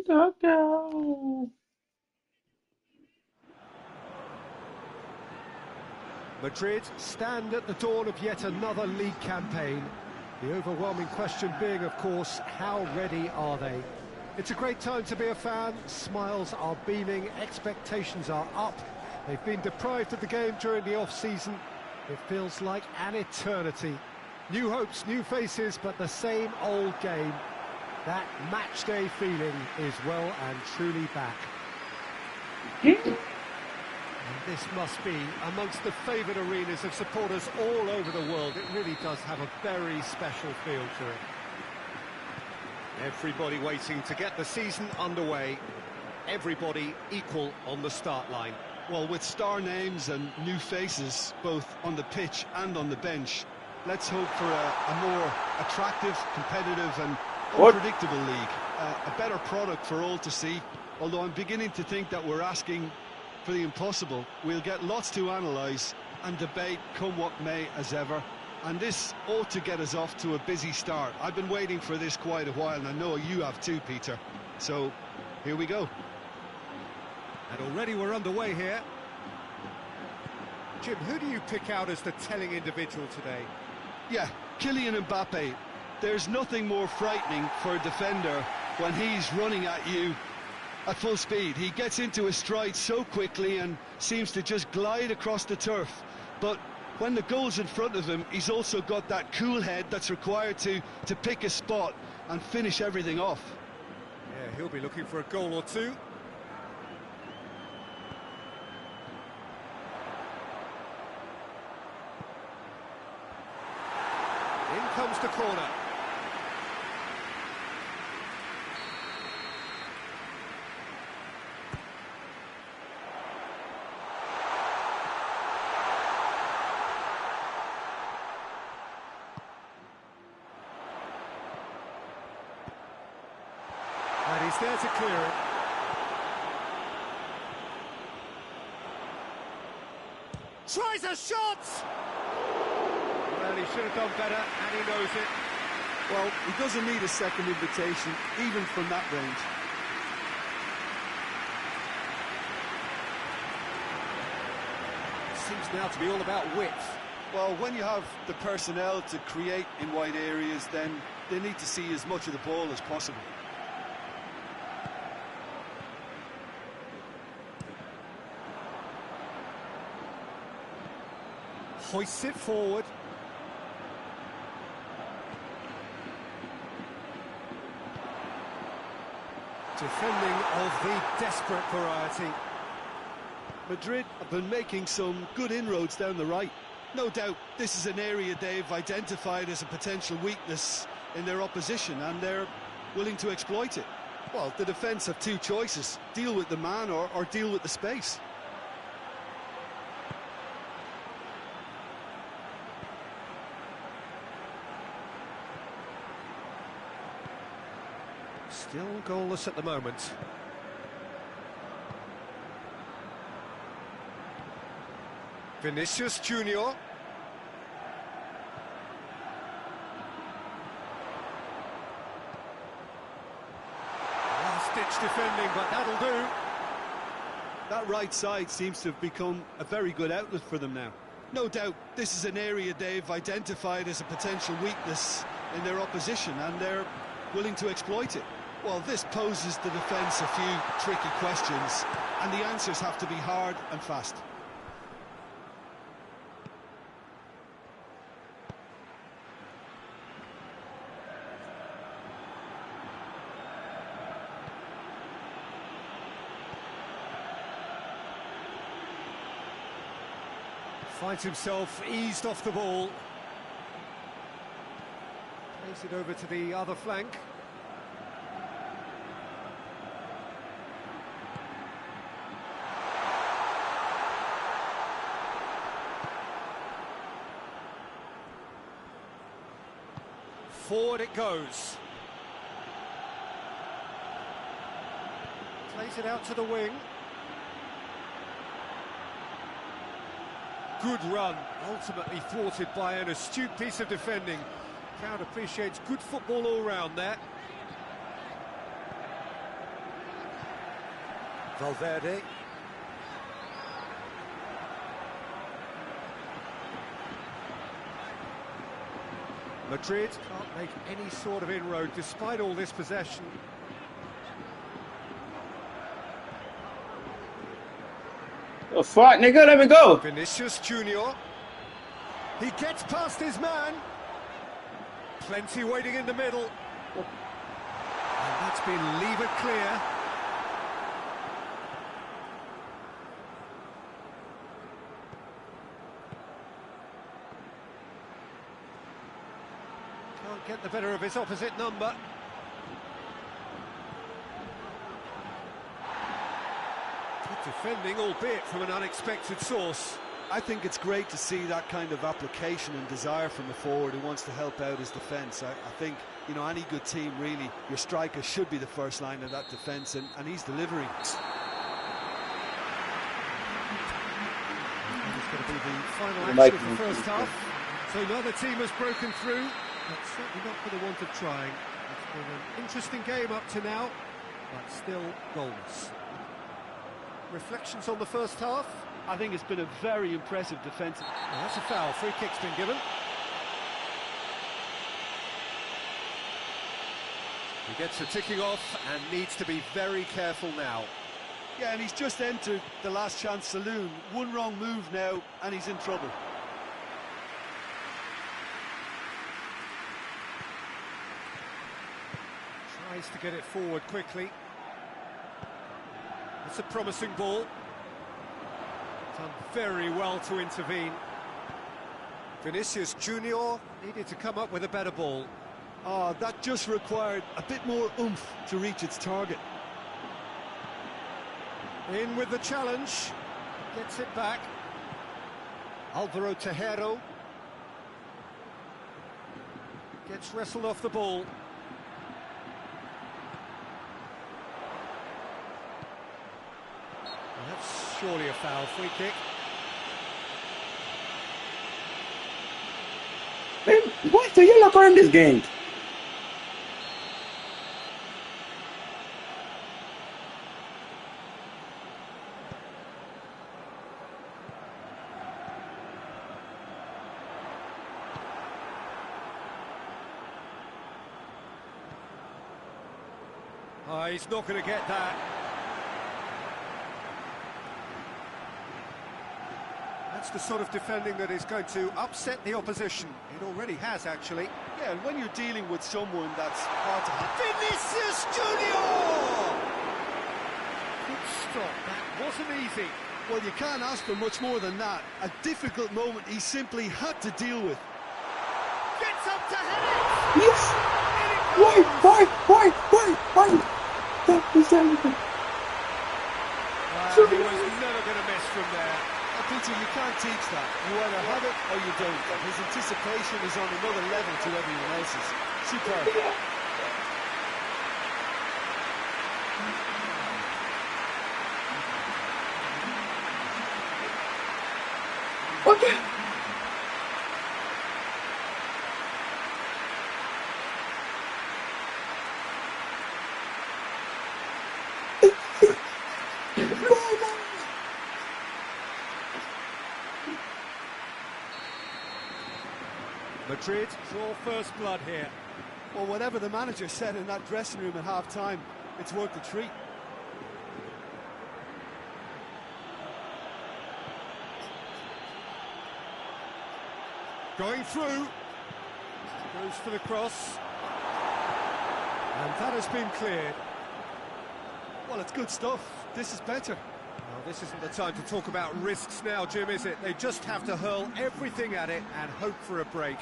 Go. Madrid stand at the dawn of yet another league campaign. The overwhelming question being, of course, how ready are they? It's a great time to be a fan. Smiles are beaming, expectations are up. They've been deprived of the game during the off-season. It feels like an eternity. New hopes, new faces, but the same old game. That match-day feeling is well and truly back. And this must be amongst the favoured arenas of supporters all over the world. It really does have a very special feel to it. Everybody waiting to get the season underway. Everybody equal on the start line. Well, with star names and new faces, both on the pitch and on the bench, let's hope for a more attractive, competitive and unpredictable league. A better product for all to see, although I'm beginning to think that we're asking for the impossible. We'll get lots to analyse and debate come what may as ever, and this ought to get us off to a busy start. I've been waiting for this quite a while, and I know you have too, Peter. So, here we go. And already we're underway here. Jim, who do you pick out as the telling individual today? Yeah, Kylian Mbappe. There's nothing more frightening for a defender when he's running at you at full speed. He gets into his stride so quickly and seems to just glide across the turf. But when the goal's in front of him, he's also got that cool head that's required to pick a spot and finish everything off. Yeah, he'll be looking for a goal or two. In comes the corner. And he's there to clear it. Tries a shot! Well, he should have done better, and he knows it. Well, he doesn't need a second invitation, even from that range. Seems now to be all about width. Well, when you have the personnel to create in wide areas, then they need to see as much of the ball as possible. Hoists it forward. Defending of the desperate variety. Madrid have been making some good inroads down the right. No doubt this is an area they've identified as a potential weakness in their opposition, and they're willing to exploit it. Well, the defence have two choices: deal with the man or deal with the space. Still goalless at the moment. Vinicius Junior. Last-ditch defending, but that'll do. That right side seems to have become a very good outlet for them now. No doubt this is an area they've identified as a potential weakness in their opposition, and they're willing to exploit it. Well, this poses the defence a few tricky questions, and the answers have to be hard and fast. Finds himself eased off the ball. Plays it over to the other flank. Forward it goes. Plays it out to the wing. Good run, ultimately thwarted by an astute piece of defending. Crowd appreciates good football all round there. Valverde. Madrid can't make any sort of inroad despite all this possession. Oh, fuck, nigga, let me go. Vinicius Junior. He gets past his man. Plenty waiting in the middle. And that's been levered clear. Can't get the better of his opposite number. Good defending, albeit from an unexpected source. I think it's great to see that kind of application and desire from a forward who wants to help out his defence. I think, you know, any good team, really, your striker should be the first line of that defence, and he's delivering. It's going to be the final action of the first half. So neither team has broken through, but certainly not for the want of trying. It's been an interesting game up to now, but still goalless. Reflections on the first half? I think it's been a very impressive defence. Well, that's a foul. Free kick's been given. He gets a ticking off and needs to be very careful now. Yeah, and he's just entered the last chance saloon. One wrong move now, and he's in trouble. Tries to get it forward quickly. It's a promising ball. Done very well to intervene. Vinicius Junior needed to come up with a better ball. Oh, that just required a bit more oomph to reach its target. In with the challenge. Gets it back. Alvaro Tejero. Gets wrestled off the ball. That's surely a foul. Free kick. Man, what's the yellow card in this game? Oh, he's not going to get that. That's the sort of defending that is going to upset the opposition. It already has, actually. Yeah, and when you're dealing with someone that's hard to handle. Vinicius Junior! Good stop. That wasn't easy. Well, you can't ask for much more than that. A difficult moment he simply had to deal with. Gets up to head it! Yes! Why? That was everything. He was never going to miss from there. Peter, you can't teach that. You either have it or you don't. His anticipation is on another level to everyone else's. Superb. Okay. Madrid draw first blood here. Well, whatever the manager said in that dressing room at half-time, it's worth the treat. Going through. Goes for the cross. And that has been cleared. Well, it's good stuff. This is better. Well, this isn't the time to talk about risks now, Jim, is it? They just have to hurl everything at it and hope for a break.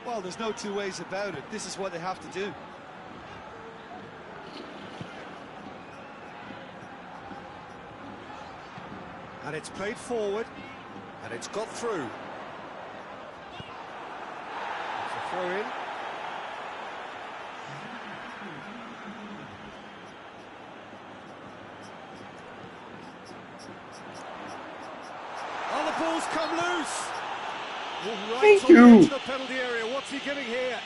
Well, there's no two ways about it. This is what they have to do. And it's played forward, and it's got through. It's a throw in. Oh, the ball's come loose! Right Thank on you. the edge of the penalty area. What's he giving here?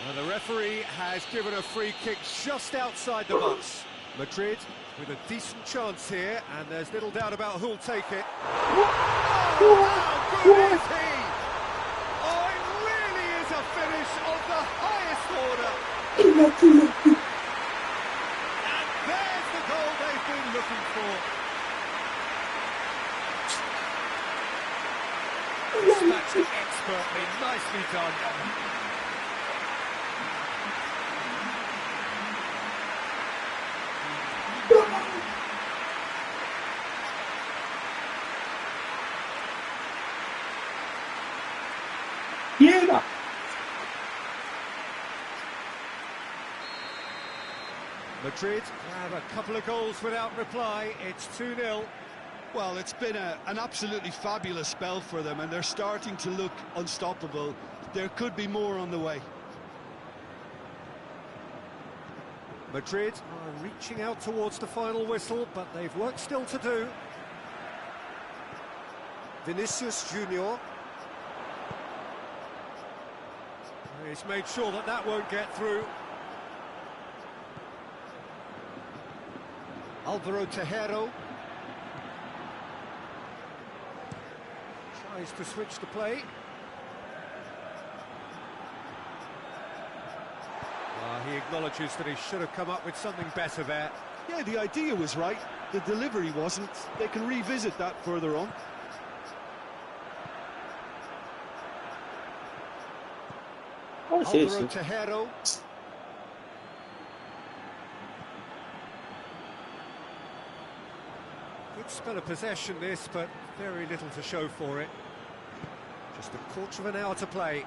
Well, the referee has given a free kick just outside the box. Madrid with a decent chance here, and there's little doubt about who'll take it. What? Oh, how good is he? Oh, it really is a finish of the highest order. Lucky. And there's the goal they've been looking for. Dispatched it expertly, nicely done. Yeah. Madrid have a couple of goals without reply. It's 2-0. Well, it's been an absolutely fabulous spell for them, and they're starting to look unstoppable. There could be more on the way. Madrid are reaching out towards the final whistle, but they've work still to do. Vinicius Junior. He's made sure that that won't get through. Alvaro Tejero. Tries to switch the play. He acknowledges that he should have come up with something better there. Yeah, the idea was right. The delivery wasn't. They can revisit that further on. What's this? Alvaro Tejero. Good spell of possession this, but very little to show for it. Just a quarter of an hour to play.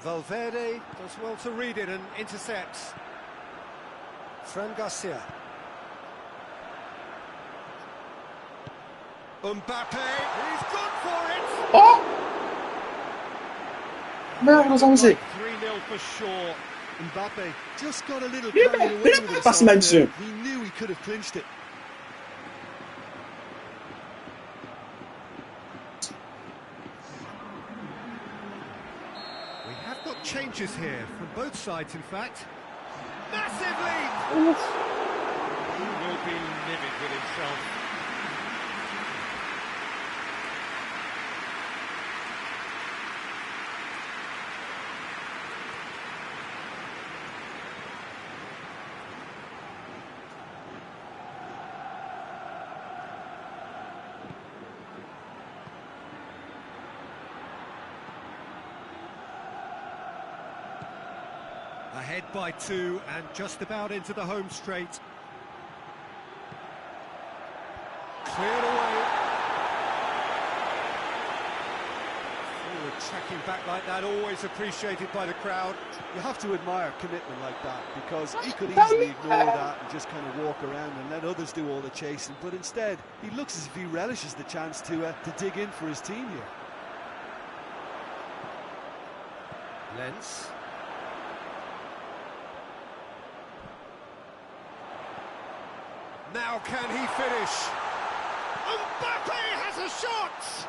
Valverde does well to read it and intercepts. Fran Garcia. Mbappe, he's gone for it! Oh! No, was on it. 3-0 for sure. Mbappe just got a little Yeah, carried away yeah, with that's himself mentioned. there. He knew he could have clinched it. We have got changes here from both sides, in fact. Massive lead! He will be livid with himself. Ahead by 2 and just about into the home straight. Cleared away. Forward tracking back like that, always appreciated by the crowd. You have to admire commitment like that, because he could easily ignore that and just kind of walk around and let others do all the chasing, but instead he looks as if he relishes the chance to dig in for his team here. Lens. Now can he finish? Mbappe has a shot!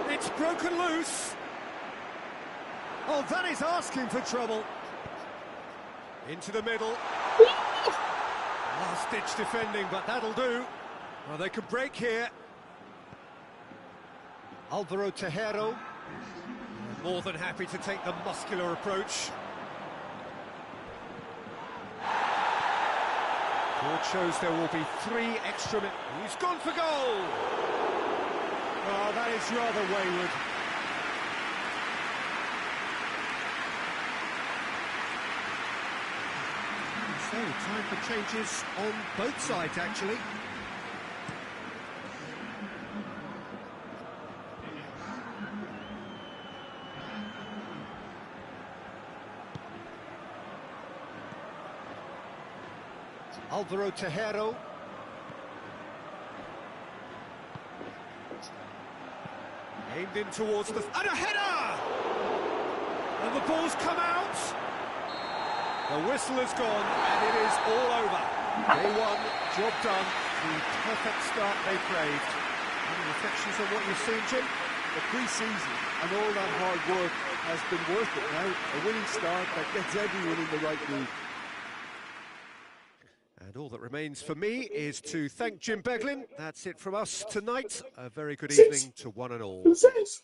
It's broken loose. Oh, that is asking for trouble. Into the middle. Last-ditch defending, but that'll do. Well, they could break here. Alvaro Tejero. More than happy to take the muscular approach. Board shows there will be 3 extra minutes. He's gone for goal! Oh, that is rather wayward. So, time for changes on both sides, actually. Alvaro Tejero. Aimed in towards the... And a header! And the ball's come out. The whistle has gone, and it is all over. Day 1, job done. The perfect start they craved. Any reflections on what you've seen, Jim? The pre-season and all that hard work has been worth it now. A winning start that gets everyone in the right mood. And all that remains for me is to thank Jim Beglin. That's it from us tonight. A very good Six. evening to one and all. 6.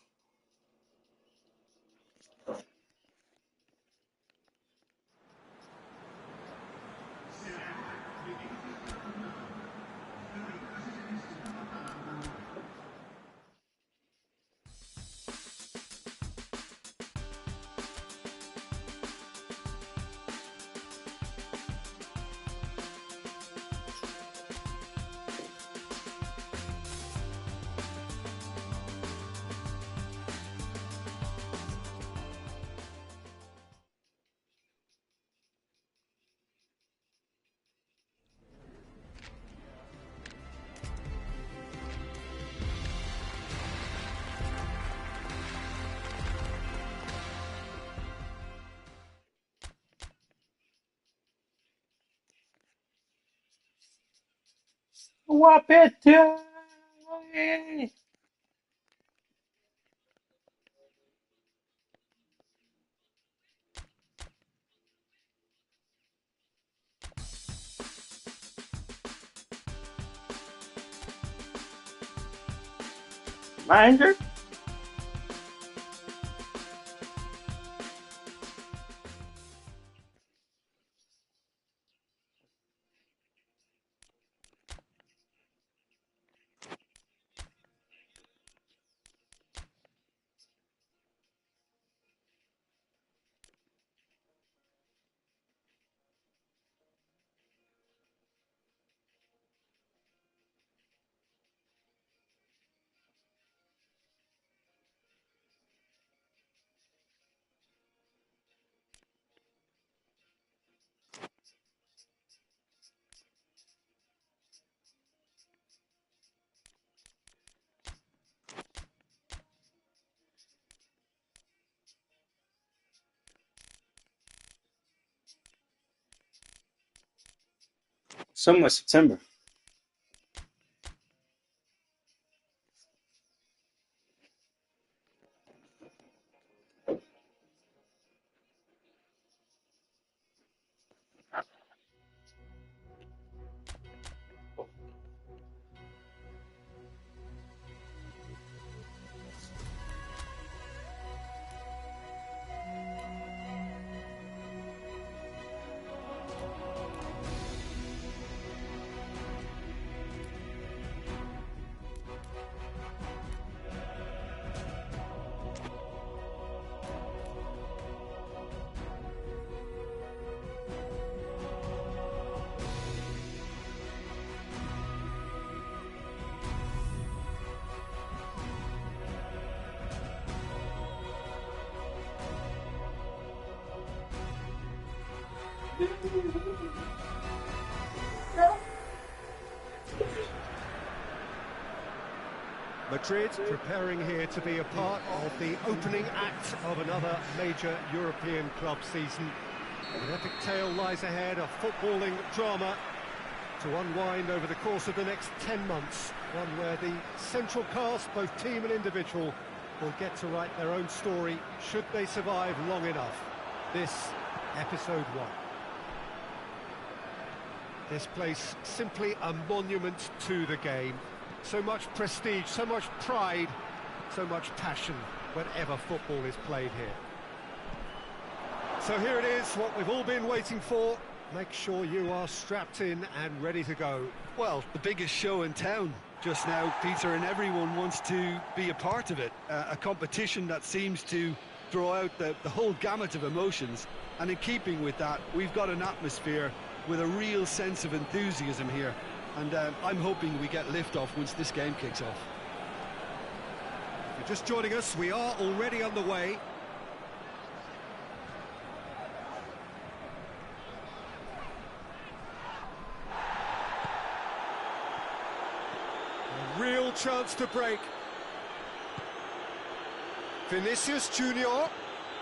Łapie. Manger. Summer, September. Madrid preparing here to be a part of the opening act of another major European club season. An epic tale lies ahead, a footballing drama to unwind over the course of the next 10 months. One where the central cast, both team and individual, will get to write their own story should they survive long enough. This, episode 1. This place simply a monument to the game. So much prestige, so much pride, so much passion whenever football is played here. So here it is, what we've all been waiting for. Make sure you are strapped in and ready to go. Well, the biggest show in town just now, Peter, and everyone wants to be a part of it. A competition that seems to draw out the whole gamut of emotions. And in keeping with that, we've got an atmosphere with a real sense of enthusiasm here. And I'm hoping we get liftoff once this game kicks off. If you're just joining us, we are already on the way. A real chance to break. Vinicius Junior.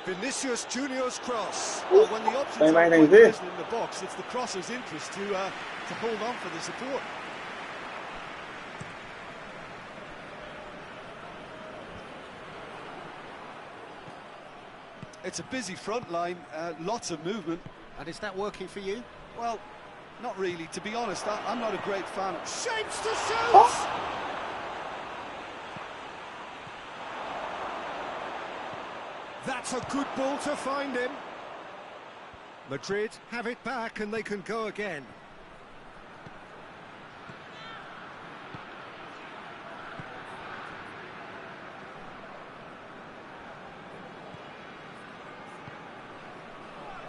Vinicius Junior's cross. Well, when the options are quite present in the box, it's the crosser's interest to hold on for the support. It's a busy front line, lots of movement. And is that working for you? Well, not really. To be honest, I'm not a great fan. Shapes to shoot! Oh. That's a good ball to find him. Madrid have it back and they can go again.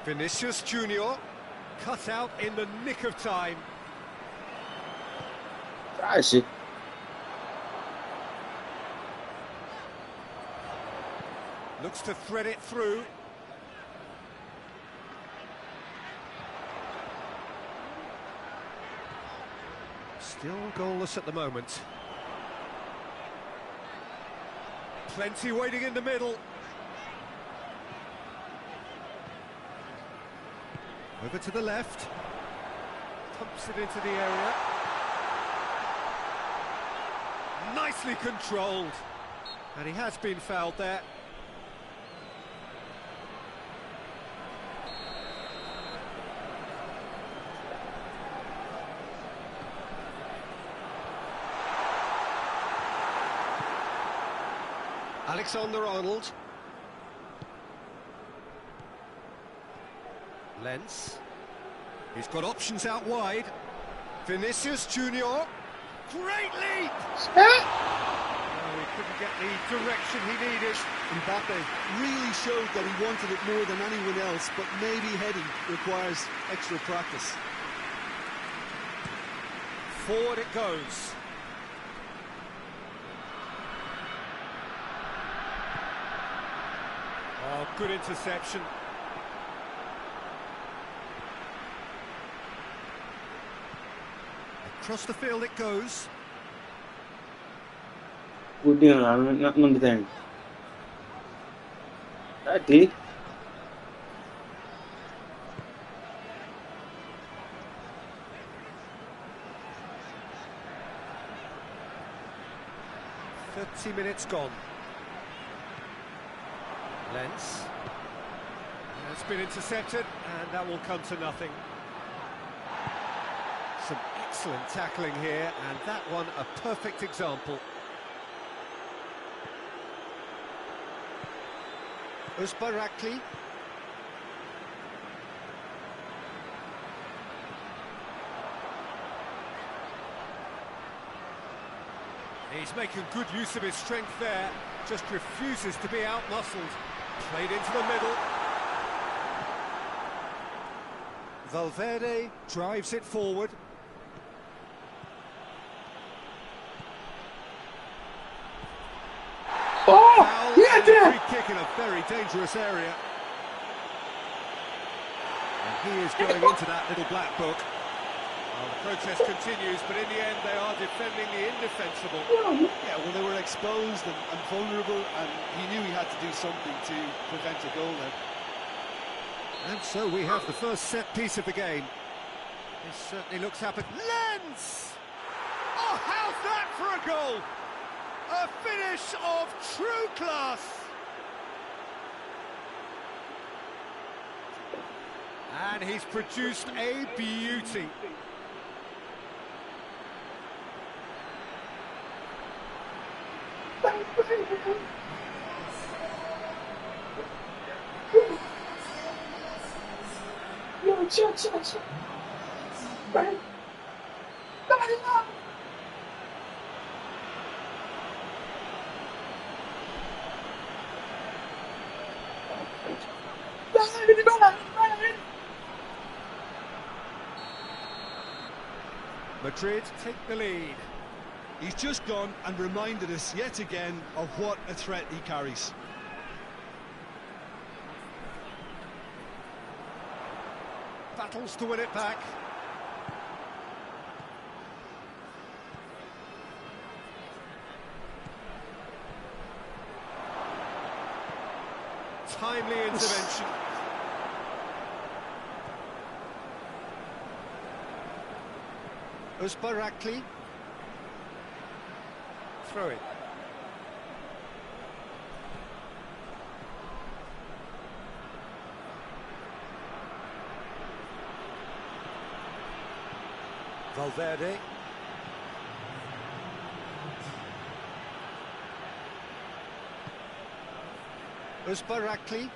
Vinicius Junior, cut out in the nick of time. I see. Looks to thread it through. Still goalless at the moment. Plenty waiting in the middle. Over to the left. Pumps it into the area. Nicely controlled. And he has been fouled there. Alexander-Arnold. Lens. He's got options out wide. Vinicius Junior. Great leap! Oh, he couldn't get the direction he needed. Mbappe really showed that he wanted it more than anyone else, but maybe heading requires extra practice. Forward it goes. Oh, good interception. Across the field it goes. Good deal, I'm not understanding. That did. Minutes gone. Lens has been intercepted, and that will come to nothing. Some excellent tackling here, and that one a perfect example. Uzbarakli. He's making good use of his strength there, just refuses to be out-muscled. Played into the middle. Valverde drives it forward. Oh! Yeah, Free kick in a very dangerous area. And he is going into that little black book. Well, the protest continues, but in the end they are defending the indefensible. Yeah, well, they were exposed and vulnerable, and he knew he had to do something to prevent a goal there. And so we have the first set piece of the game. This certainly looks happy. Lens! Oh, how's that for a goal? A finish of true class. And he's produced a beauty. Madrid take the lead. He's just gone and reminded us yet again of what a threat he carries. Battles to win it back. Timely intervention. Uzbarakli. Throw it. Valverde. Uzbarakli.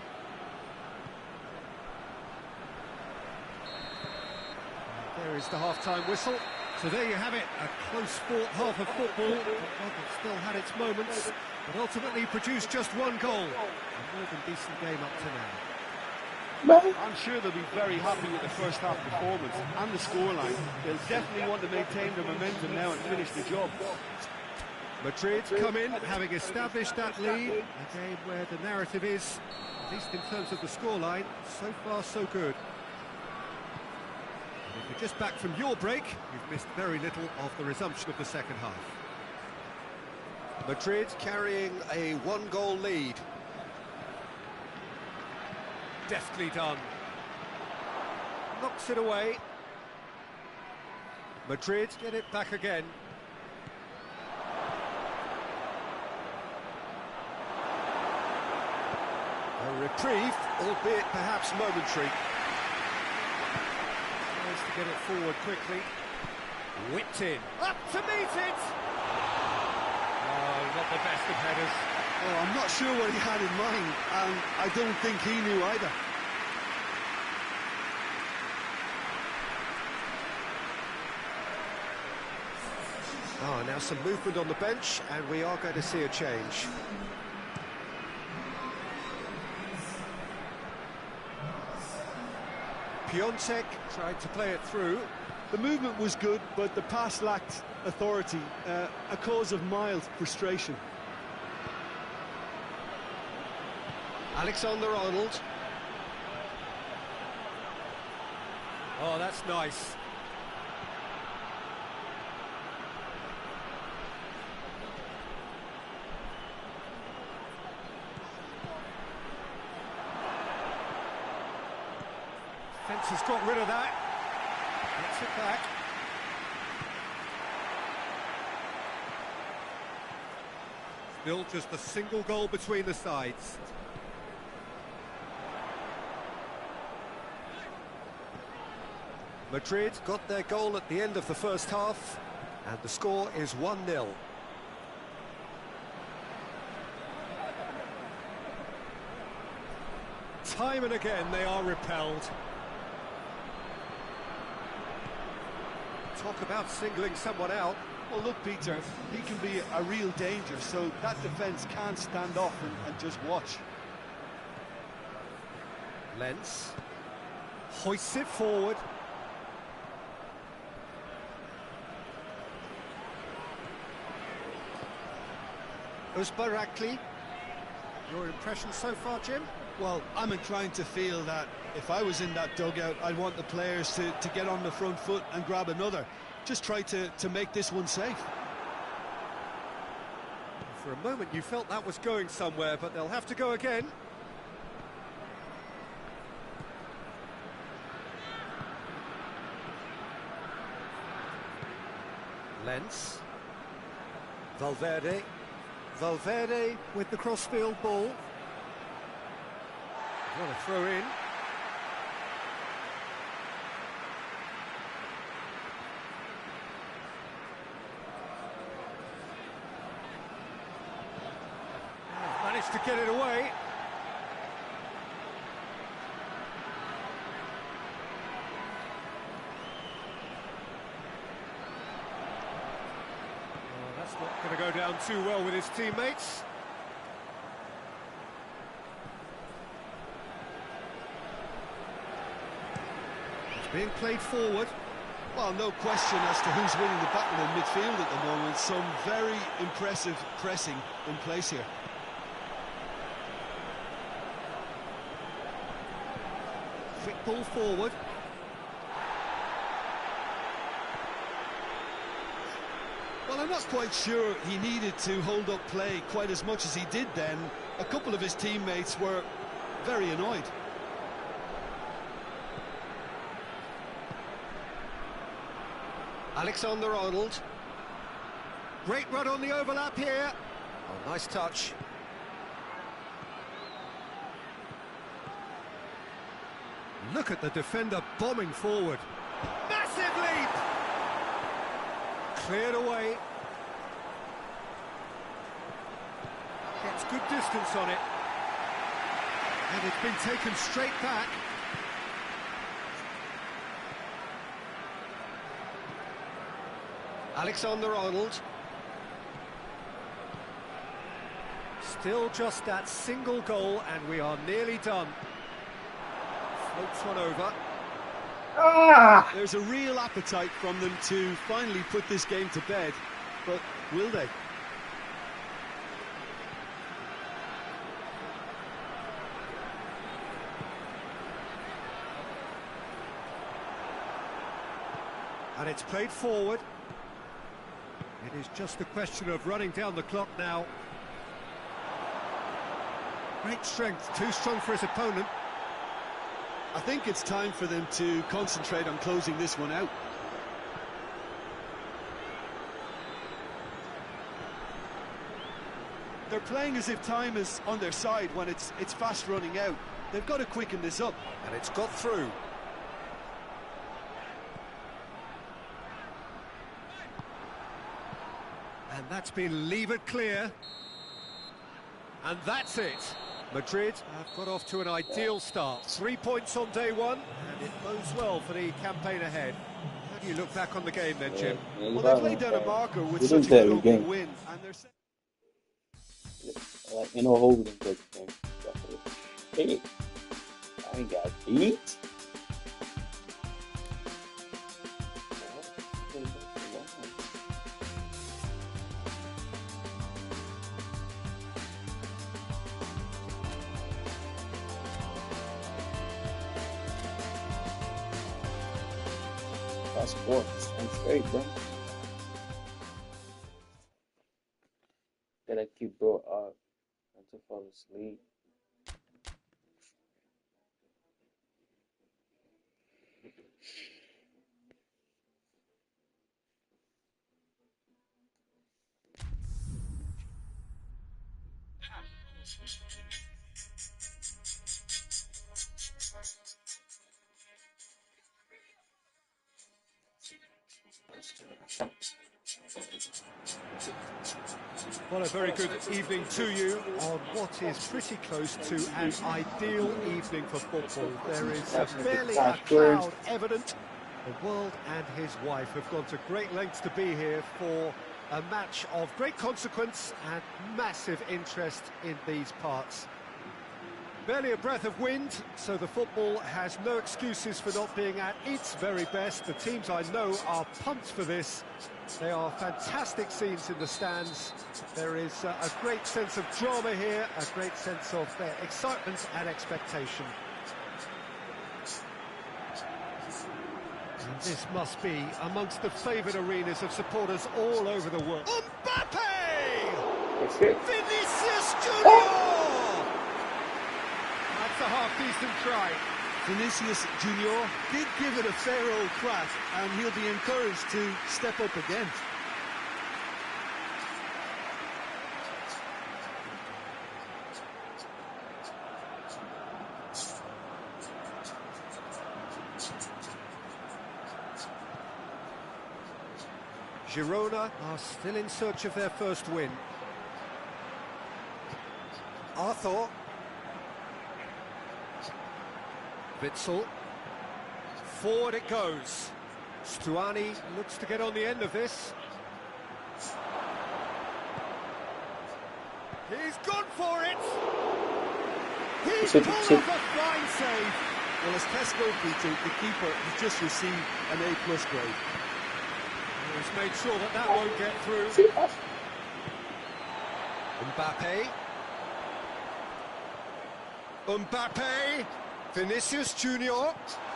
There is the half-time whistle. So there you have it, a close-fought half of football. It still had its moments, but ultimately produced just one goal. A more than decent game up to now. I'm sure they'll be very happy with the first half performance and the scoreline. They'll definitely want to maintain their momentum now and finish the job. Madrid come in, having established that lead. A game where the narrative is, at least in terms of the scoreline, so far so good. And if you're just back from your break, you've missed very little of the resumption of the second half. Madrid carrying a one-goal lead. Deftly done. Knocks it away. Madrid get it back again. A reprieve, albeit perhaps momentary. Tries to get it forward quickly. Whipped in. Up to meet it! Oh, not the best of headers. Oh, I'm not sure what he had in mind, and I don't think he knew either. Oh, now some movement on the bench, and we are going to see a change. Piontek tried to play it through. The movement was good, but the pass lacked authority, a cause of mild frustration. Alexander-Arnold. Oh, that's nice. Fence has got rid of that. Gets it back. Still just a single goal between the sides. Madrid got their goal at the end of the first half, and the score is 1-0. Time and again they are repelled. Talk about singling someone out. Well, look, Peter, he can be a real danger, so that defence can't stand off and just watch. Lens hoists it forward. Uzbarakli. Your impression so far, Jim? Well, I'm inclined to feel that if I was in that dugout, I'd want the players to get on the front foot and grab another. Just try to make this one safe. For a moment you felt that was going somewhere, but they'll have to go again. Lens. Valverde. Valverde with the crossfield ball. What a throw in. Managed to get it away. Oh, that's not going to go down too well with his teammates. Being played forward. Well, no question as to who's winning the battle in midfield at the moment. Some very impressive pressing in place here. Quick ball forward. Well, I'm not quite sure he needed to hold up play quite as much as he did then. A couple of his teammates were very annoyed. Alexander-Arnold. Great run on the overlap here. Oh, nice touch. Look at the defender bombing forward. Massive leap! Cleared away. Gets good distance on it. And it's been taken straight back. Alexander-Arnold. Still just that single goal and we are nearly done. Floats one over. Ah! There's a real appetite from them to finally put this game to bed, but will they? And it's played forward. It is just a question of running down the clock now. Great strength, too strong for his opponent. I think it's time for them to concentrate on closing this one out. They're playing as if time is on their side when it's fast running out. They've got to quicken this up. And it's got through. And that's been levered clear. And that's it. Madrid have got off to an ideal start. 3 points on day one, and it bodes well for the campaign ahead. How do you look back on the game then, Jim? Well, they've laid down a marker with such a good opening win, and they're... Like, you know, holding the game. Hey, I got beat. That's 4. That's great, bro. Gotta keep bro up until fall asleep. Well, a very good evening to you on what is pretty close to an ideal evening for football. There is barely a cloud evident. The world and his wife have gone to great lengths to be here for a match of great consequence and massive interest in these parts. Barely a breath of wind, so the football has no excuses for not being at its very best. The teams I know are pumped for this. They are fantastic scenes in the stands. There is a great sense of drama here, a great sense of excitement and expectation. And this must be amongst the favoured arenas of supporters all over the world. Mbappe! Vinicius Junior! That's a half-decent try. Vinicius Junior did give it a fair old crack, and he'll be encouraged to step up again. Girona are still in search of their first win. Arthur. Witsel. Forward it goes. Stuani looks to get on the end of this. He's gone for it! He's pulled off a fine save! Well, as Tesco beating, the keeper has just received an A+ grade. He's made sure that that won't get through. Mbappe! Vinicius Junior,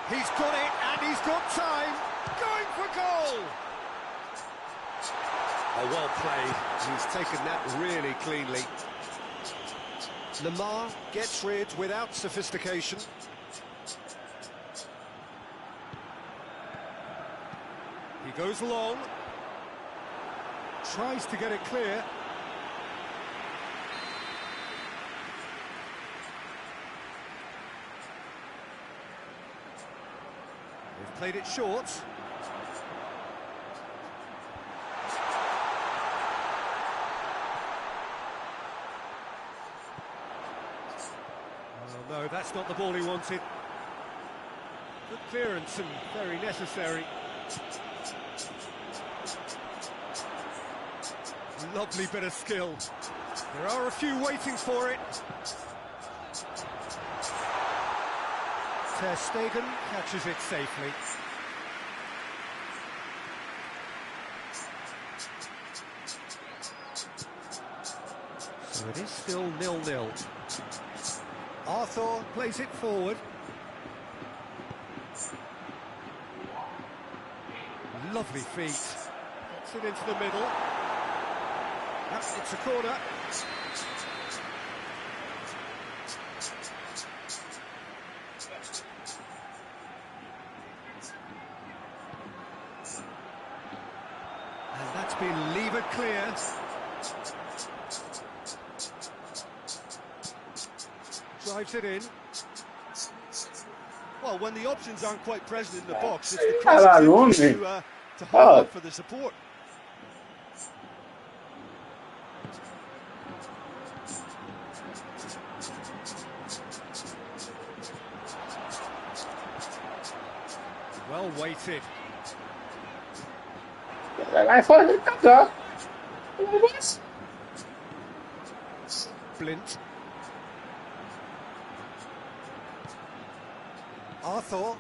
he's got it and he's got time, going for goal! Oh, well played, he's taken that really cleanly. Lemar gets rid without sophistication. He goes long, tries to get it clear. They've played it short. Oh no, that's not the ball he wanted. Good clearance and very necessary. Lovely bit of skill. There are a few waiting for it. Ter Stegen catches it safely. So it is still 0-0. Arthur plays it forward. Lovely feet. Gets it into the middle. It's a corner. And that's been levered clear. Drives it in. Well, when the options aren't quite present in the box, it's the crosses to hold up for the support. Well weighted. Blint. Arthur.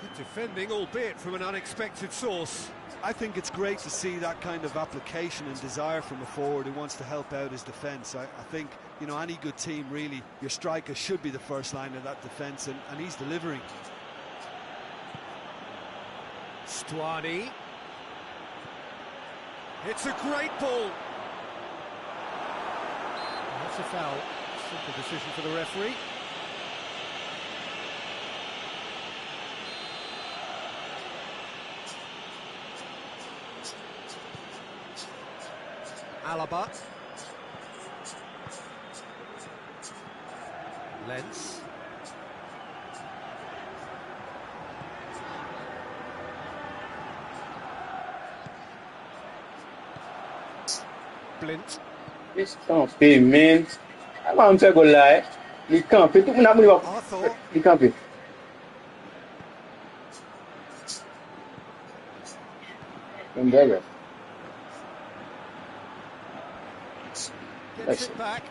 Good defending, albeit from an unexpected source. I think it's great to see that kind of application and desire from a forward who wants to help out his defence. I think, you know, any good team, really, your striker should be the first line of that defence, and he's delivering. Stuani. It's a great ball. That's a foul. Simple decision for the referee. Alaba. Lens. Blint. This campé, man. I'm going to go lie. The campé, tout le monde a voulu Arthur. The campé. Gets it back.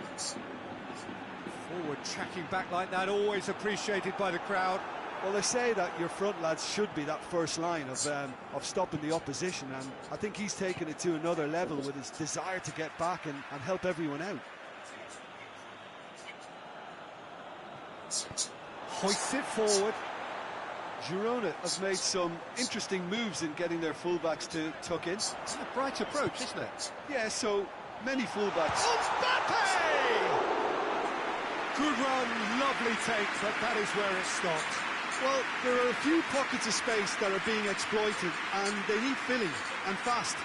Forward tracking back like that, always appreciated by the crowd. Well, they say that your front lads should be that first line of stopping the opposition, and I think he's taken it to another level with his desire to get back and help everyone out. Hoists it forward. Girona have made some interesting moves in getting their fullbacks to tuck in. It's a bright approach, isn't it? Yeah, so many fullbacks. Mbappe! Good run, lovely take, but that is where it stopped. Well, there are a few pockets of space that are being exploited, and they need filling, and fast.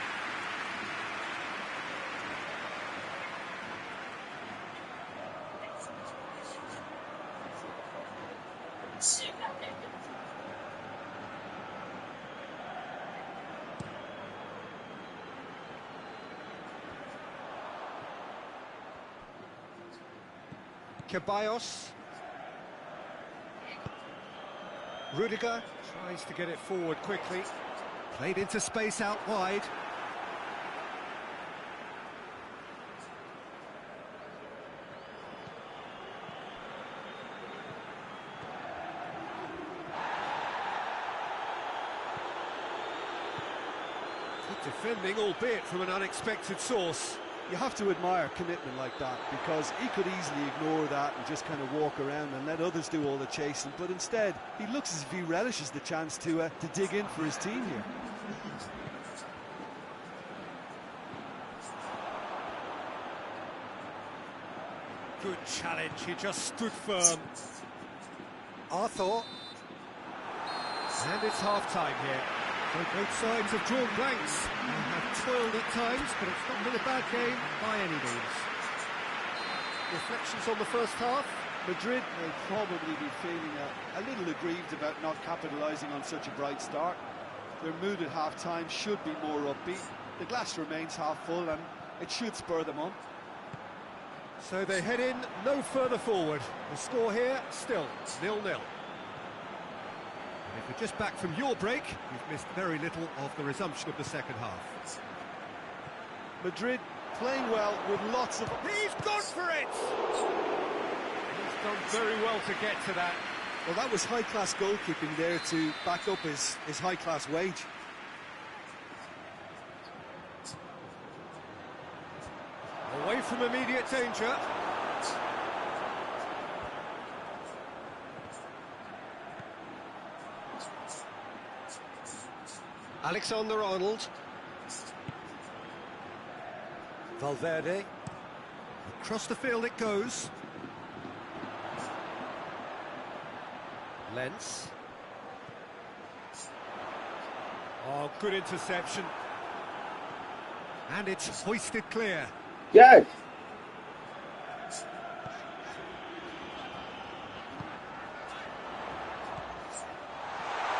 Ceballos. Rudiger tries to get it forward quickly. Played into space out wide. Good defending, albeit from an unexpected source. You have to admire commitment like that, because he could easily ignore that and just kind of walk around and let others do all the chasing, but instead he looks as if he relishes the chance to dig in for his team here. Good challenge, he just stood firm. Arthur. And it's half-time here. So both sides have drawn blanks and have toiled at times, but it's not been a bad game by any means. Reflections on the first half? Madrid may probably be feeling a little aggrieved about not capitalising on such a bright start. their mood at half-time should be more upbeat. The glass remains half full and it should spur them on. So they head in no further forward. The score here still 0-0. And if you're just back from your break, you've missed very little of the resumption of the second half. Madrid playing well with lots of... He's gone for it! He's done very well to get to that. Well, that was high-class goalkeeping there to back up his high-class wage. Away from immediate danger. Alexander-Arnold. Valverde. Across the field it goes. Lens. Oh, good interception. And it's hoisted clear. Yes.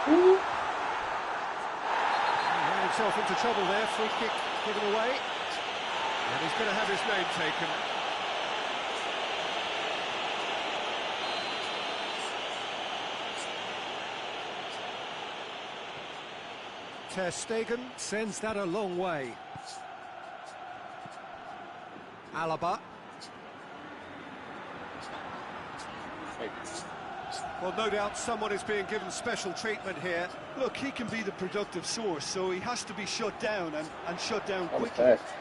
He ran himself into trouble there. Free kick given away. And he's going to have his name taken. Ter Stegen sends that a long way. Alaba. Well, no doubt someone is being given special treatment here. Look, he can be the productive source, so he has to be shut down and shut down That was quickly. fast.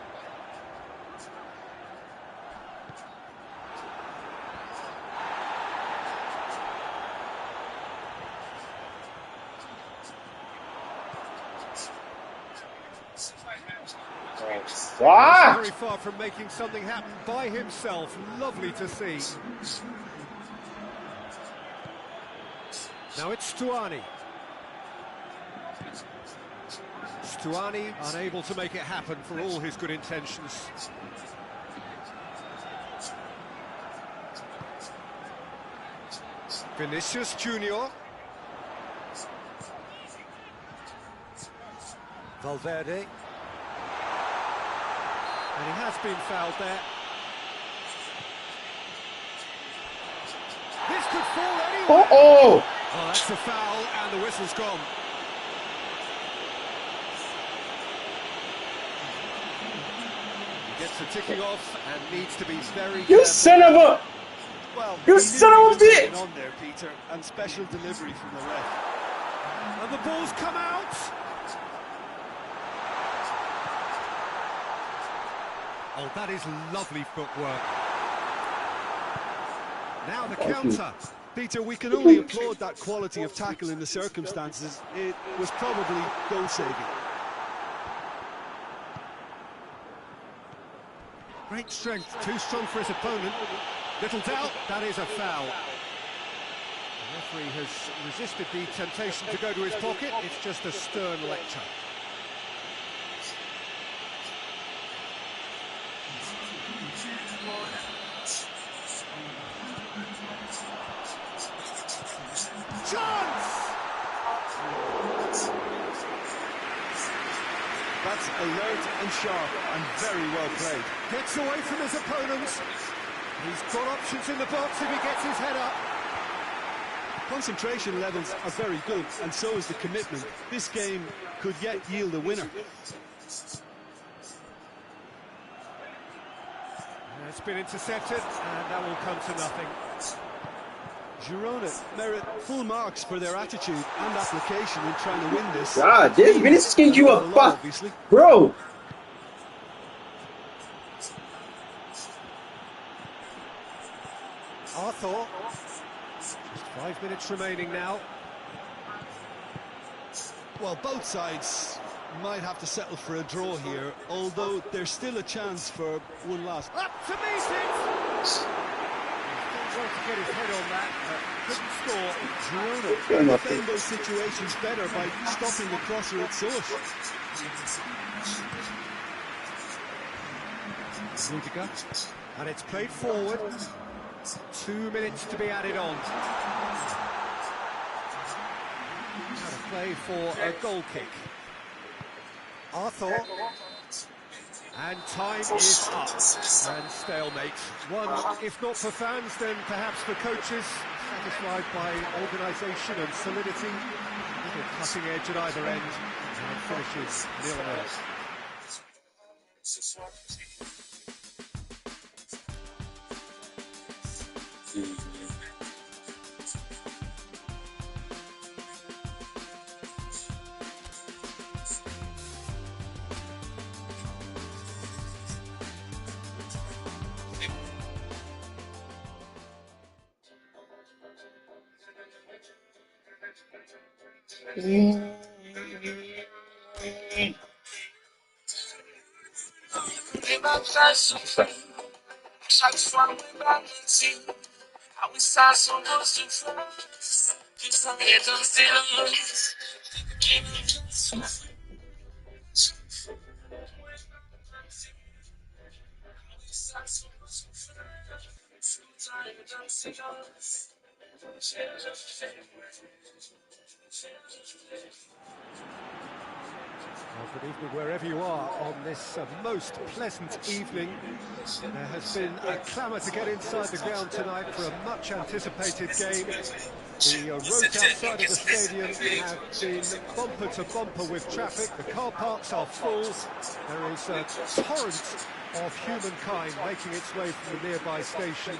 Ah! Very far from making something happen by himself. Lovely to see. Now it's Stuani. Stuani unable to make it happen for all his good intentions. Vinicius Junior. Valverde. And he has been fouled there. This could fall anywhere. Oh! Oh, that's a foul, and the whistle's gone. He gets the ticking off and needs to be very You careful. son of a... Well, You he knew son he of a was getting bitch! on there, Peter, and special delivery from the ref. And the ball's come out. Oh, that is lovely footwork. Now the counter. Peter, we can only applaud that quality of tackle in the circumstances. It was probably goal-saving. Great strength, too strong for his opponent. Little doubt, that is a foul. The referee has resisted the temptation to go to his pocket. It's just a stern lecture. Chance! That's alert and sharp and very well played. Gets away from his opponents. He's got options in the box if he gets his head up. Concentration levels are very good, and so is the commitment. This game could yet yield a winner. It's been intercepted, and that will come to nothing. Girona merit full marks for their attitude and application in trying to win this. God, this Vinicius can you a fuck, obviously. bro. Arthur. Just 5 minutes remaining now. Well, both sides might have to settle for a draw here, although there's still a chance for one last. Up to meet it! He's trying to get his head on that, but couldn't score. Girona defend those situations better by stopping the crosser at source. Rudiger. And it's played forward. 2 minutes to be added on. Out of play for a goal kick. Arthur. And time is up. And stalemate. One, if not for fans, then perhaps for coaches, satisfied by organisation and solidity. Little cutting edge at either end. And finishes 0-0. Well, good evening wherever you are on this most pleasant evening. There has been a clamour to get inside the ground tonight for a much anticipated game. The roads outside of the stadium have been bumper to bumper with traffic. The car parks are full. There is a torrent of humankind making its way from the nearby station,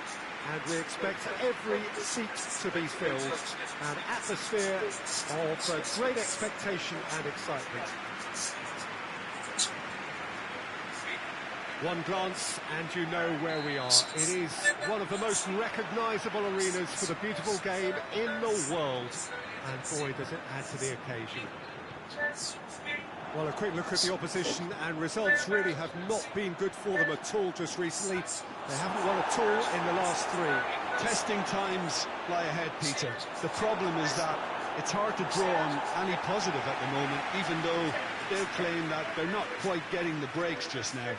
and we expect every seat to be filled. An atmosphere of great expectation and excitement. One glance and you know where we are. It is one of the most recognisable arenas for the beautiful game in the world. And boy, does it add to the occasion. Well, a quick look at the opposition, and results really have not been good for them at all just recently. They haven't won at all in the last three. Testing times lie ahead, Peter. The problem is that it's hard to draw on any positive at the moment, even though they'll claim that they're not quite getting the breaks just now.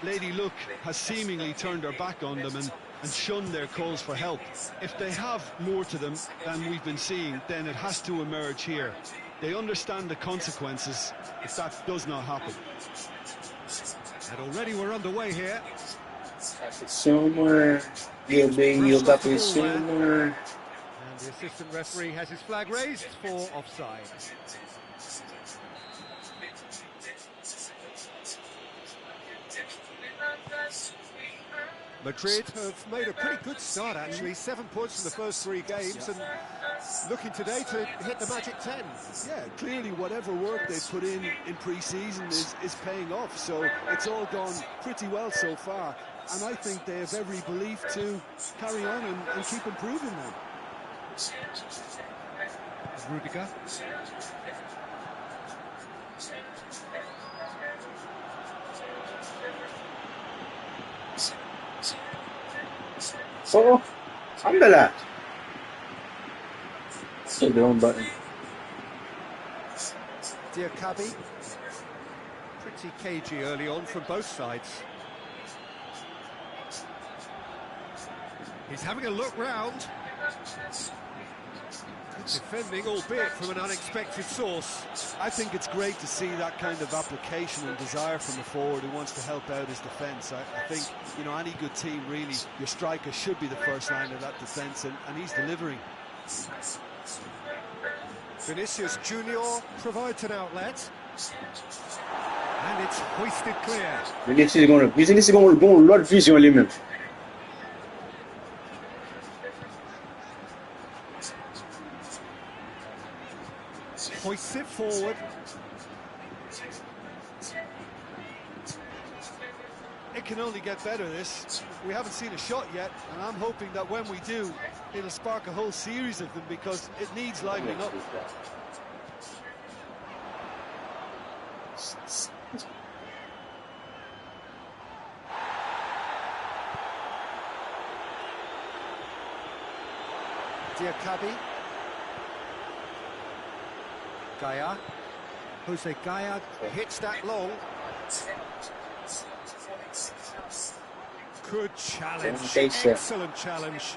Lady Luck has seemingly turned her back on them and shunned their calls for help. If they have more to them than we've been seeing, then it has to emerge here. They understand the consequences if that does not happen. And already we're underway here. Somewhere, you'll got to somewhere. And the assistant referee has his flag raised for offside. Madrid have made a pretty good start, actually. 7 points in the first 3 games, and looking today to hit the magic 10. Yeah, clearly whatever work they've put in pre-season is paying off, so it's all gone pretty well so far, and I think they have every belief to carry on and keep improving now. Rudiger. Oh, alhamdulillah. Hit the wrong button. Diakabi. Pretty cagey early on from both sides. He's having a look round. Good defending, albeit from an unexpected source. I think it's great to see that kind of application and desire from a forward who wants to help out his defence. I think, you know, any good team, really, your striker should be the first line of that defence, and he's delivering. Vinicius Junior provides an outlet. And it's hoisted clear. Vinicius is going to lot of vision lui-même. Hoists it forward. It can only get better, this. We haven't seen a shot yet, and I'm hoping that when we do, it'll spark a whole series of them, because it needs livening up. Diakabi. Gaia. Jose Gaia hits that long. Good challenge. Excellent challenge.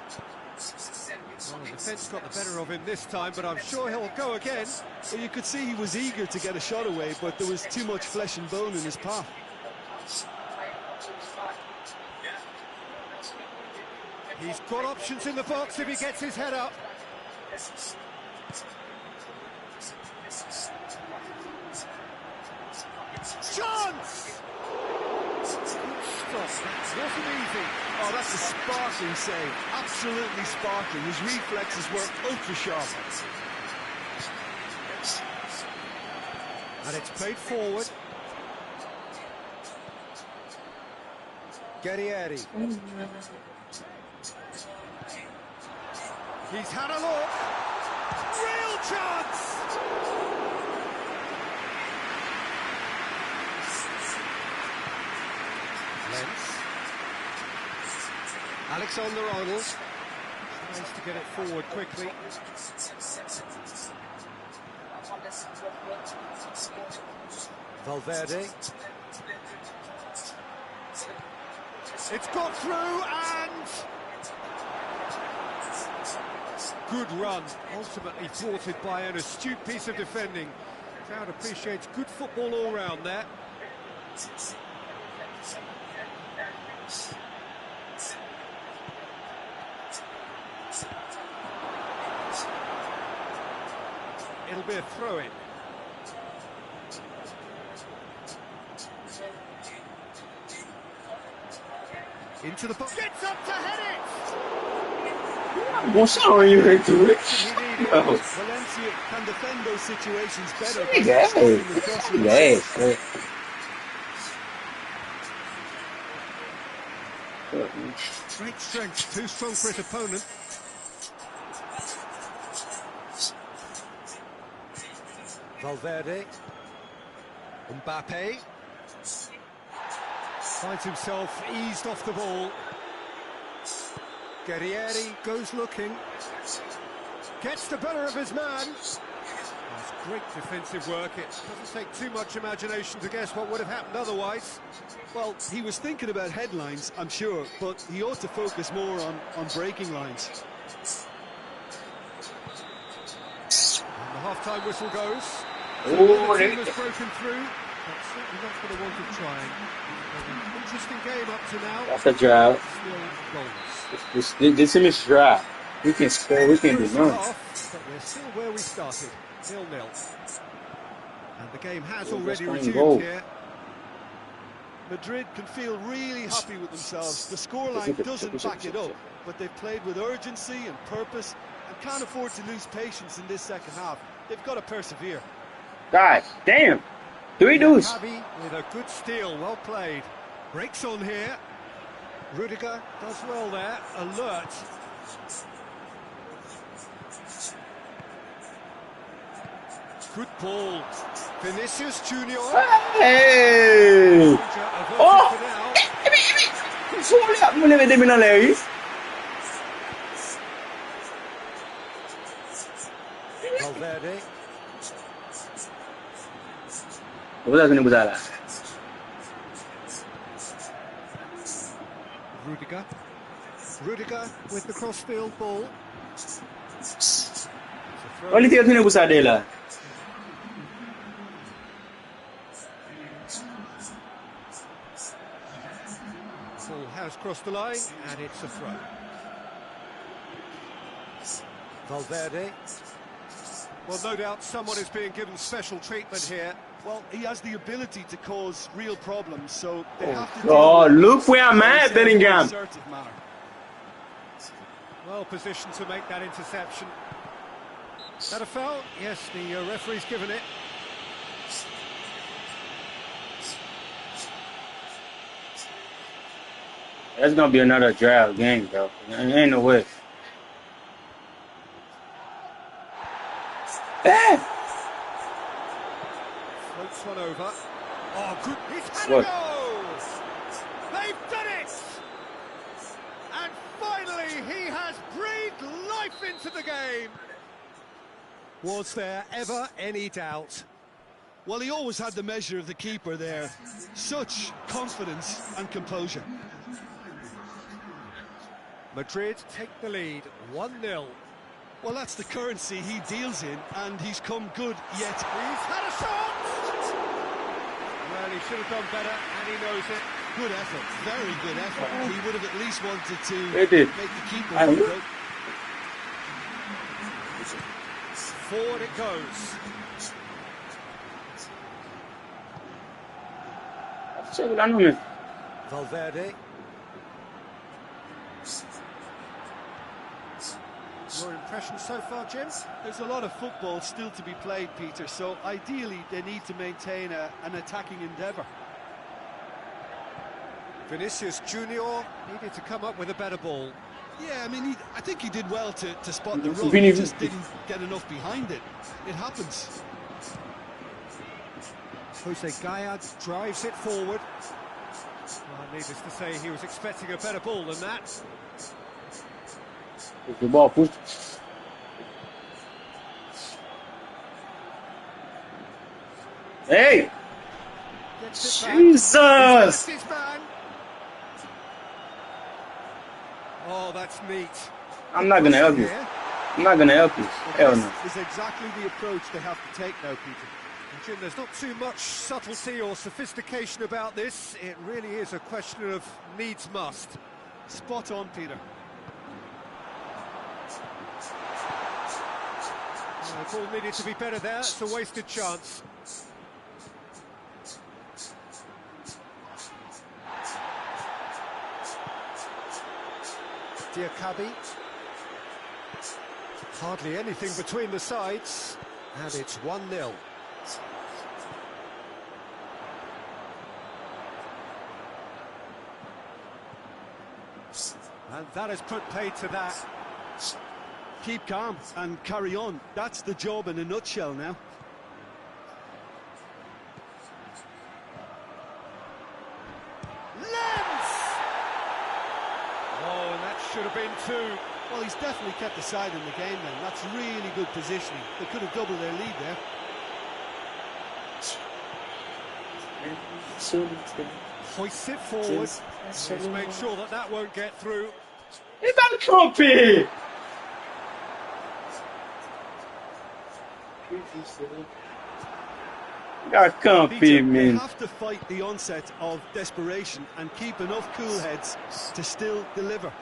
Well, the defence got the better of him this time, but I'm sure he'll go again. Well, you could see he was eager to get a shot away, but there was too much flesh and bone in his path. He's got options in the box if he gets his head up. Chance! Stop. That wasn't easy. Oh, that's a sparkling save. Absolutely sparkling. His reflexes were ultra sharp. And it's played forward. Guerrieri. He's had a look. Real chance! Lens. Alexander-Arnold tries to get it forward quickly. Valverde. It's got through and... good run, ultimately thwarted by an astute piece of defending. Crowd appreciates good football all round there. It'll be a throw-in. Into the box. Gets up to head it! Bon sang, you hurt to it. Valencia can defend those situations better. Great strength, too strong for his opponent. Valverde. Mbappe. Finds himself eased off the ball. Guerrieri goes looking. Gets the better of his man. That's great defensive work. It doesn't take too much imagination to guess what would have happened otherwise. Well, he was thinking about headlines, I'm sure, but he ought to focus more on breaking lines. And the half-time whistle goes. Oh, the team has broken through, but certainly not for the want of trying. An interesting game up to now. That's a drought. Still goals. This team is dry. We can score, we can do nothing. But we're still where we started, 0-0. And the game has already Goal. resumed here. Madrid can feel really happy with themselves. The scoreline doesn't back it up, but they've played with urgency and purpose and can't afford to lose patience in this second half. They've got to persevere. God damn. 3 dudes. Javi with a good steal, well played. Breaks on here. Rudiger does well there, alert. Good ball. Vinicius Junior. Hey! Oh! For now. Sulit mo na may na Larry. Valverde. Wala ka ni Budala. Rudiger. Rudiger with the cross-field ball. Wala tiyak ni Busadela. Ball has crossed the line, and it's a throw. Valverde. Well, no doubt someone is being given special treatment here. Well, he has the ability to cause real problems, so they have to Oh, look where I'm at, Bellingham. assertive manner. Well positioned to make that interception. That a foul? Yes, the referee's given it. That's gonna be another drought game, though. Ain't no way. Floats one over. Oh, good. He's had What? a goal! They've done it! And finally, he has breathed life into the game. Was there ever any doubt? Well, he always had the measure of the keeper there. Such confidence and composure. Madrid take the lead, 1-0. Well, that's the currency he deals in, and he's come good yet. He's had a shot! Well, he should have done better, and he knows it. Good effort, very good effort. He would have at least wanted to They did. make the keeper look good. Forward it goes. Valverde. Your impression so far, Jim? There's a lot of football still to be played, Peter, so ideally they need to maintain an attacking endeavour. Vinicius Junior needed to come up with a better ball. Yeah, I mean, I think he did well to spot the run. Vini- He just didn't get enough behind it. It happens. Jose Gallard drives it forward. Well, needless to say, he was expecting a better ball than that. The ball pushed. Hey! Gets it back. Jesus! He's his man. Oh, that's neat. I'm not gonna help you. Here. I'm not gonna help you. Hell no. This is exactly the approach they have to take now, Peter. And Jim, there's not too much subtlety or sophistication about this. It really is a question of needs must. Spot on, Peter. The ball needed to be better there. It's a wasted chance. Diakabi. Hardly anything between the sides. And it's 1-0. And that has put paid to that. Keep calm and carry on. That's the job in a nutshell now. Lens! Oh, and that should have been two. Well, he's definitely kept the side in the game then. That's really good positioning. They could have doubled their lead there. Hoists it forward. Let's make sure that that won't get through. He got trumpy! Got comfy, Peter, they man. have to fight the onset of desperation and keep enough cool heads to still deliver.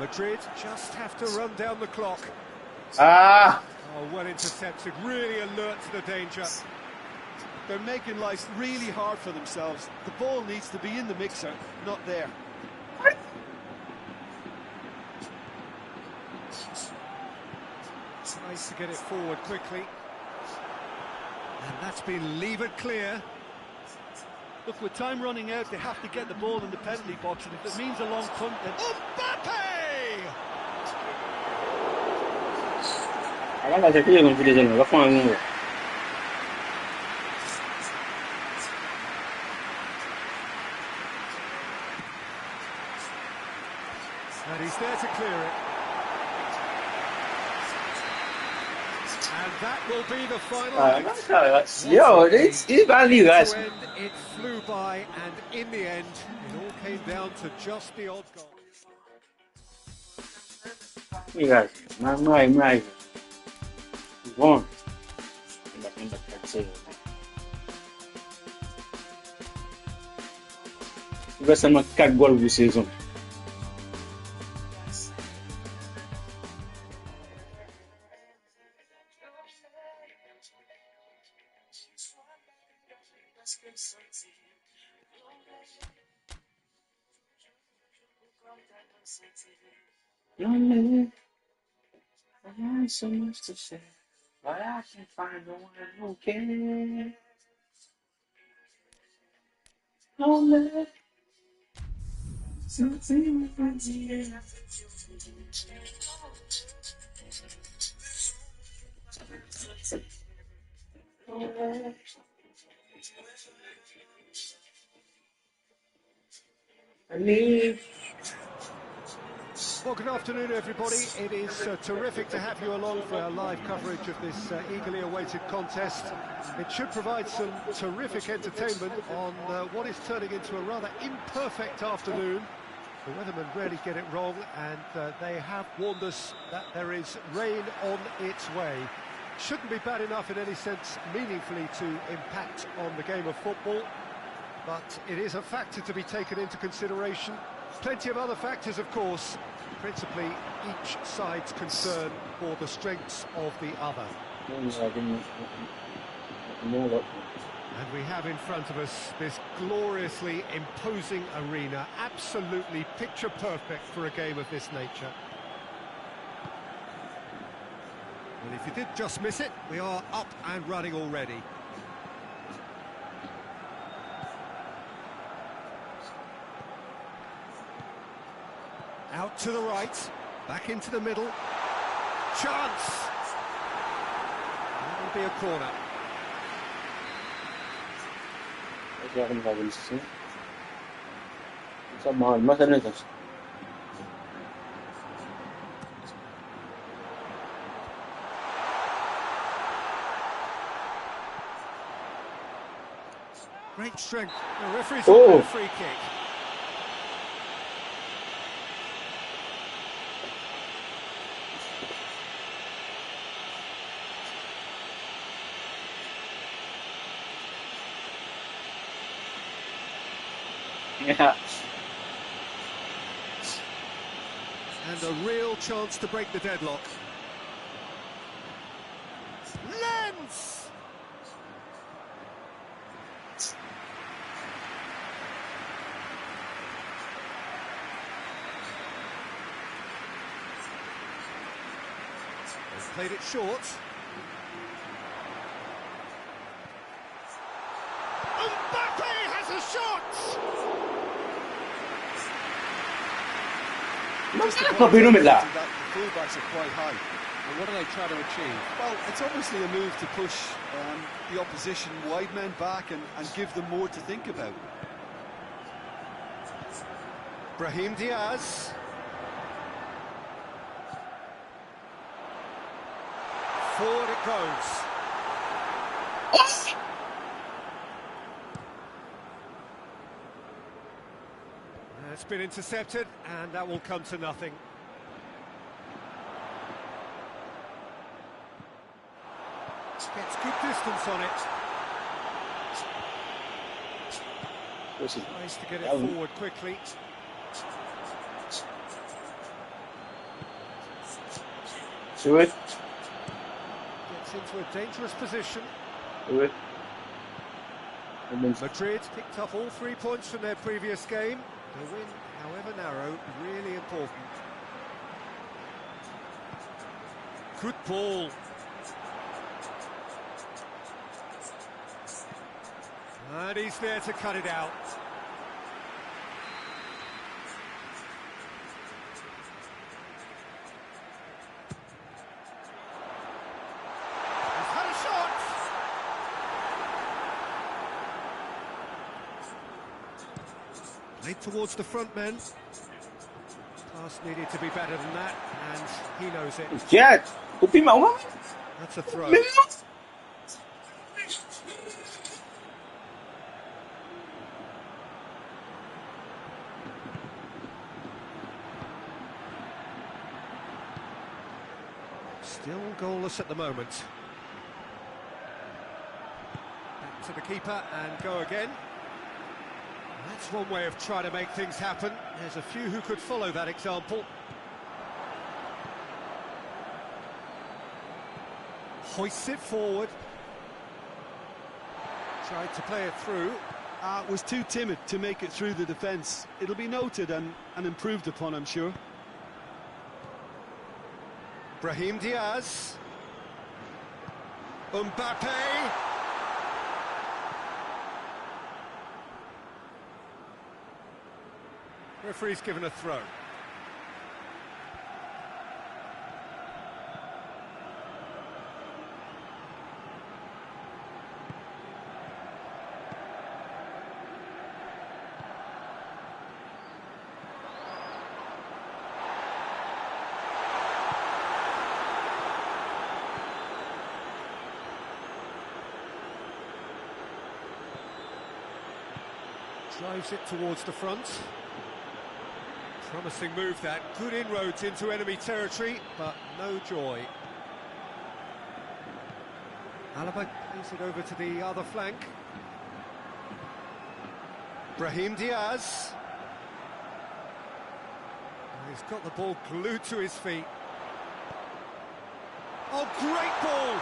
Madrid just have to run down the clock. Ah! Oh, well intercepted, really alert to the danger. They're making life really hard for themselves. The ball needs to be in the mixer, not there. Nice to get it forward quickly. And that's been levered clear. Look, with time running out, they have to get the ball in the penalty box, and if it means a long punt, then Mbappe! Agora já queria conferir de novo. Vamos lá. And he's there to clear it. And that will be the final act. Yo, it's value, guys. To end, it flew by, and in the end, it all came down to just the odd goal. Guys, mais. Bom. Vai ser uma cagou de season. Lonely, I have so much to say, but I can't find no one who cares. Lonely, something with me. I need. Well, good afternoon, everybody. It is terrific to have you along for our live coverage of this eagerly awaited contest. It should provide some terrific entertainment on what is turning into a rather imperfect afternoon. The weathermen rarely get it wrong, and they have warned us that there is rain on its way. Shouldn't be bad enough in any sense meaningfully to impact on the game of football, but it is a factor to be taken into consideration. Plenty of other factors, of course, principally each side's concern for the strengths of the other. And we have in front of us this gloriously imposing arena, absolutely picture perfect for a game of this nature. And if you did just miss it, we are up and running already. Out to the right, back into the middle. Chance! That will be a corner. Great strength. The referee's on a free kick. Yeah. And a real chance to break the deadlock. Lens! They've played it short. Mbappe has a shot! The fullbacks are quite high. And what do they try to achieve? Well, it's obviously a move to push the opposition wide men back and give them more to think about. Brahim Diaz. Forward it goes. It's been intercepted, and that will come to nothing. Gets good distance on it. Tries to get it forward quickly. Gets Gets into a dangerous position. Madrid picked up all 3 points from their previous game. The win, however narrow, really important. Good ball. And he's there to cut it out. He's had a shot. Played towards the front men. Pass needed to be better than that, and he knows it. Yeah, That's a throw. Still goalless at the moment. Back to the keeper and go again. That's one way of trying to make things happen. There's a few who could follow that example. Hoists it forward. Tried to play it through. Was too timid to make it through the defence. It'll be noted and improved upon, I'm sure. Brahim Diaz. Mbappe. Referee's given a throw. Drives it towards the front. Promising move that. Good inroads into enemy territory, but no joy. Alaba plays it over to the other flank. Brahim Diaz. He's got the ball glued to his feet. Oh, great ball!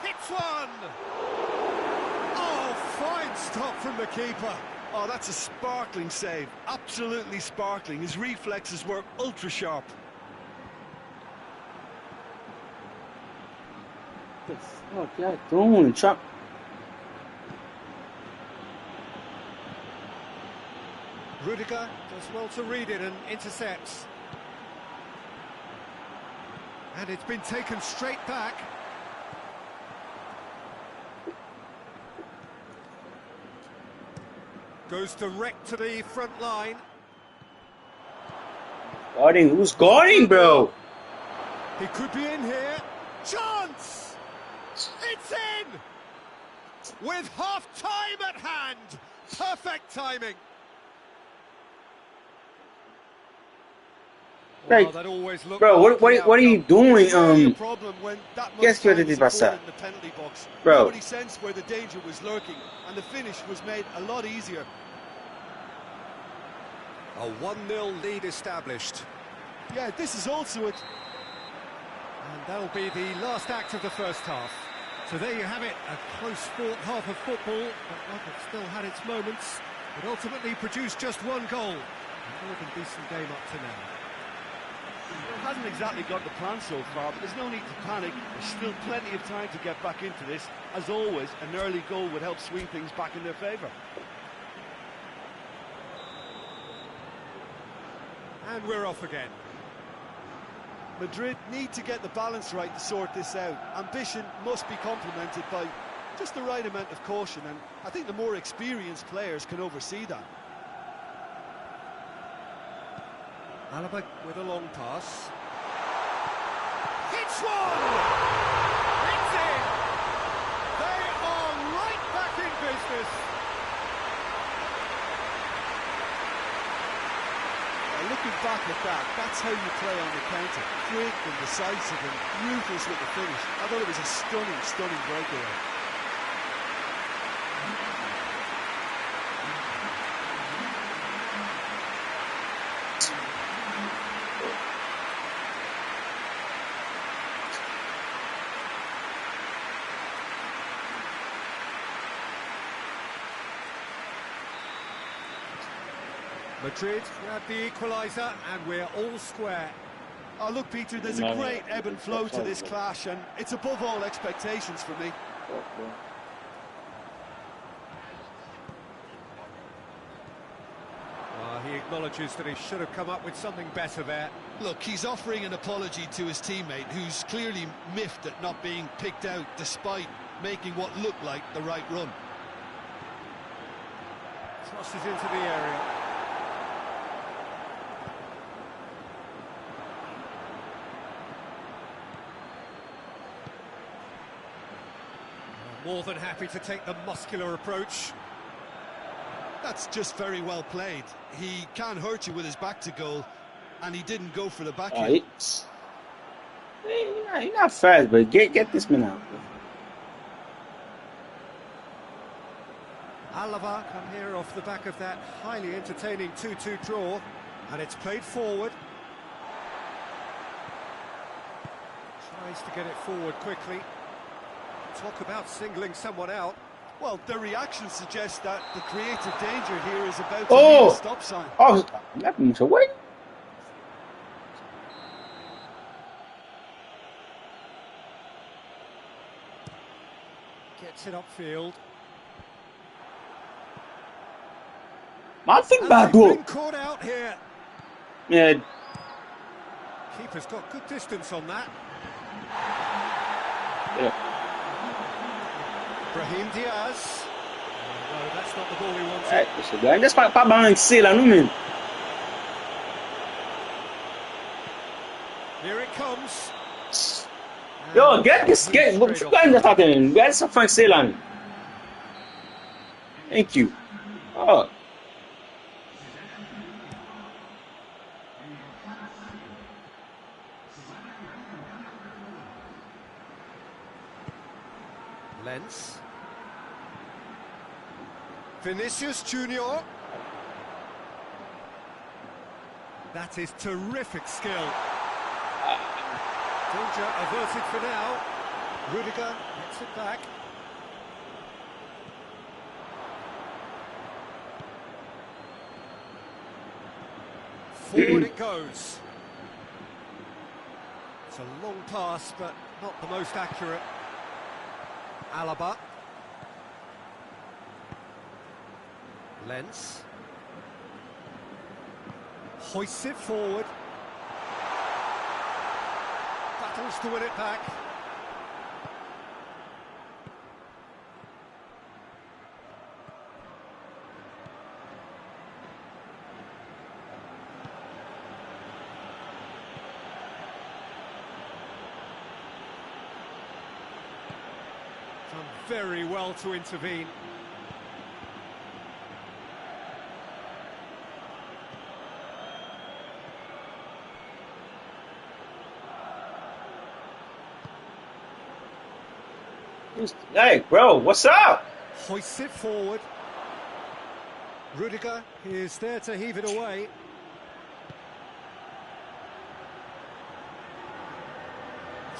Hits one! Oh, fine stop from the keeper. Oh, that's a sparkling save. Absolutely sparkling. His reflexes were ultra sharp. What the fuck y'all doing? Chop. Rudiger does well to read it and intercepts. And it's been taken straight back. Goes direct to the front line. Guarding? Who's guarding, bro? He could be in here. Chance! It's in! With half-time at hand. Perfect timing. Like, Well, that always looked bro, like what are you doing? Problem when that much Qu'est-ce que time tu is fais ça? afforded in the penalty box. Bro. Nobody sensed where the danger was lurking, and the finish was made a lot easier. A 1-0 lead established. Yeah, this is also it. And that'll be the last act of the first half. So there you have it, a close-fought half of football, but one that still had its moments. It ultimately produced just one goal. A more than decent game up to now. Well, it hasn't exactly got the plan so far, but there's no need to panic. There's still plenty of time to get back into this. As always, an early goal would help swing things back in their favour. And we're off again. Madrid need to get the balance right to sort this out. Ambition must be complemented by just the right amount of caution, and I think the more experienced players can oversee that. Alaba with a long pass. Hits one! It's in! They are right back in business. Looking back at that, that's how you play on the counter. Quick and decisive and ruthless with the finish. I thought it was a stunning, stunning breakaway. Madrid grab the equaliser and we're all square. Oh, look, Peter, there's a great ebb and flow to this clash, and it's above all expectations for me. He acknowledges that he should have come up with something better there. Look, he's offering an apology to his teammate, who's clearly miffed at not being picked out despite making what looked like the right run. Tosses into the area. More than happy to take the muscular approach. That's just very well played. He can hurt you with his back to goal, and he didn't go for the back heel. He's not fast, but get this man out. Alaba come here off the back of that highly entertaining 2-2 draw, and it's played forward. Tries to get it forward quickly. Talk about singling someone out. Well, the reaction suggests that the creative danger here is about to be a stop sign. Oh, that means away. Gets it upfield. Nothing And bad, they've bro. been caught out here. Yeah. Keeper's got good distance on that. Yeah. Brahim Diaz. No, that's not the ball he wanted. Right, c'est bien. Laisse pas balancer là, nous, man. Here it comes. Yo, get this. Get essa frente lá. Thank you. Oh, Lens. Vinicius Junior. That is terrific skill. Danger averted for now. Rudiger gets it back. Forward it goes. It's a long pass, but not the most accurate. Alaba. Lens. Hoists it forward. Battles to win it back. Done very well to intervene. hey, bro, what's up? Hoists it forward. Rudiger is there to heave it away.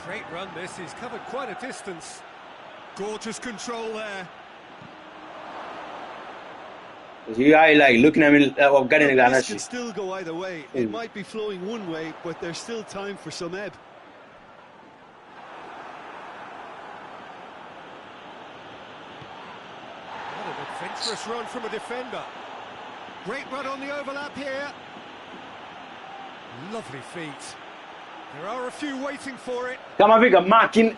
Great run this, he's covered quite a distance. Gorgeous control there. You guys like looking at me like getting This that can shit. still go either way. It might be flowing one way, but there's still time for some ebb. What an adventurous run from a defender. Great run on the overlap here. Lovely feet. There are a few waiting for it. Come on, Vika, marking.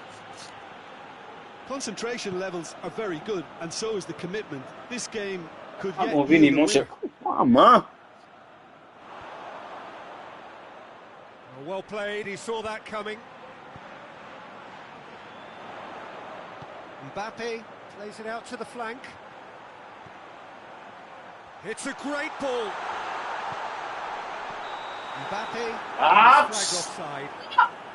Concentration levels are very good, and so is the commitment. This game could Come yet on, Vinny, yield a monster. winner. Come on, man. Well played, he saw that coming. Mbappe plays it out to the flank. It's a great ball. Mbappe Ah, flagged offside.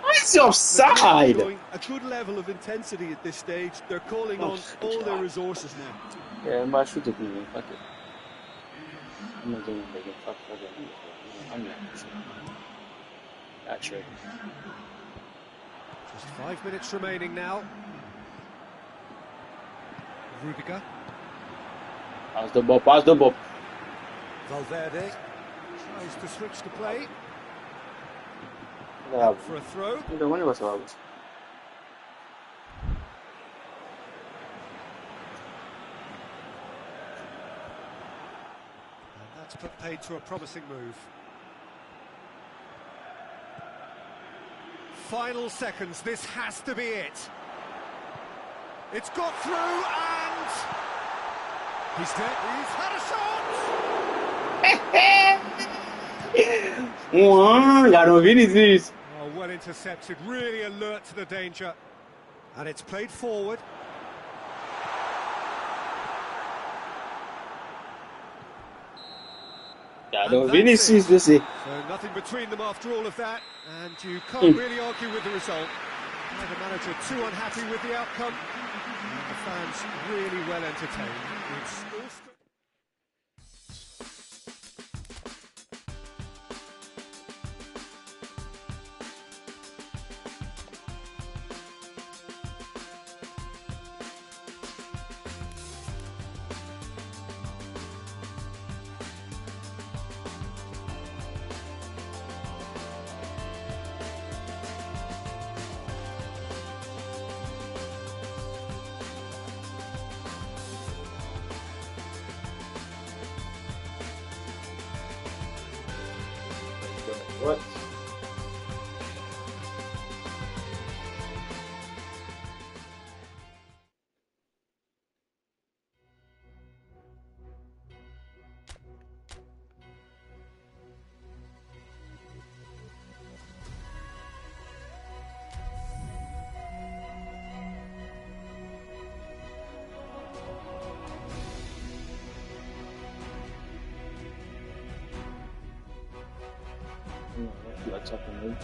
What's They're offside? showing a good level of intensity at this stage. They're calling on all their resources now. Yeah, but shoot it, man. Fuck it. I'm not doing it again. Fuck it. I'm not. Actually. Just 5 minutes remaining now. Rudiger. Pass the ball, pass the ball. Valverde tries to switch the play. Yeah, For a throw. the one was out. And that's put paid to a promising move. Final seconds, this has to be it. It's got through and... He's dead. He's had a shot! Got no Vinicius. Oh, well intercepted, really alert to the danger. And it's played forward. Got no Vinicius, you see. So nothing between them after all of that, and you can't really argue with the result. The manager too unhappy with the outcome, and the fans really well entertained. It's all What? What's happening?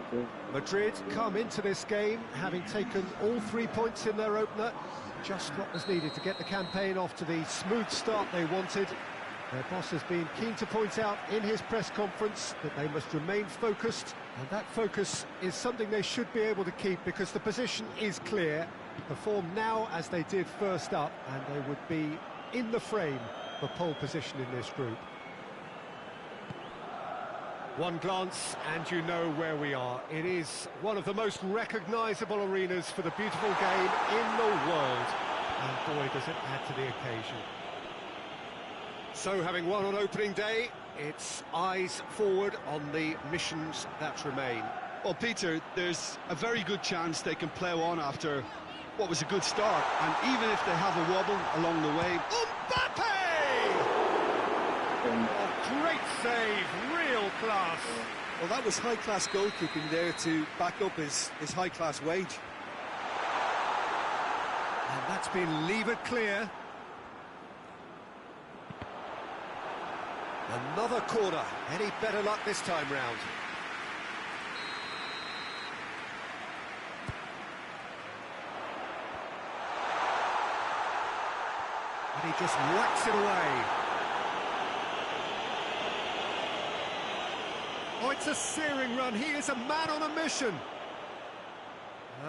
Okay. Madrid come into this game having taken all 3 points in their opener. Just what was needed to get the campaign off to the smooth start they wanted. Their boss has been keen to point out in his press conference that they must remain focused, and that focus is something they should be able to keep because the position is clear. Perform now as they did first up, and they would be in the frame for pole position in this group. One glance and you know where we are. It is one of the most recognisable arenas for the beautiful game in the world. And boy, does it add to the occasion. So, having won on opening day, it's eyes forward on the missions that remain. Well, Peter, there's a very good chance they can plough on after what was a good start. And even if they have a wobble along the way... Mbappe! Oh, great save, real class. Well, that was high-class goalkeeping there to back up his high-class wage. And that's been levered clear. Another corner. Any better luck this time round? And he just whacks it away. Oh, it's a searing run. He is a man on a mission.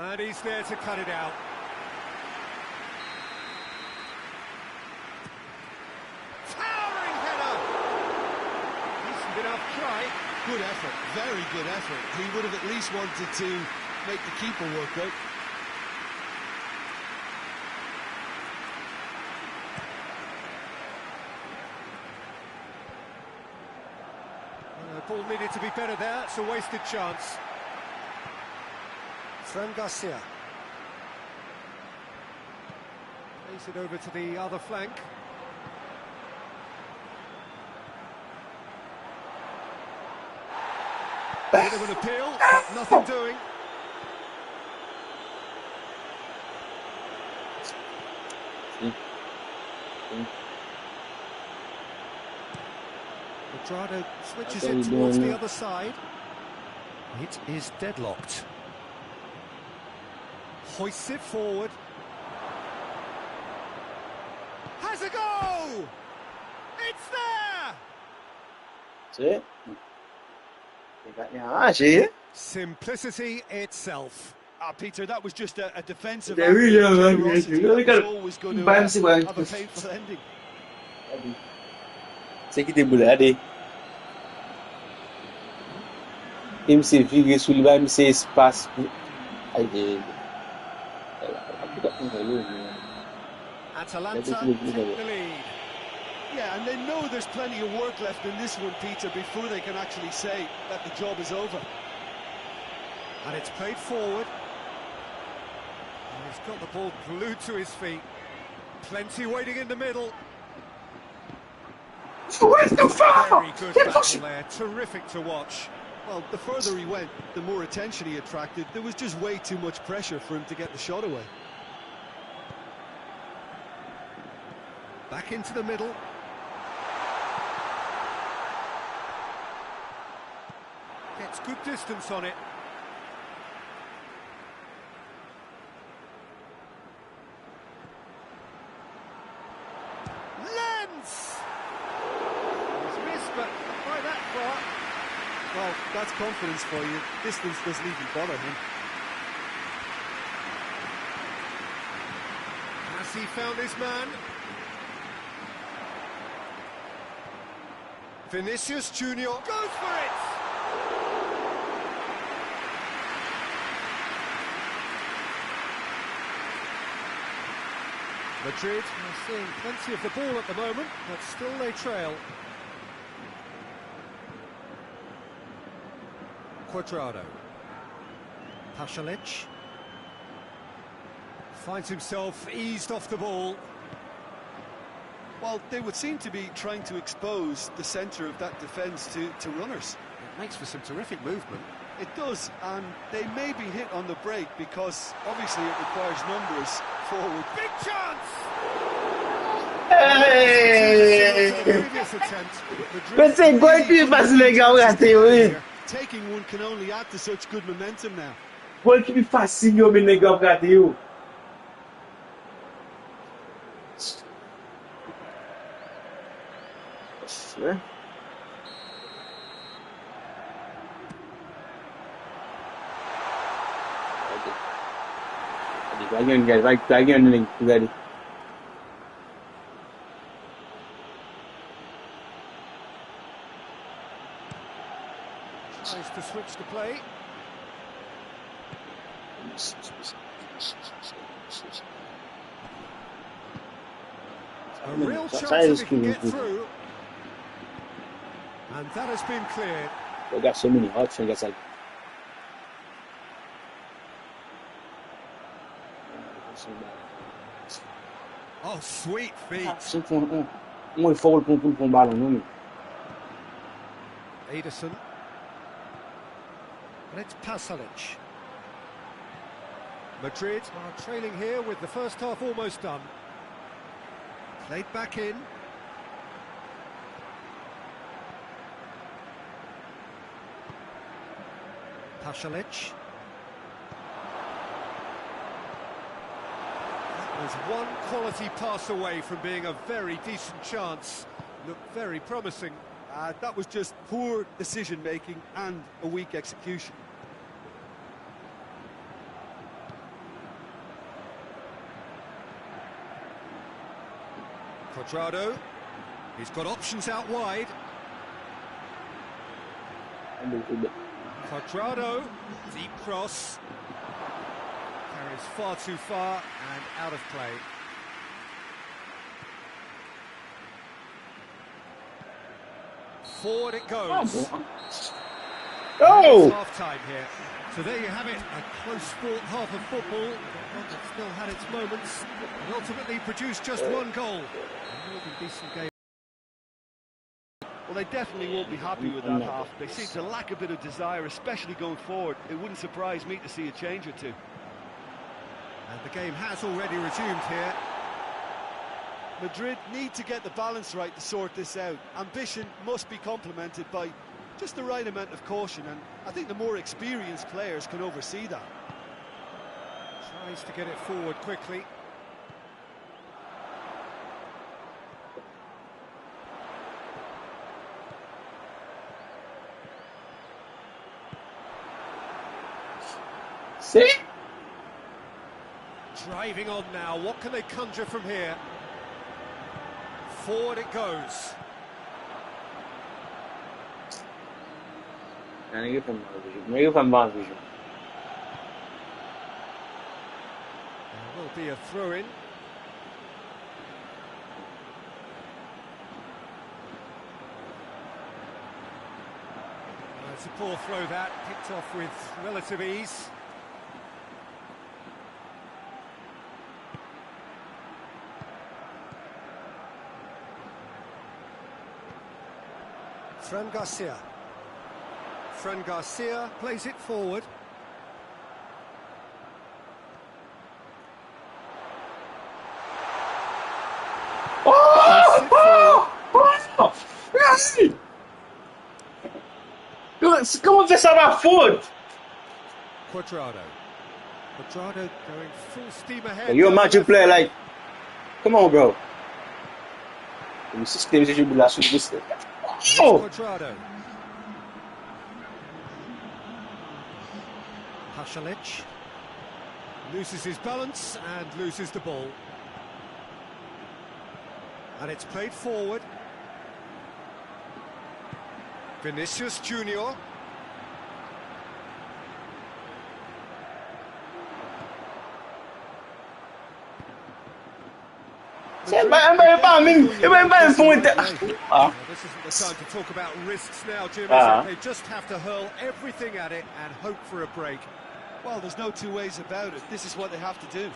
And he's there to cut it out. Towering header! Decent enough try. Good effort, very good effort. He would have at least wanted to make the keeper work out. Ball needed to be better there, it's a wasted chance. Fran Garcia. Plays it over to the other flank. Bit of an appeal, but nothing doing. Cuadrado switches it towards the other side. It is deadlocked. Hoists it forward. Has a go! It's there! See? Simplicity itself. Peter, that was just a defensive There we go, generosity that was always going to have a painful ending. Saya kita boleh ada. Im Silvi Sullivan says pass. Aje. Aku tak tahu lalu. Atalanta take the lead. Yeah, and they know there's plenty of work left in this one, Peter, before they can actually say that the job is over. And it's played forward. And he's got the ball glued to his feet. Plenty waiting in the middle. Where's the foul? Very good battle there, terrific to watch. Well, the further he went, the more attention he attracted. There was just way too much pressure for him to get the shot away. Back into the middle. Gets good distance on it. Well, that's confidence for you. Distance doesn't even bother him. Has he found his man? Vinicius Junior goes for it! Madrid are seeing plenty of the ball at the moment, but still they trail. Cuadrado. Pasalic finds himself eased off the ball. Well, they would seem to be trying to expose the centre of that defence to runners. It makes for some terrific movement. It does, and they may be hit on the break because obviously it requires numbers forward. Big chance! Similar to the Hey! previous attempt, Madrid Mais c'est quoi qui est passé les gars, regardez, oui. Taking one can only add to such good momentum now. Quoi qui est facile, yo, mais les gars, regardez, yo. Ouais. Again, guys, like again, ready. tries to switch the play. A real chance that he can get through. And that has been cleared. We got so many options, guys, like. Oh, sweet feet. Moi, il faut pour le ballon, non? Ederson. And it's Pasalic. Madrid are trailing here with the first half almost done. Played back in. Pasalic. That was one quality pass away from being a very decent chance. Looked very promising. That was just poor decision-making and a weak execution. Cuadrado. He's got options out wide. Cuadrado. Deep cross. Carries far too far and out of play. Forward it goes. Oh! Half-time here. So there you have it, a close fought half of football, one that still had its moments, and ultimately produced just one goal. A really decent game. Well, they definitely won't be happy with that half. They seem to lack a bit of desire, especially going forward. It wouldn't surprise me to see a change or two. And the game has already resumed here. Madrid need to get the balance right to sort this out. Ambition must be complemented by just the right amount of caution, and I think the more experienced players can oversee that. Tries to get it forward quickly. See? Driving on now, what can they conjure from here? Forward it goes. Maybe from bad vision. There will be a throw-in. It's a poor throw that, picked off with relative ease. Fran Garcia. Fran Garcia plays it forward. Comment fait ça ma faute? Cuadrado. Cuadrado going full steam ahead. You're a match player, like, come on, bro. The system is usually last week. Oh! Cuadrado. Pasalic loses his balance and loses the ball. And it's played forward. Vinicius Junior. This isn't the time to talk about risks now, Jim. They just have to hurl everything at it and hope for a break. Well, there's no two ways about it. This is what they have to do.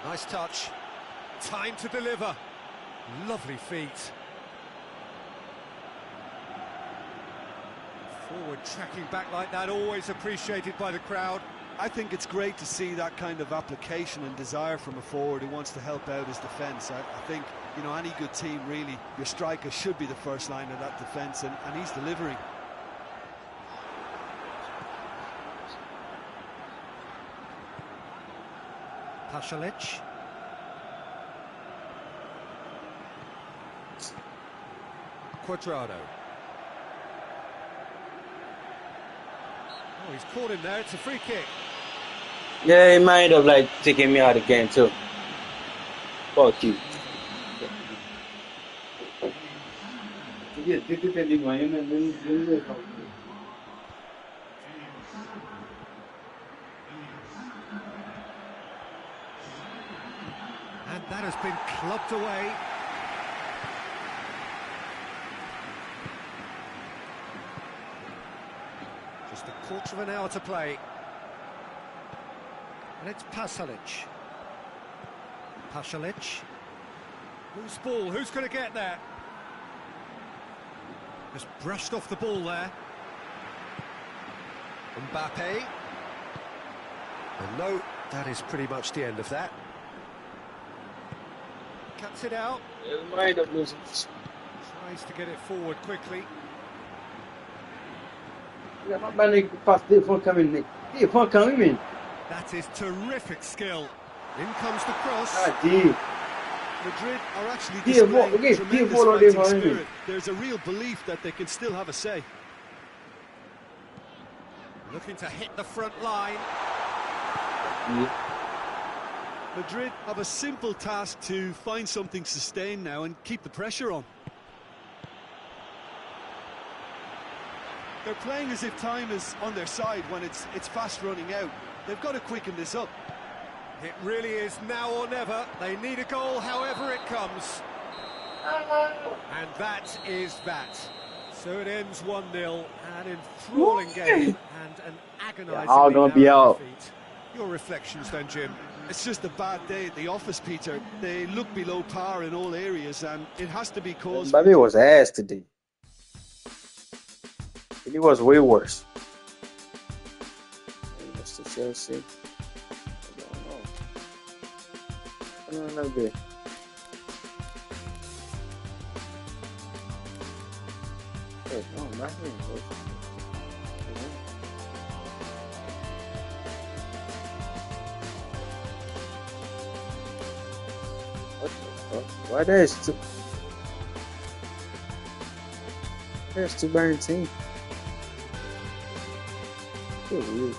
A nice touch. Time to deliver. Lovely feet. Forward tracking back like that, always appreciated by the crowd. I think it's great to see that kind of application and desire from a forward who wants to help out his defence. I think, you know, any good team, really, your striker should be the first line of that defence, and he's delivering. Pasalic. Cuadrado. Oh, he's caught him there. It's a free kick. Yeah, he might have like taken me out of the game too. Fuck you. And that has been clubbed away. Just a quarter of an hour to play. And it's Pasalic. Pasalic. Loose ball, who's going to get there? Just brushed off the ball there. Mbappe. And no, that is pretty much the end of that. Cuts it out. He might have losing. Tries to get it forward quickly. That is terrific skill. In comes the cross. Madrid are actually displaying tremendous fighting spirit. There's a real belief that they can still have a say. Looking to hit the front line. Madrid have a simple task to find something sustained now and keep the pressure on. They're playing as if time is on their side when it's fast running out. They've got to quicken this up. It really is now or never. They need a goal however it comes. And that is that. So it ends 1-0, an enthralling game and an agonising all gonna be out. defeat. Your reflections then, Jim? It's just a bad day at the office, Peter. They look below par in all areas, and it has to be caused. Mbappe was ass today. It was way worse. That's the Chelsea. I don't know. Bit. No, not here. What the fuck? Why there's two? There's two Bayern teams. So weird.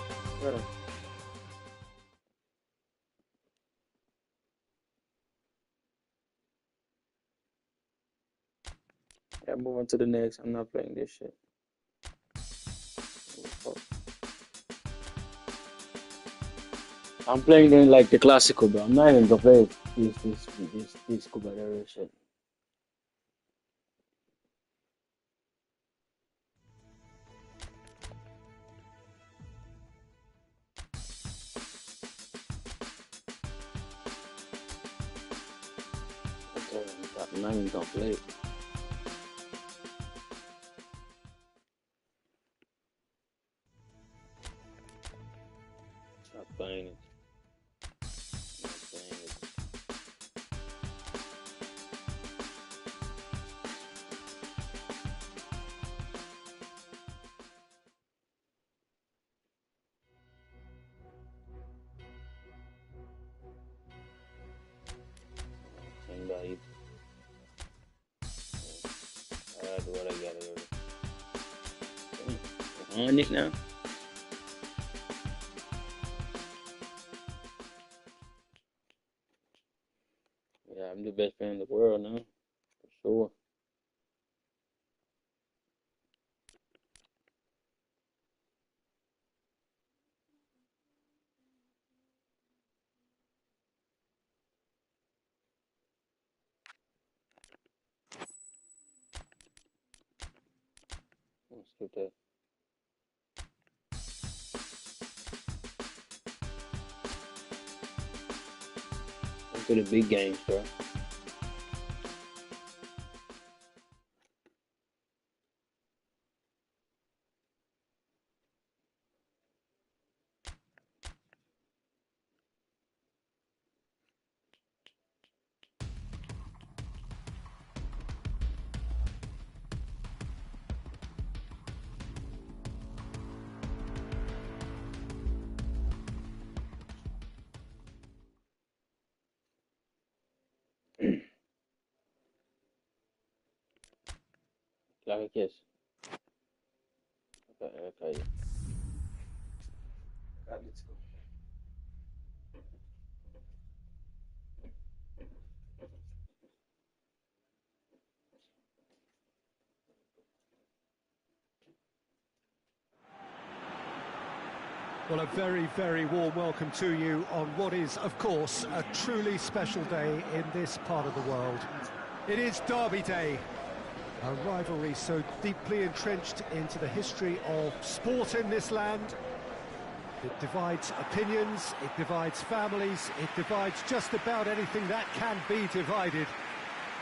Yeah, move on to the next. I'm not playing this shit. I'm playing it like the classical, bro. I'm not even gonna play this Cuba shit. I'm not even gonna play it. Stop playing it. Not playing it. Somebody. I do what I gotta do. On it now. Yeah, I'm the best fan in the world now, for sure. Let's do that. Let's do the big games, bro. Like a kiss. Okay, okay. Right, let's go. Well, a very, very warm welcome to you on what is, of course, a truly special day in this part of the world. It is Derby Day, a rivalry so deeply entrenched into the history of sport in this land. It divides opinions, it divides families, it divides just about anything that can be divided.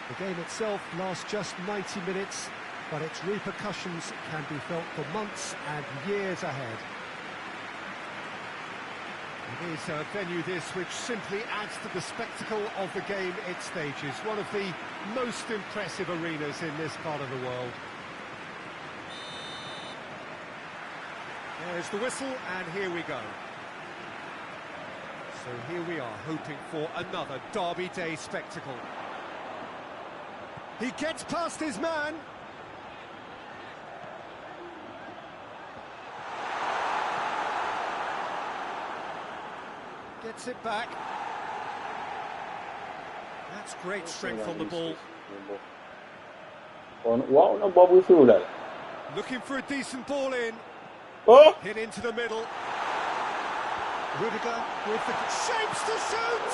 The game itself lasts just 90 minutes, but its repercussions can be felt for months and years ahead. It is a venue this which simply adds to the spectacle of the game it stages, one of the most impressive arenas in this part of the world. There's the whistle, and here we go. So here we are, hoping for another Derby Day spectacle. He gets past his man. Gets it back. That's great strength on the ball. Wow, no bubble through that. Looking for a decent ball in. Oh! Hit into the middle. Rudiger with the shapes to shoot.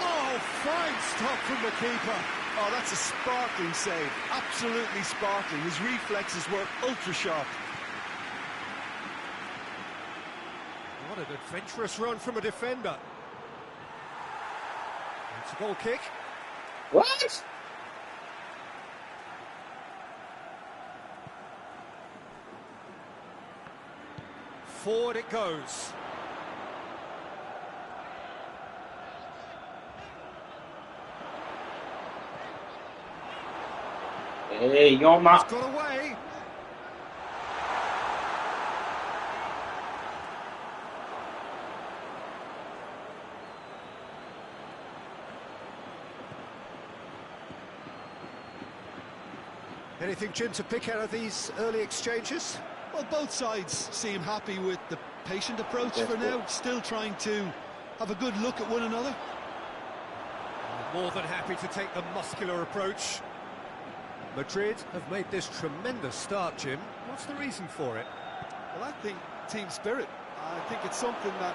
Oh, fine stop from the keeper. Oh, that's a sparkling save. Absolutely sparkling. His reflexes were ultra sharp. What an adventurous run from a defender. It's a goal kick. What? Forward it goes. Hey, you're my... It's got away. Anything, Jim, to pick out of these early exchanges? Well, both sides seem happy with the patient approach for now, still trying to have a good look at one another. More than happy to take the muscular approach. Madrid have made this tremendous start, Jim. What's the reason for it? Well, I think team spirit. I think it's something that...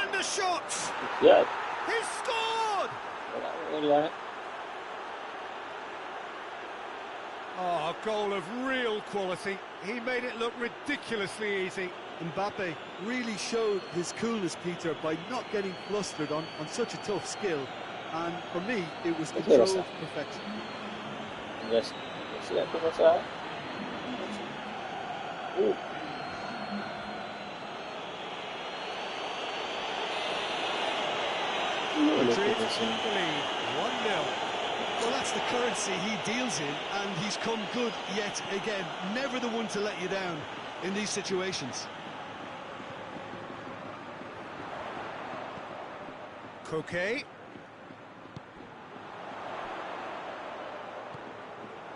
And a shot! Yeah. He scored! Oh, a goal of real quality. He made it look ridiculously easy. Mbappe really showed his coolness, Peter, by not getting flustered on such a tough skill. And for me, it was controlled perfection. Yes. See that from the side? Ooh. Madrid lead 1-0. Well, that's the currency he deals in, and he's come good yet again. Never the one to let you down in these situations. Koke.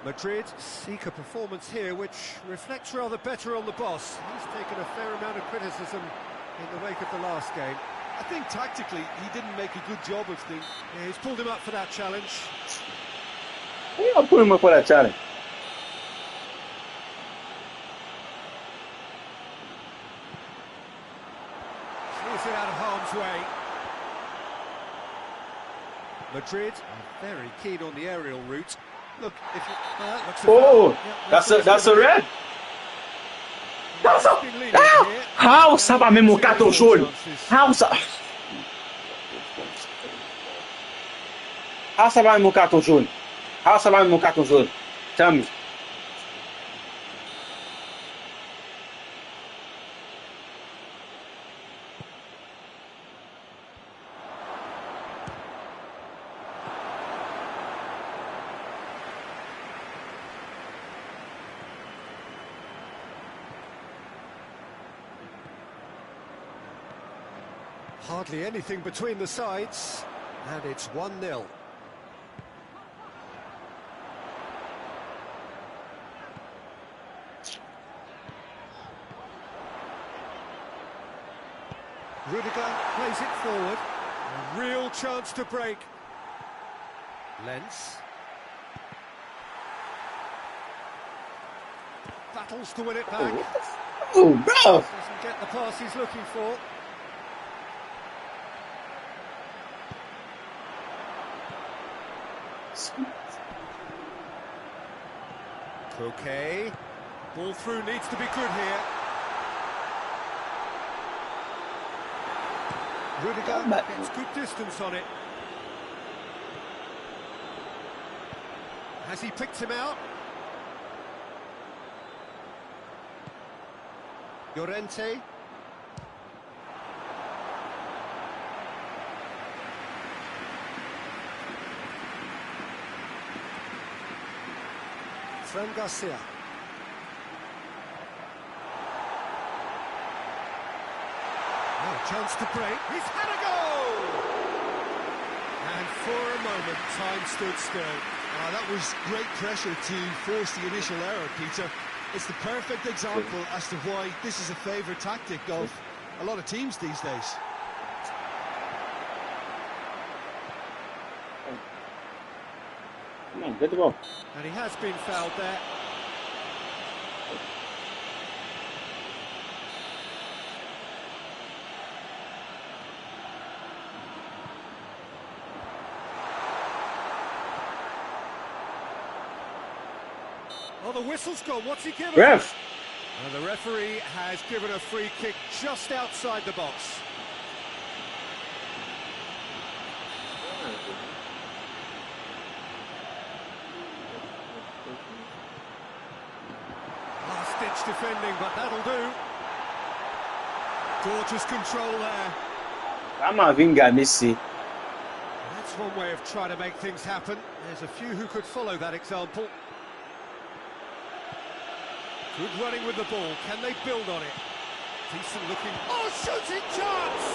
Madrid seek a performance here which reflects rather better on the boss. He's taken a fair amount of criticism in the wake of the last game. I think tactically he didn't make a good job of things. Yeah, he's pulled him up for that challenge. Yeah, I'll put him up for that challenge. Clears it out of harm's way. Madrid are very keen on the aerial route. Look, if you... Oh, yeah, that's a red. How sabe mesmo cartão olho? How sabe mesmo cartão olho? How sabe mesmo cartão olho? Tell me. Hardly anything between the sides, and it's 1-0. Rudiger plays it forward. A real chance to break. Lens. Battles to win it back. Oh, bro! Doesn't get the pass he's looking for. Okay. Ball through needs to be good here. Rudiger gets good distance on it. Has he picked him out? Llorente. Fran Garcia. Oh, chance to break. He's had a goal! And for a moment, time stood still. That was great pressure to force the initial error, Peter. It's the perfect example as to why this is a favourite tactic of a lot of teams these days. Come on, get the ball. And he has been fouled there. Oh, the whistle's gone. What's he given? Ref! And the referee has given a free kick just outside the box. Last-ditch defending, but that'll do. Gorgeous control there. Camavinga, Messi. That's one way of trying to make things happen. There's a few who could follow that example. Good running with the ball. Can they build on it? Decent looking. Oh, shooting chance!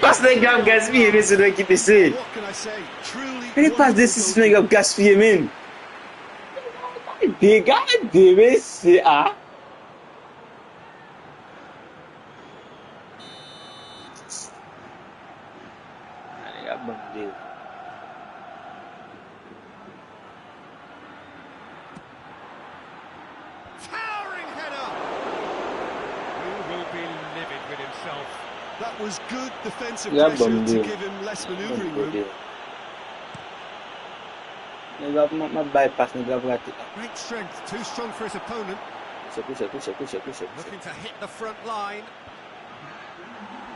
Pas legal gaspillé, mais c'est qui PC. What can I say? Truly. Ele pas desse legal gaspillé, man. Dégage, mais ah. Towering header! He will be livid with himself. That was good defensive pressure to give him less manoeuvring room. Great strength, too strong for his opponent. Looking to hit the front line.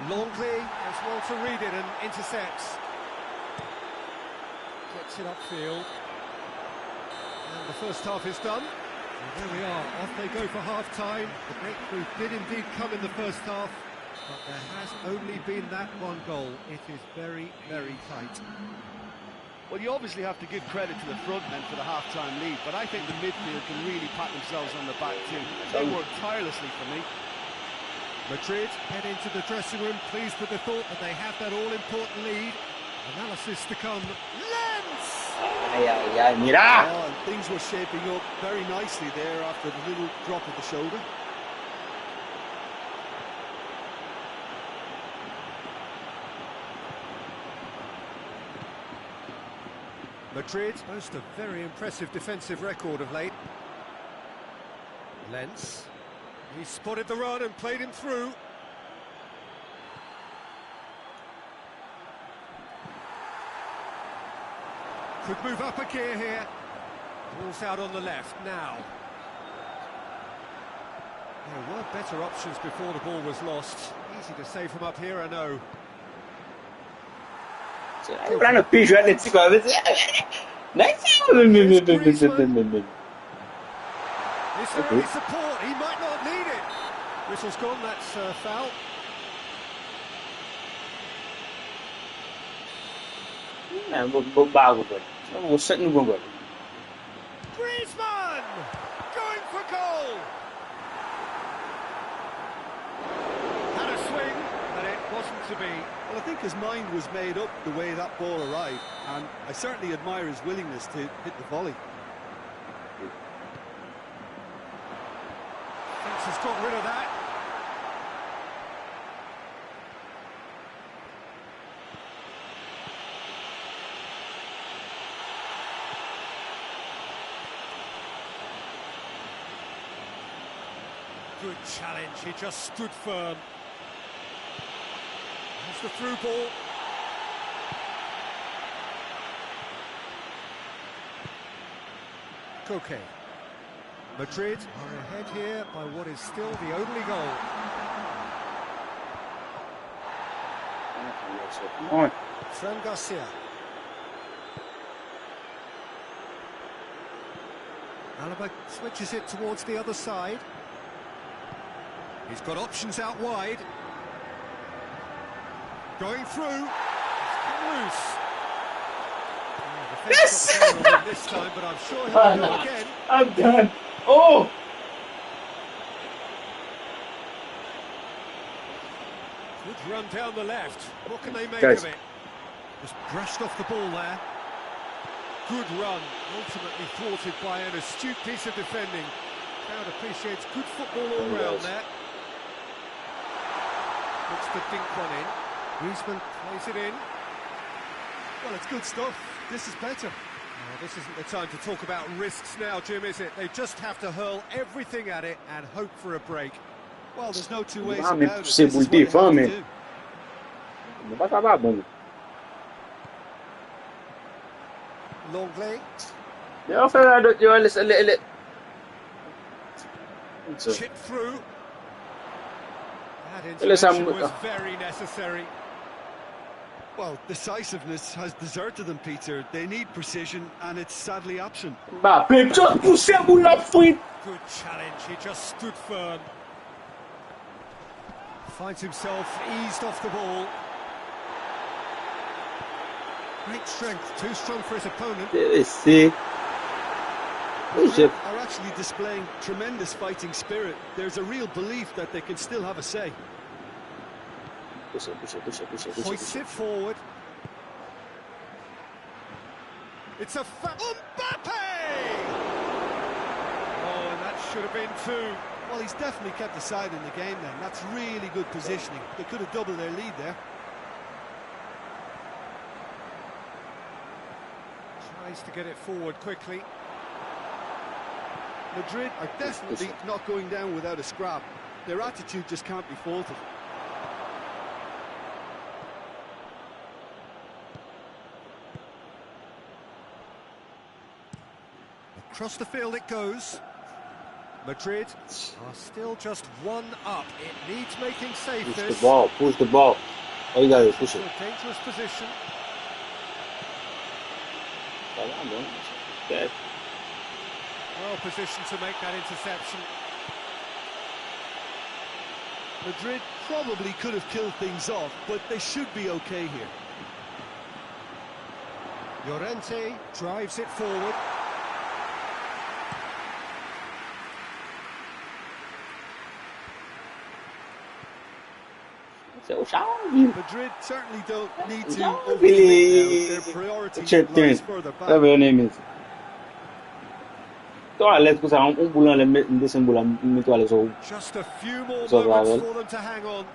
Longley as well to read it and intercepts. Gets it upfield. And the first half is done. And there we are, off they go for half-time. The breakthrough did indeed come in the first half, but there has only been that one goal. It is very, very tight. Well, you obviously have to give credit to the front men for the half-time lead, but I think the midfield can really pat themselves on the back too. They worked tirelessly for me. Madrid head into the dressing room, pleased with the thought that they have that all-important lead. Analysis to come. Lens! Mira! Oh, and things were shaping up very nicely there after the little drop of the shoulder. Madrid boast a very impressive defensive record of late. Lens. He spotted the run and played him through. Could move up a gear here. Ball's out on the left now. There were better options before the ball was lost. Easy to save from up here, I know. Pra no piso, é desse coisa. This early support, he might not need it. Whistle's gone, that's foul. Griezmann! Going for goal! Had a swing, but it wasn't to be. Well, I think his mind was made up the way that ball arrived, and I certainly admire his willingness to hit the volley. Thinks he's got rid of that. Good challenge, he just stood firm. That's the through ball. Koke. Madrid are ahead here by what is still the only goal. Come on. Fran Garcia. Alaba switches it towards the other side. He's got options out wide. Going through. It's come loose. Yes! This time, but I'm sure he'll go again. I'm done. Oh! Good run down the left. What can they make Guys. of it? Just brushed off the ball there. Good run, ultimately thwarted by an astute piece of defending. Crowd appreciates good football all round there. Looks to dink one in. Griezmann plays it in. Well, it's good stuff. This is better. Well, this isn't the time to talk about risks now, Jim, is it? They just have to hurl everything at it and hope for a break. Well, there's no two ways Ah, about mais it. This c'est is vous what le they dire, have to femme. do. Ne va pas bon. Longley. Yeah, Fernando, you listen, let. Chip through. That Listen, intervention was very necessary. Well, decisiveness has deserted them, Peter. They need precision, and it's sadly absent. Mbappé, just poussez-vous la fouine. Good challenge, he just stood firm. Finds himself eased off the ball. Great strength, too strong for his opponent. C'est. Madrid are actually displaying tremendous fighting spirit. There's a real belief that they can still have a say. Hoists it forward. It's a Mbappe! Oh, and that should have been two. Well, he's definitely kept the side in the game then. That's really good positioning. They could have doubled their lead there. Tries to get it forward quickly. Madrid are definitely not going down without a scrap. Their attitude just can't be faulted. Across the field it goes. Madrid are still just one up. It needs making safe Push the this. ball, push the ball. Oh, you gotta push it. A dangerous position. Okay. Well positioned to make that interception. Madrid probably could have killed things off, but they should be okay here. Llorente drives it forward. Madrid certainly don't need to overcommit now. Their priority lies further back. Whatever your name is. Let's go boulot le Just a few more So, moments for them to hang on.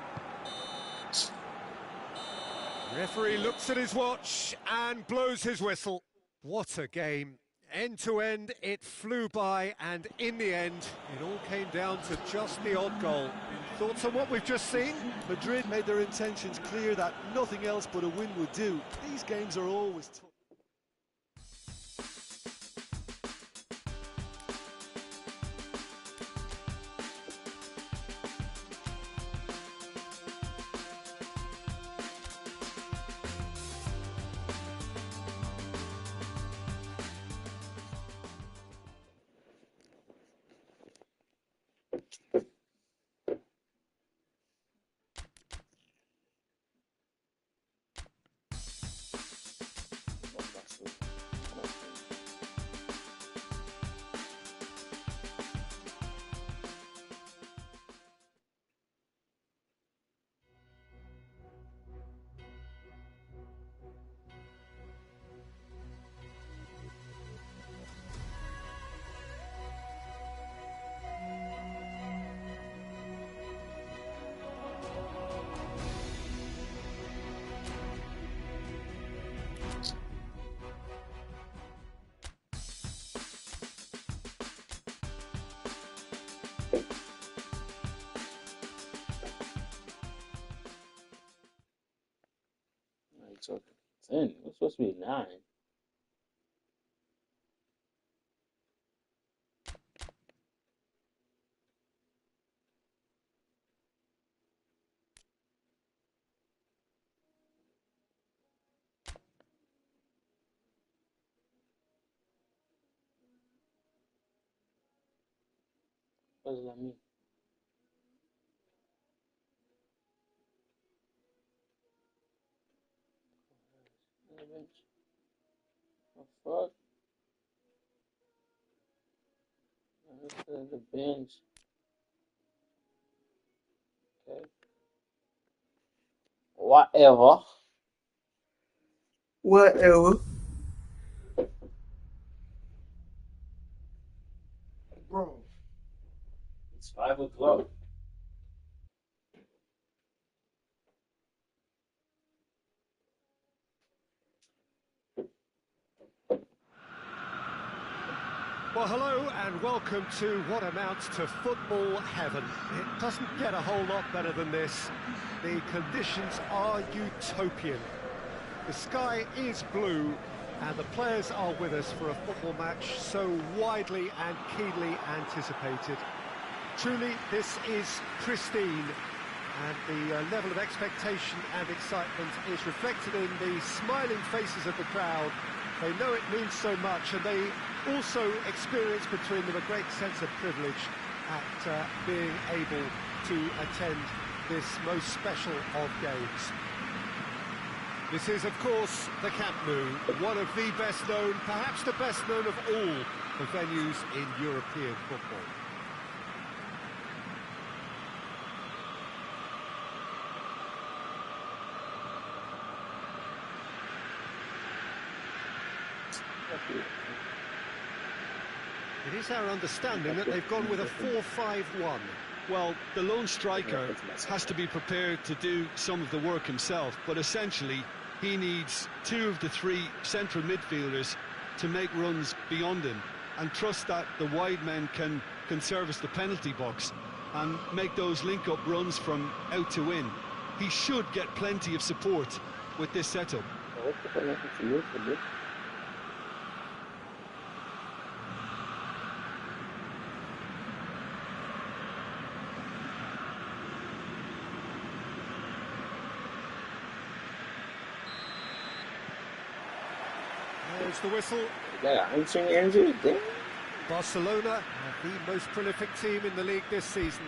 Referee looks at his watch and blows his whistle. What a game. End to end, it flew by, and in the end, it all came down to just the odd goal. Thoughts on what we've just seen? Madrid made their intentions clear that nothing else but a win would do. These games are always tough. 10. It's supposed to be 9. What does that mean? Oh, fuck. The bench. Okay. Whatever. Whatever. Bro. It's 5 o'clock. Well, hello and welcome to what amounts to football heaven. It doesn't get a whole lot better than this. The conditions are utopian. The sky is blue and the players are with us for a football match so widely and keenly anticipated. Truly, this is pristine, and the level of expectation and excitement is reflected in the smiling faces of the crowd. They know it means so much, and they also experience between them a great sense of privilege at being able to attend this most special of games. This is, of course, the Camp Nou, one of the best known, perhaps the best known of all the venues in European football. It is our understanding that they've gone with a 4-5-1. Well, the lone striker has to be prepared to do some of the work himself, but essentially he needs 2 of the 3 central midfielders to make runs beyond him and trust that the wide men can service the penalty box and make those link-up runs from out to in. He should get plenty of support with this setup. There's the whistle. Barcelona are the most prolific team in the league this season.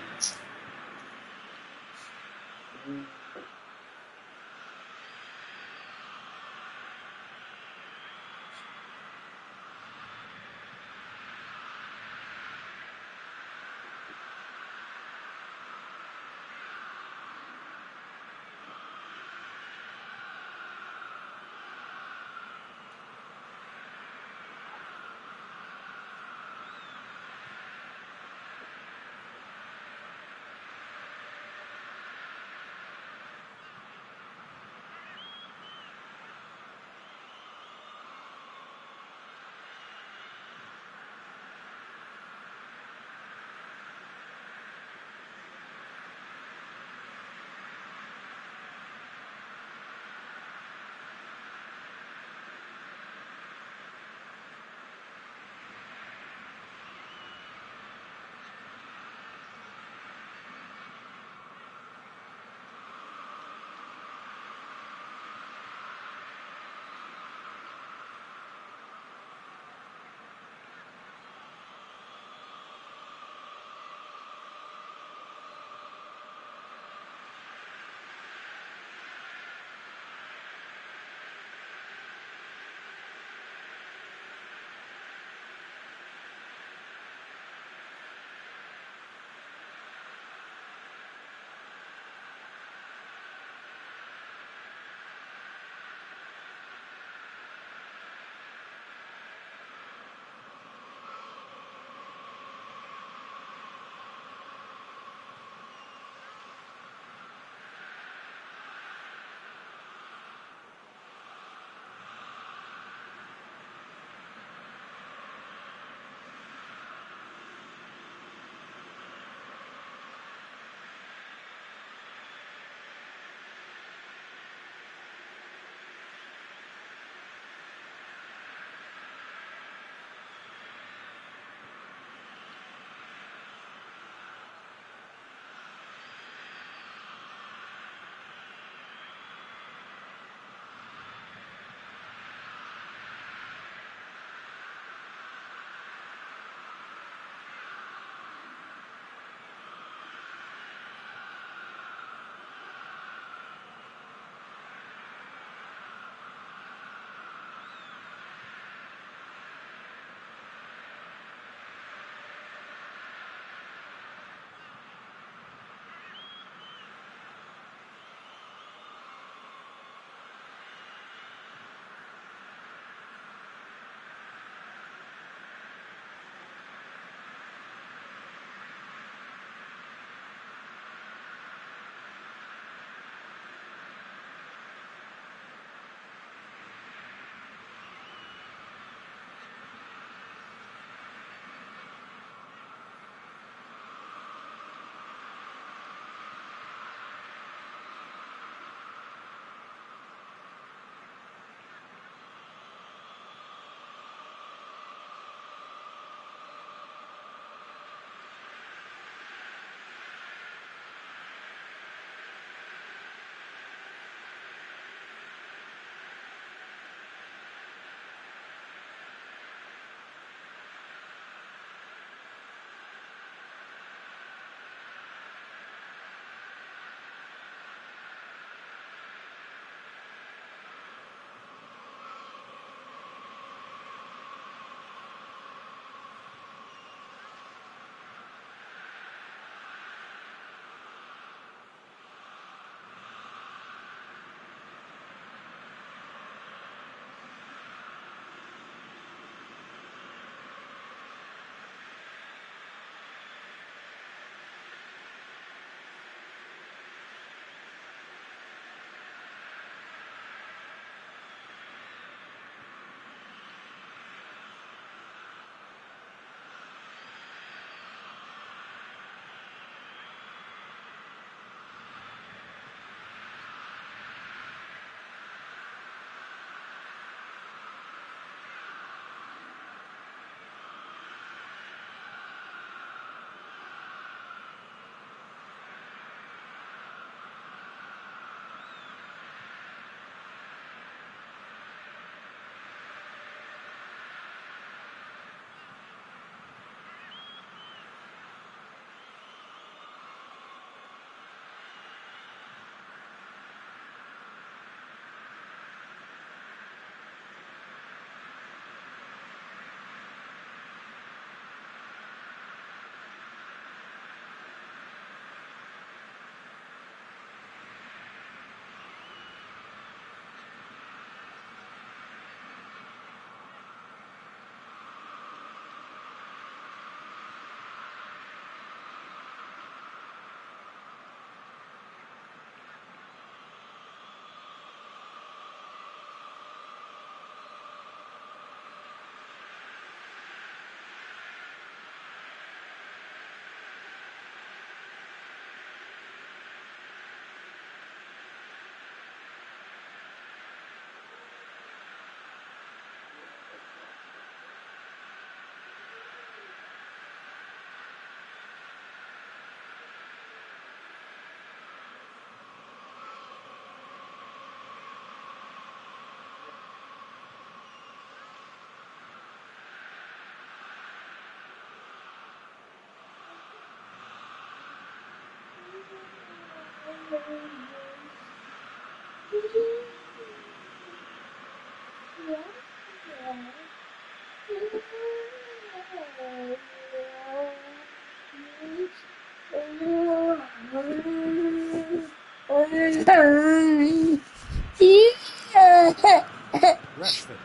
Rashford.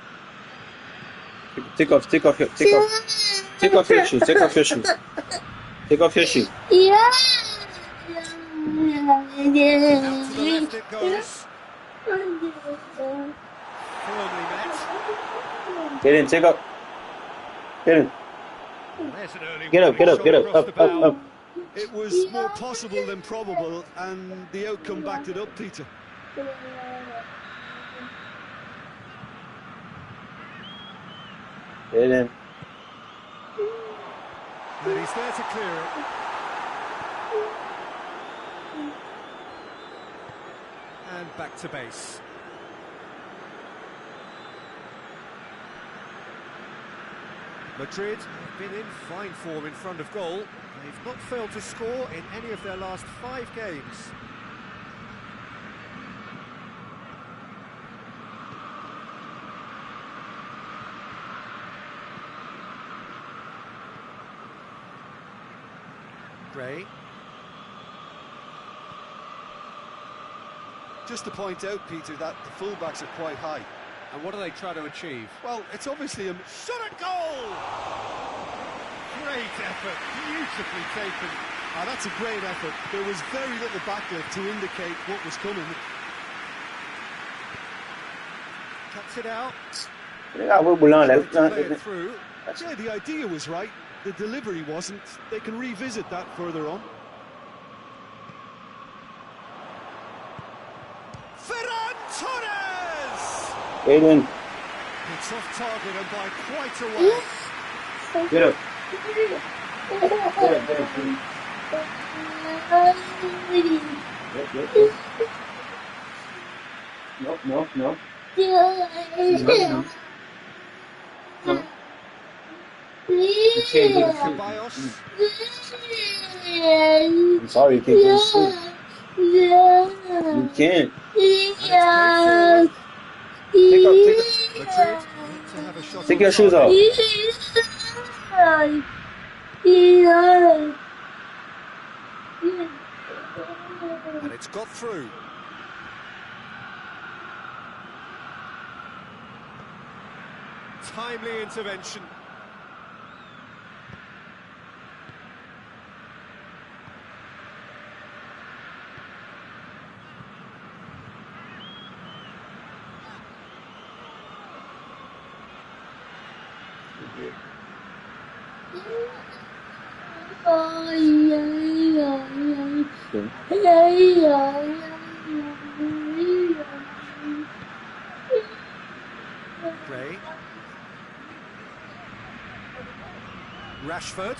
Take off your shoe. Take off your shoe. Take off your shoe. Out to the left it goes. Firmly met. Get in. Take off. Get in. There's an early Get up. warning shot across the Up. bow. It was more possible than probable, and the outcome backed it up, Peter. Get in. And he's there to clear it. And back to base. Madrid have been in fine form in front of goal. They've not failed to score in any of their last 5 games. Gray. Just to point out, Peter, that the fullbacks are quite high. And what do they try to achieve? Well, it's obviously a Shot at goal! Great effort, beautifully taken. that's a great effort. There was very little backlift to indicate what was coming. Cuts it out. Regarde, Play it through. Yeah, the idea was right. The delivery wasn't. They can revisit that further on. Ferran Torres! Get in. It's off target and by quite a way. Get up. No. No. Ceballos. I'm sorry, you can't go to sleep. You can't. Take off. Madrid need to have a shot. Take on your shoes off. target. And it's got through. Timely intervention. Gray. Rashford.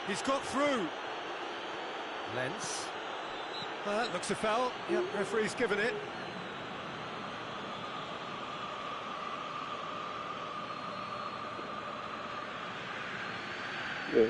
He's got through. Lens. Well, that looks a foul. Yep, referee's given it. Yeah.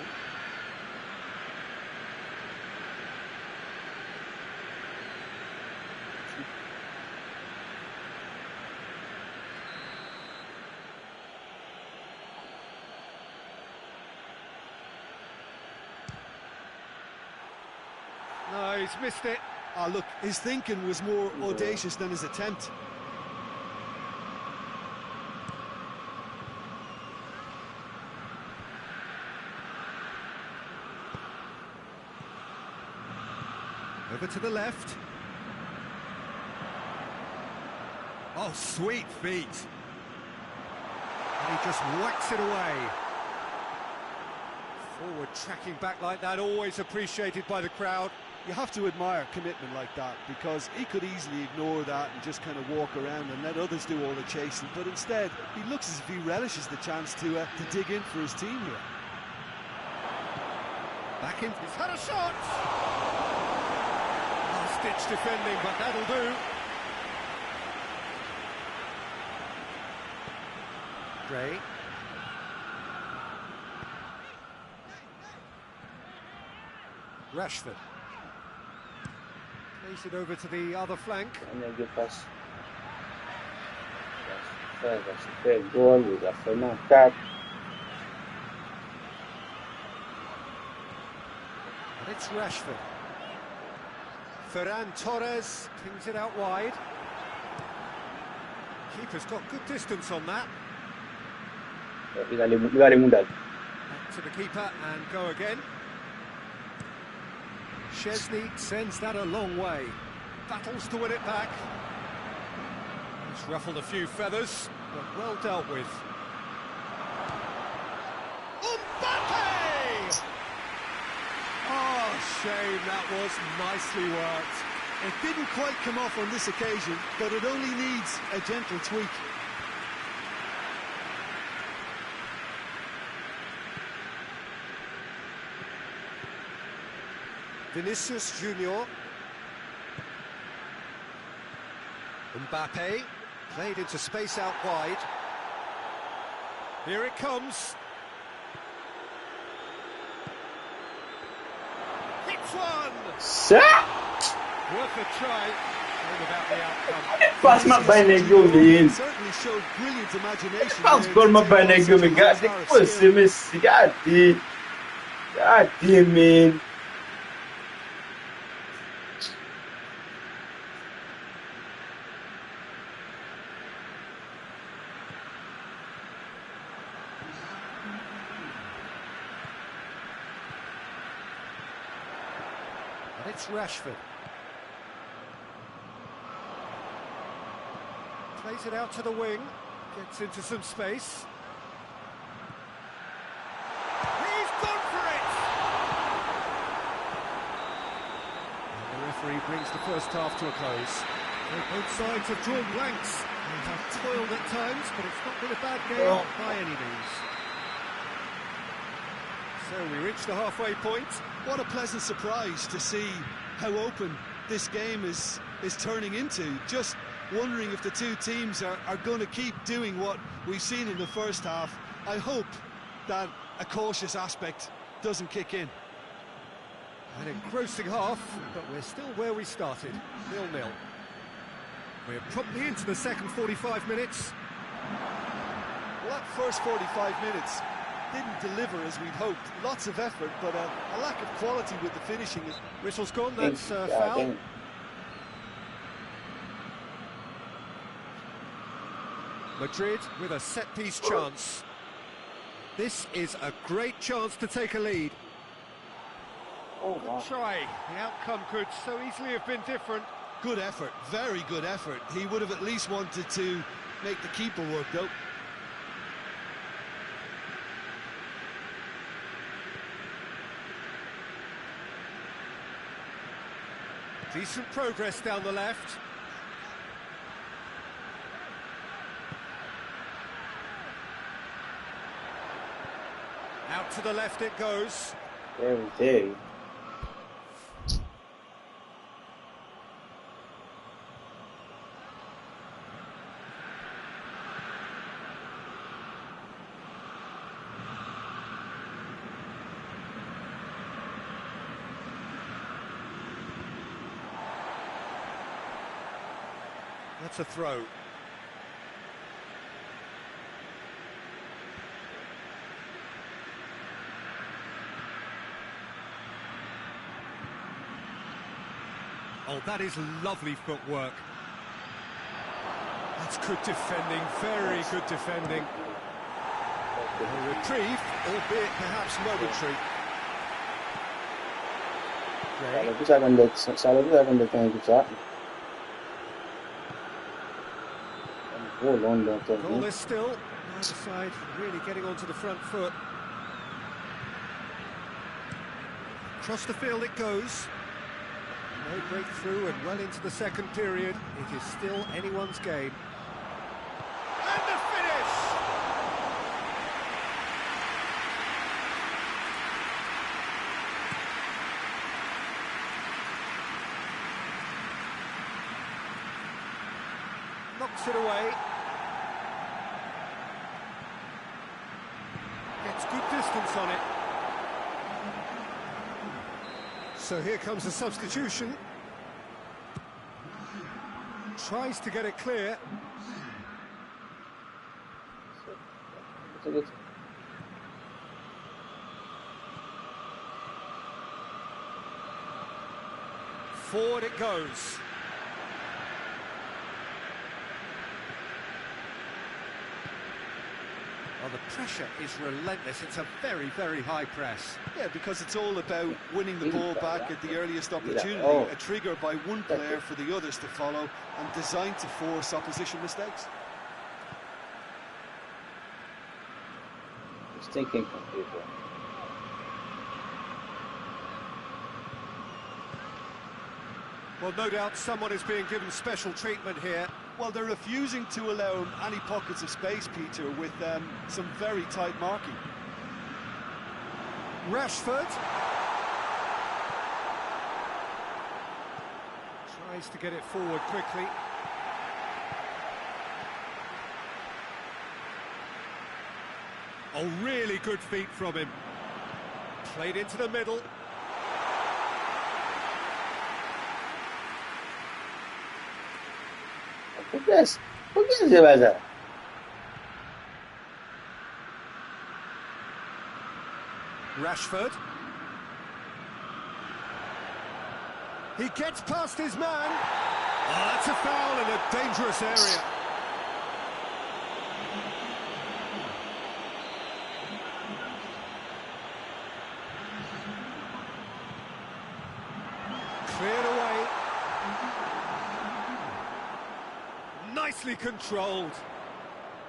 No, he's missed it. Look, his thinking was more audacious than his attempt. Over to the left. Oh, sweet feet. And he just whacks it away. Forward tracking back like that, always appreciated by the crowd. You have to admire commitment like that, because he could easily ignore that and just kind of walk around and let others do all the chasing, but instead he looks as if he relishes the chance to dig in for his team here. Back in, he's had a shot! Last-ditch defending, but that'll do. Gray. Rashford. Plays it over to the other flank. On a good pass. Va se fait goal, il a fait un 4. And it's Rashford. Ferran Torres pings it out wide. Keeper's got good distance on that. Il va aller Moundal. Back to the keeper and go again. Szczesny sends that a long way. Battles to win it back. He's ruffled a few feathers, but well dealt with. Mbappe! Oh, shame, that was nicely worked. It didn't quite come off on this occasion, but it only needs a gentle tweak. Vinicius Junior. Mbappe played into space out wide. Here it comes. Hits one! Worth a try. All about the outcome. Pass my bene gummi. Certainly showed brilliant imagination. Pass gol my bene gummi. God, what's Messi? God damn, man. And it's Rashford. Plays it out to the wing, gets into some space. He's gone for it! And the referee brings the first half to a close. Both sides have drawn blanks. They have toiled at times, but it's not been a bad game by any means. So we reach the halfway point. What a pleasant surprise to see how open this game is turning into. Just wondering if the two teams are going to keep doing what we've seen in the first half. I hope that a cautious aspect doesn't kick in. An engrossing half, but we're still where we started, 0-0. We're promptly into the second 45 minutes. Well, that first 45 minutes didn't deliver as we'd hoped. Lots of effort, but a lack of quality with the finishing. Whistle's gone, that's foul. Madrid with a set-piece chance. This is a great chance to take a lead. Oh, wow. Try. The outcome could so easily have been different. Good effort, very good effort. He would have at least wanted to make the keeper work, though. Decent progress down the left. Out to the left it goes. Every day. That's a throw. Oh, that is lovely footwork. That's good defending, very good defending. A reprieve, albeit perhaps momentary. Goal is still. Neither side really getting onto the front foot. Across the field it goes. No breakthrough and well into the second period. It is still anyone's game. And the finish! Knocks it away. Gets good distance on it. So here comes a substitution. Tries to get it clear. Forward it goes. Well, the pressure is relentless. It's a very, very high press. Yeah, because it's all about winning the ball back at the earliest opportunity. A trigger by one player for the others to follow and designed to force opposition mistakes. Thinking computer. Well, no doubt someone is being given special treatment here. Well, they're refusing to allow him any pockets of space, Peter, with some very tight marking. Rashford tries to get it forward quickly. Oh, really good feet from him. Played into the middle. Por que você vai dar? Rashford. He gets past his man. Oh, that's a foul in a dangerous area. Cleared away. Nicely controlled.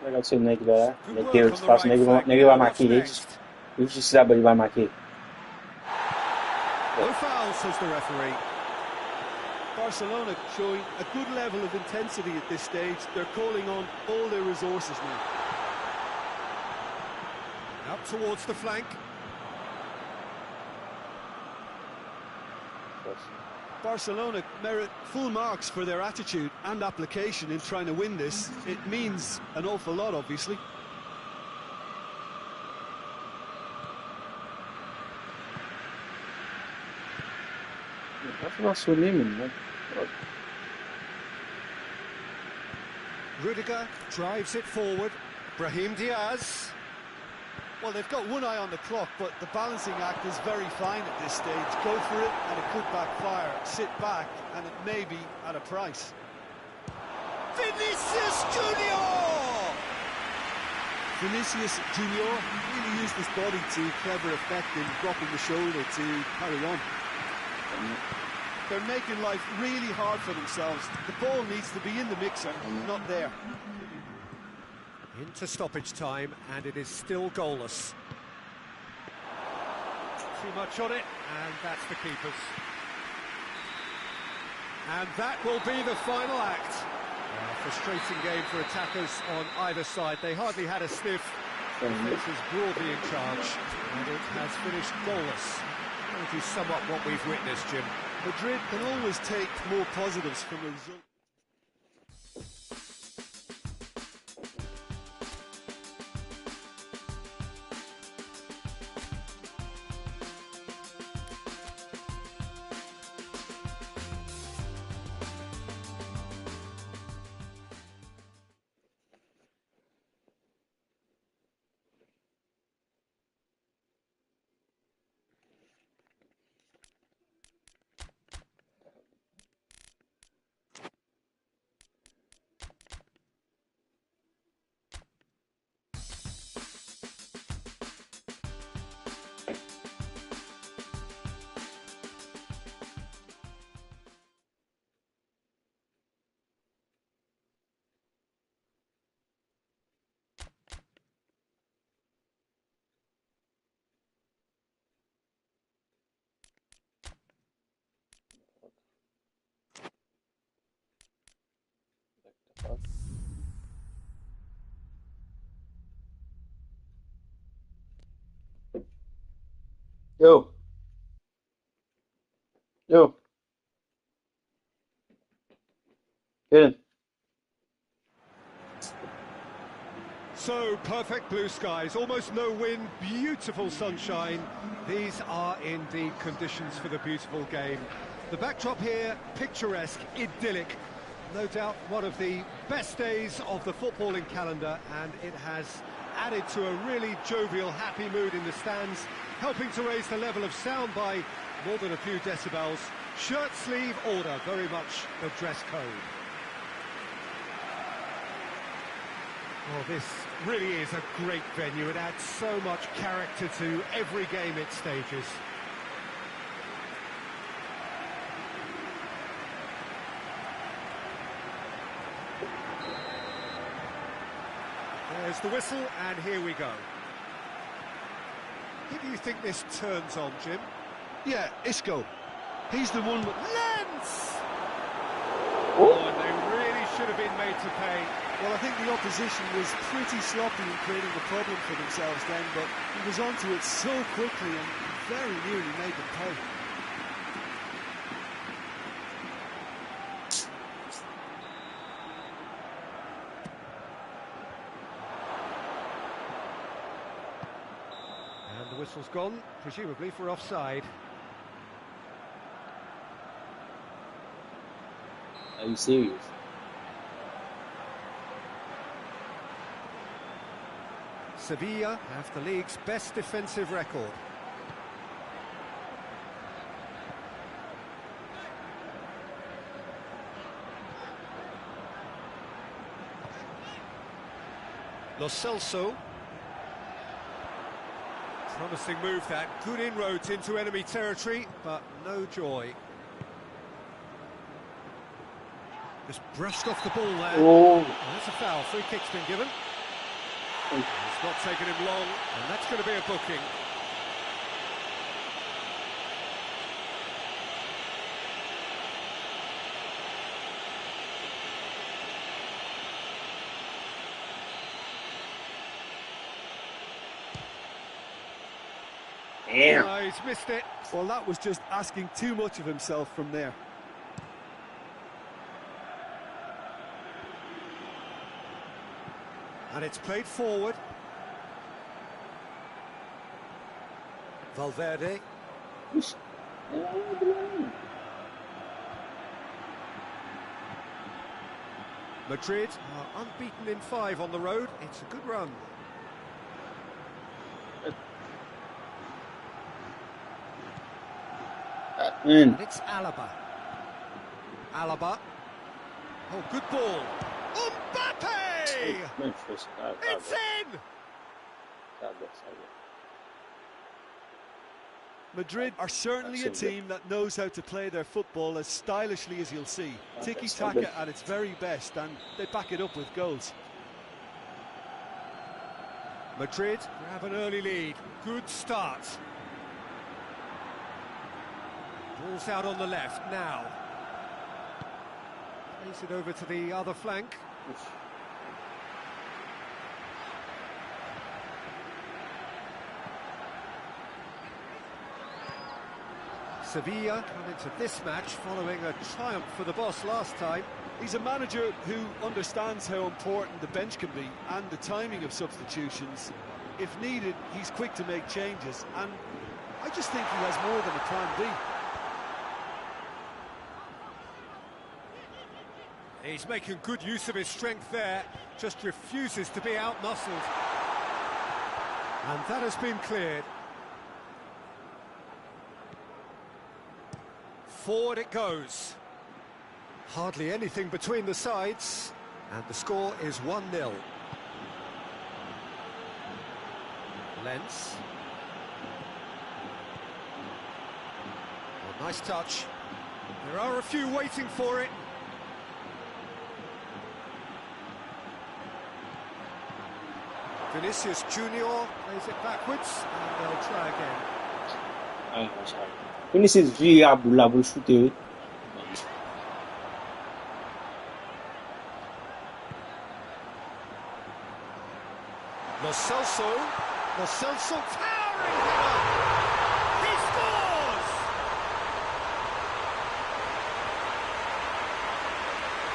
Legal seu Ney vai. Ele tem o espaço, Ney vai marcar ele. E se dá ele vai marcar. No foul, says the referee. Barcelona showing a good level of intensity at this stage. They're calling on all their resources now. Up towards the flank. Barcelona merit full marks for their attitude and application in trying to win this. It means an awful lot, obviously. Rudiger drives it forward. Brahim Diaz. Well, they've got one eye on the clock, but the balancing act is very fine at this stage. Go for it, and it could backfire. Sit back, and it may be at a price. Vinicius Junior! Vinicius Junior really used his body to clever effect in dropping the shoulder to carry on. They're making life really hard for themselves. The ball needs to be in the mixer, not there. Into stoppage time, and it is still goalless. Too much on it, and that's the keepers. And that will be the final act. A frustrating game for attackers on either side. They hardly had a sniff. The defence was broadly in charge, and it has finished goalless. That is somewhat what we've witnessed, Jim. Madrid can always take more positives from a result. Yo. Good. So, perfect blue skies, almost no wind, beautiful sunshine. These are indeed conditions for the beautiful game. The backdrop here, picturesque, idyllic. No doubt one of the best days of the footballing calendar, and it has added to a really jovial, happy mood in the stands, helping to raise the level of sound by more than a few decibels. Shirt sleeve order, very much the dress code. Oh, this really is a great venue. It adds so much character to every game it stages. There's the whistle, and here we go. Who do you think this turns on, Jim? Yeah, Isco. He's the one with... Lens! Oh, and they really should have been made to pay. Well, I think the opposition was pretty sloppy in creating the problem for themselves then, but he was onto it so quickly and very nearly made them pay. And the whistle's gone, presumably for offside. Are you serious? Sevilla have the league's best defensive record. Lo Celso. Promising move that, good inroads into enemy territory, but no joy. Just brushed off the ball there. Oh. And that's a foul, free kick's been given. It's not taken him long, and that's going to be a booking. Damn. Oh, he's missed it. Well, that was just asking too much of himself from there. And it's played forward. Valverde. Madrid are unbeaten in 5 on the road. It's a good run. And it's Alaba. Alaba. Oh, good ball. Mbappe! It's in! Madrid are certainly a team that knows how to play their football as stylishly as you'll see. Tiki-taka at its very best, and they back it up with goals. Madrid grab an early lead. Good start. Ball's out on the left now. Place it over to the other flank. Sevilla come into this match following a triumph for the boss last time. He's a manager who understands how important the bench can be and the timing of substitutions. If needed, he's quick to make changes, and I just think he has more than a plan B. He's making good use of his strength there, just refuses to be out-muscled. And that has been cleared. Forward it goes. Hardly anything between the sides, and the score is 1-0. Lens. Oh, nice touch. There are a few waiting for it. Vinicius Junior plays it backwards, and they'll try again. Vinicius Junior will shoot it. Lo Celso towering header! He scores!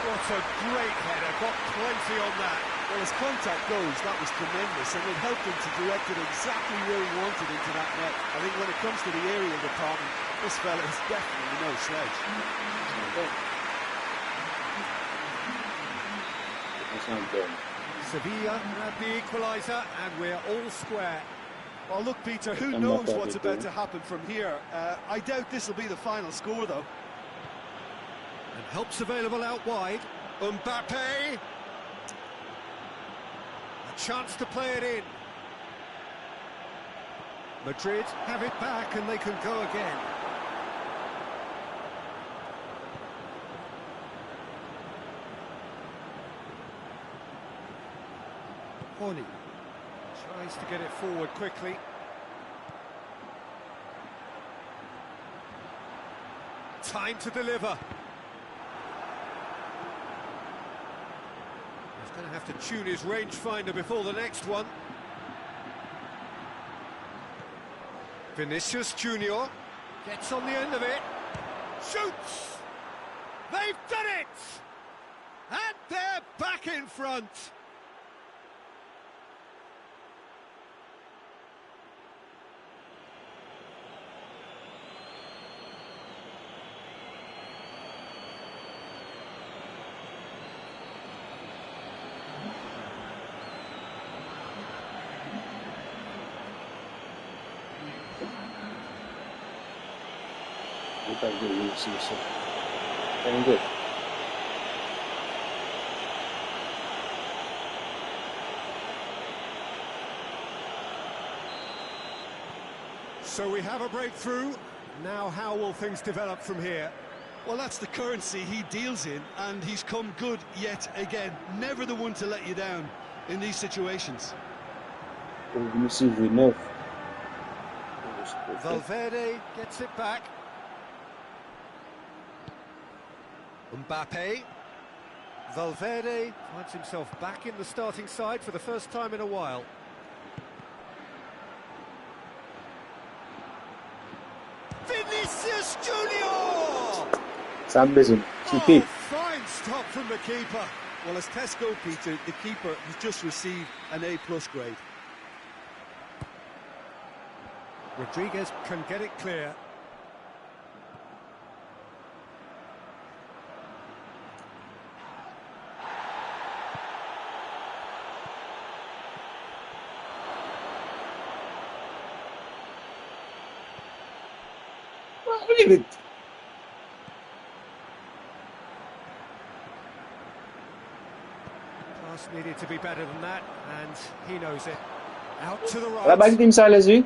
What a great header, got plenty on that. Well, as contact goes, that was tremendous, and it helped him to direct it exactly where he wanted into that net. I think when it comes to the aerial department, this fella is definitely no slouch. Sevilla had the equaliser, and we're all square. Well, look, Peter, who knows what's about to happen from here? I doubt this will be the final score, though. And help's available out wide. Mbappe. A chance to play it in. Madrid have it back and they can go again. Horny tries to get it forward quickly. Time to deliver. He's going to have to tune his rangefinder before the next one. Vinicius Junior gets on the end of it. Shoots! They've done it! And they're back in front. Very good. So we have a breakthrough. Now how will things develop from here? Well, that's the currency he deals in, and he's come good yet again. Never the one to let you down in these situations. Valverde gets it back. Mbappe. Valverde finds himself back in the starting side for the first time in a while. Vinicius Junior! Sambesin. Oh, fine stop from the keeper. Well, as tests go, Peter, the keeper has just received an A+ grade. Rodriguez can get it clear. Leave it. Pass needed to be better than that, and he knows it. Out to the right. Wala ba yung Team Salas, eh?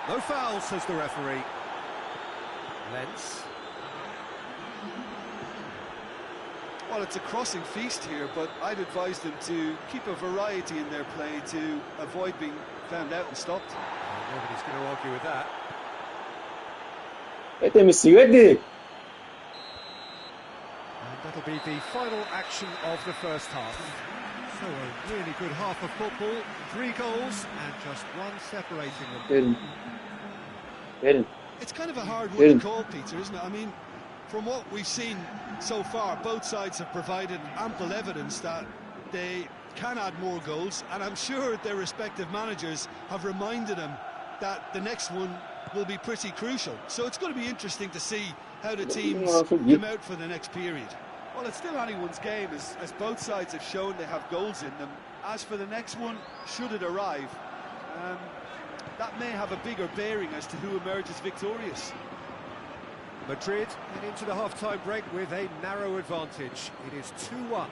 No foul, says the referee. Lens. Well, it's a crossing feast here, but I'd advise them to keep a variety in their play to avoid being found out and stopped. Nobody's going to argue with that. Ito, Messi, ready. And that'll be the final action of the first half. So a really good half of football, 3 goals and just one separating them. It's kind of a hard one to call, Peter, isn't it? I mean, from what we've seen so far, both sides have provided ample evidence that they can add more goals, and I'm sure their respective managers have reminded them that the next one will be pretty crucial. So it's going to be interesting to see how the teams come out for the next period. Well, it's still anyone's game, as both sides have shown they have goals in them. As for the next one, should it arrive, that may have a bigger bearing as to who emerges victorious. Madrid head into the half-time break with a narrow advantage. It is 2-1.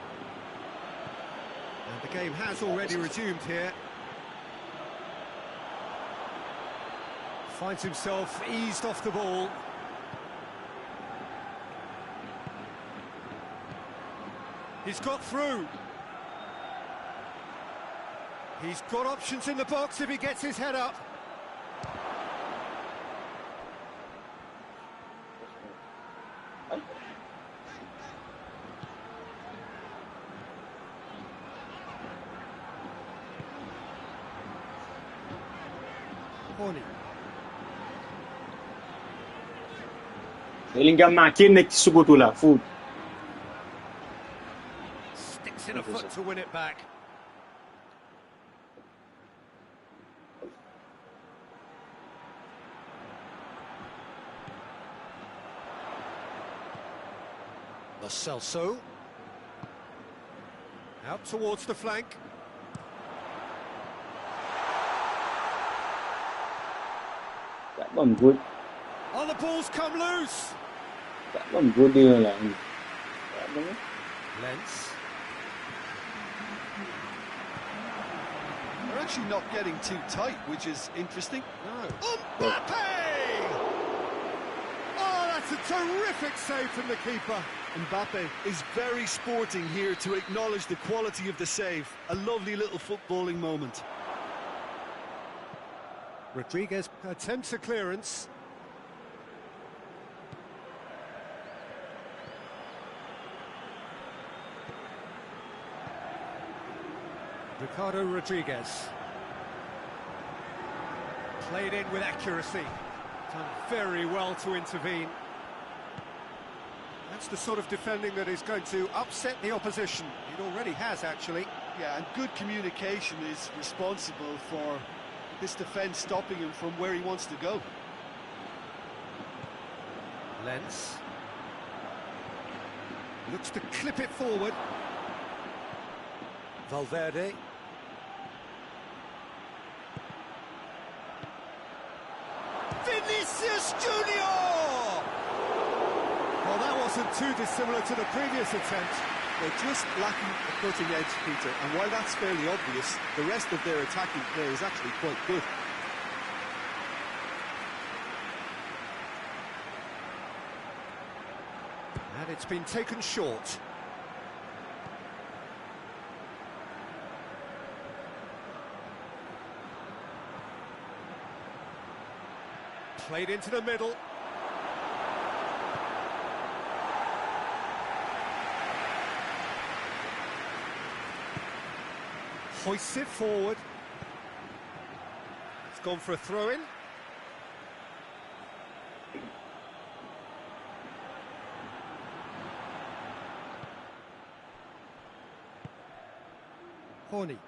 And the game has already resumed here. Finds himself eased off the ball. He's got through. He's got options in the box if he gets his head up. Horny. Bellingham makin na kisugo tula. Food. effort to win it back. Lo Celso. Out towards the flank. That one good. Oh, the ball's come loose. That one good deal lah. Lens. They're actually not getting too tight, which is interesting. No. Mbappe! Oh, that's a terrific save from the keeper. Mbappe is very sporting here to acknowledge the quality of the save. A lovely little footballing moment. Rodriguez attempts a clearance. Ricardo Rodriguez. Played in with accuracy. Done very well to intervene. That's the sort of defending that is going to upset the opposition. It already has, actually. Yeah, and good communication is responsible for this defence stopping him from where he wants to go. Lens. Looks to clip it forward. Valverde. Vinicius Junior! Well, that wasn't too dissimilar to the previous attempt. They're just lacking a cutting edge, Peter, and while that's fairly obvious, the rest of their attacking play is actually quite good. And it's been taken short. Played into the middle. Hoists it forward. It's gone for a throw-in. Horny.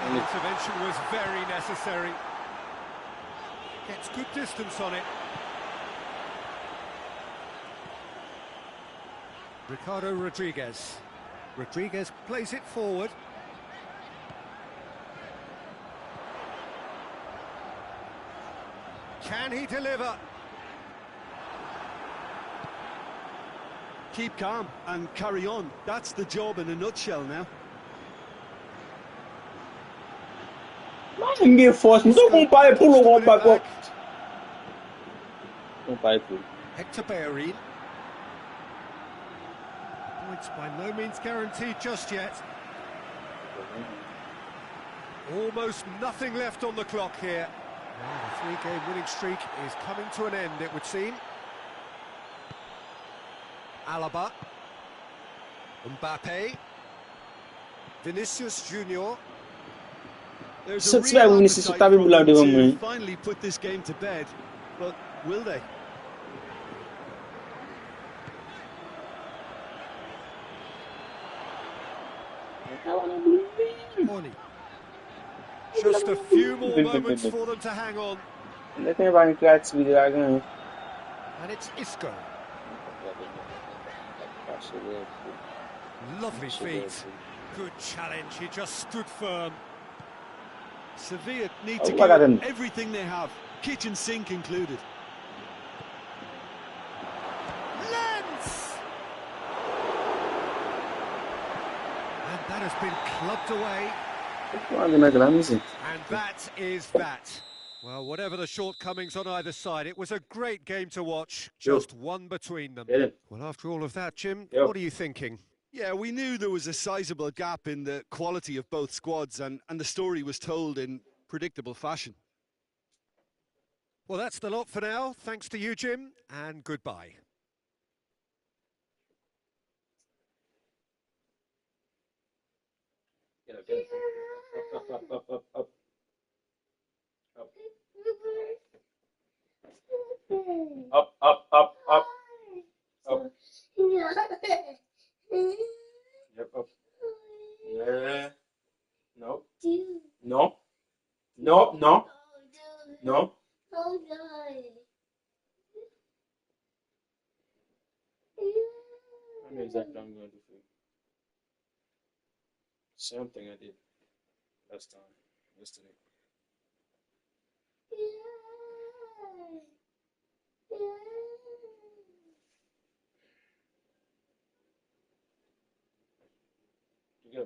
The intervention was very necessary. Gets good distance on it. Ricardo Rodriguez. Rodriguez plays it forward. Can he deliver? Keep calm and carry on. That's the job in a nutshell now. Ninguém força, não tô com o pai pulo com o pai pô. Com o pai pulo. Hector Bellerin. Points by no means guaranteed just yet. Almost nothing left on the clock here. Now the three-game winning streak is coming to an end, it would seem. Alaba. Mbappe. Vinicius Junior. There's a real appetite from them to finally put this game to bed, but will they? Horny. Just a few more moments for them to hang on. And it's Isco. Lovely feet. Good challenge, he just stood firm. Sevilla need to give everything they have, kitchen sink included. Lens! And that has been clubbed away. And that is that. Well, whatever the shortcomings on either side, it was a great game to watch, just one between them. Well, after all of that, Jim, what are you thinking? Yeah, we knew there was a sizable gap in the quality of both squads, and the story was told in predictable fashion. Well, that's the lot for now. Thanks to you, Jim, and goodbye. Up. Up, up, up, up. Up. Yep, up. Yeah. No. No. No, no. No. I know exactly what I'm going to do for you. Same thing I did last time, yesterday.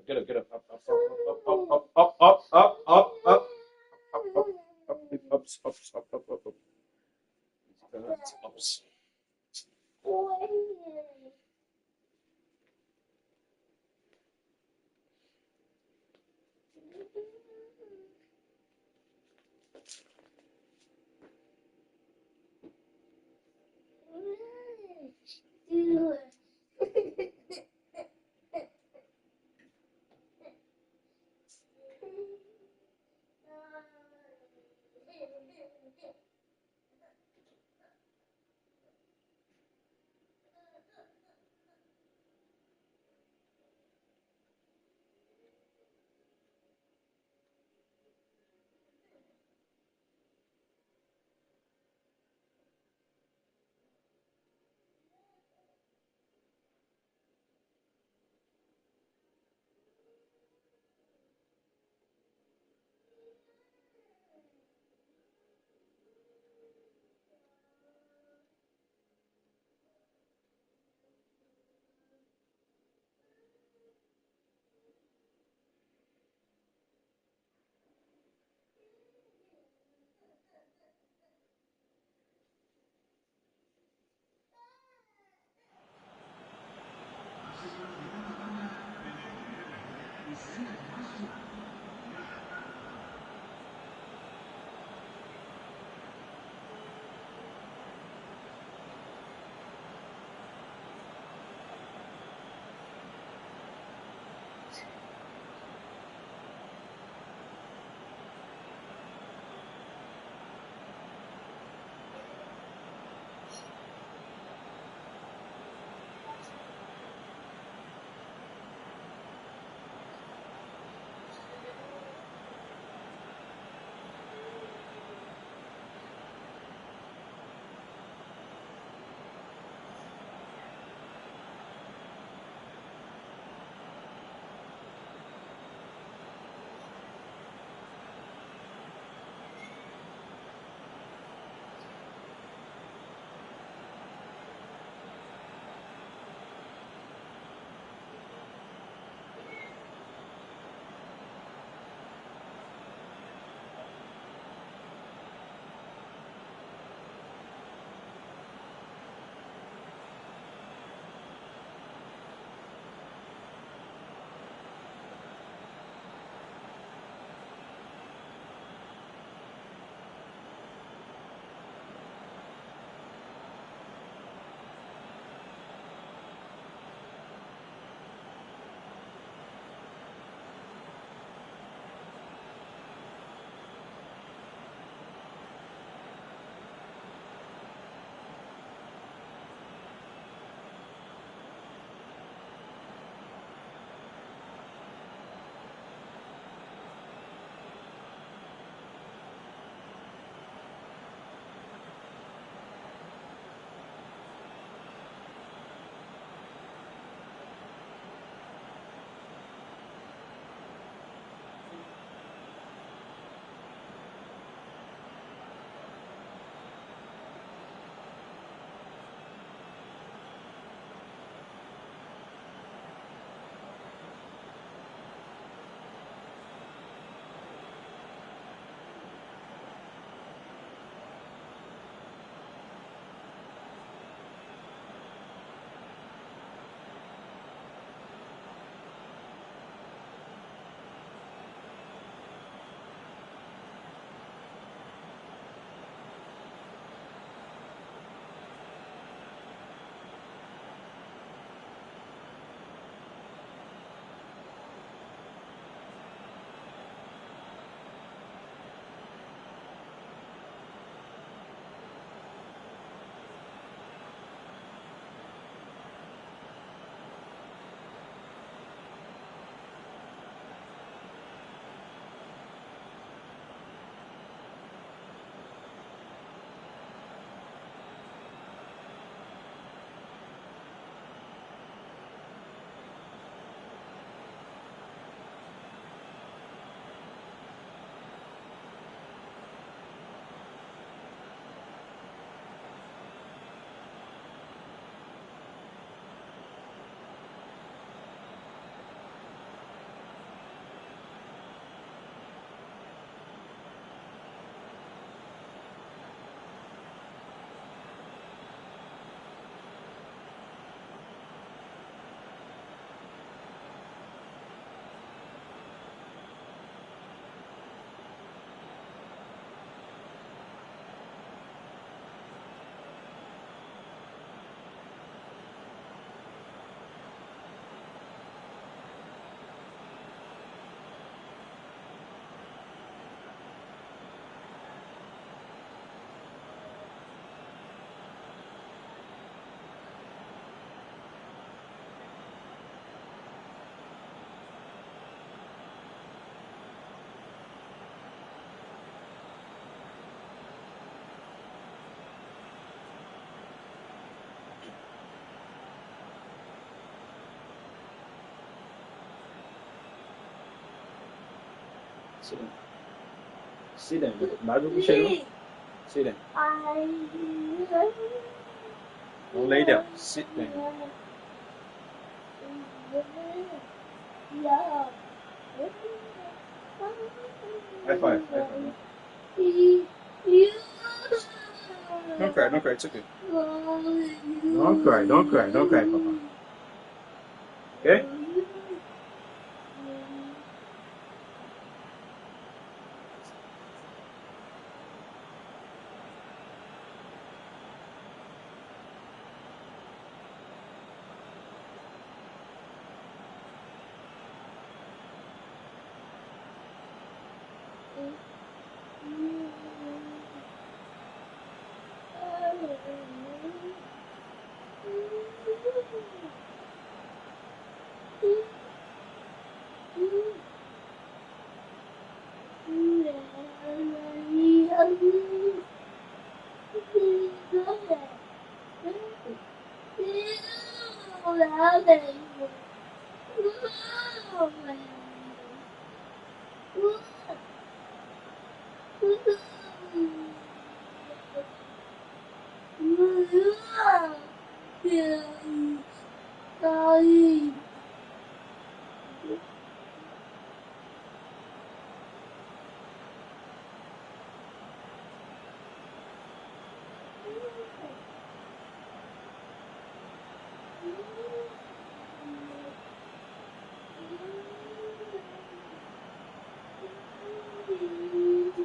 Get up, get up, up, up, up, up, up, up, up, up, up, up, up, up. Ups. Sit down. Sit down. Bago mo siya, no? Sit down. Don't lay down. Sit down. High five. High five. Don't cry. Don't cry. It's okay. Don't cry. Don't cry. Don't cry, Papa. Okay?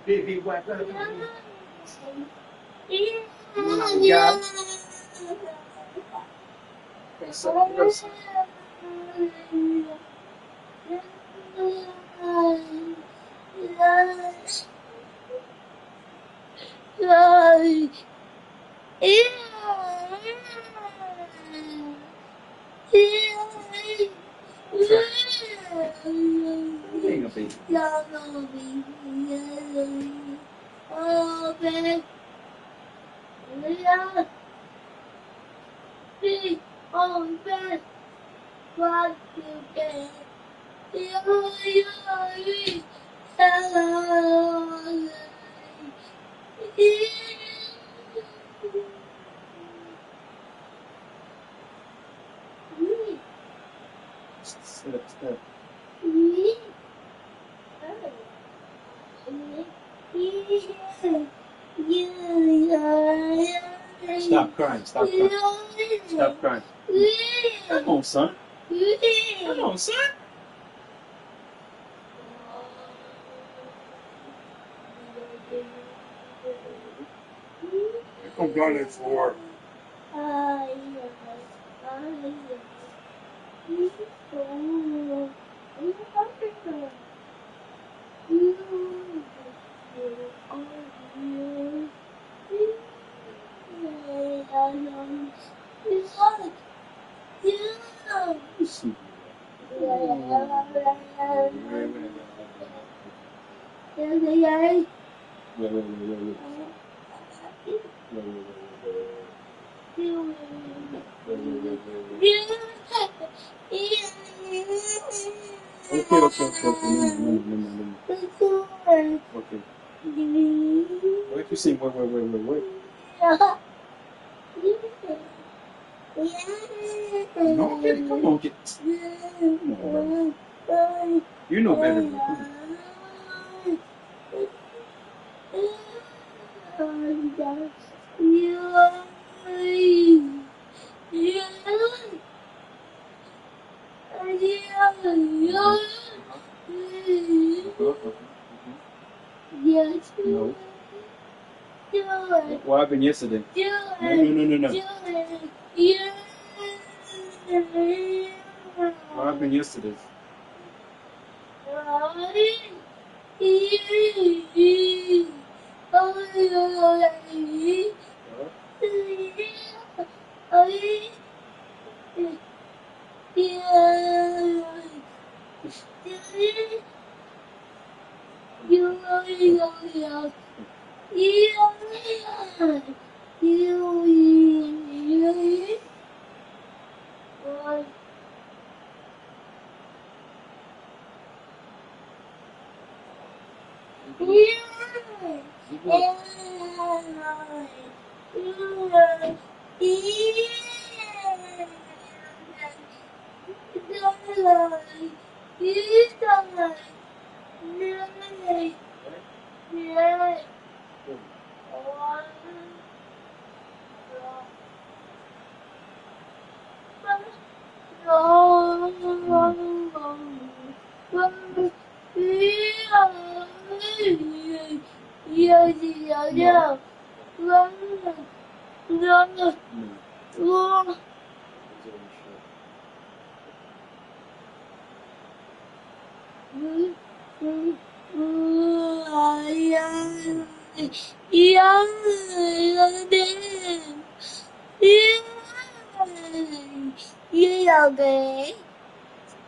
Baby, what? Yeah. Stop crying. Stop crying. Stop crying. Come on, son. Come on, son. I'm going for. Okay. What you say? Wait. No, Kitty, come on, Kitty. Come on, bro. You know better than that. No. What happened yesterday? No. What happened yesterday?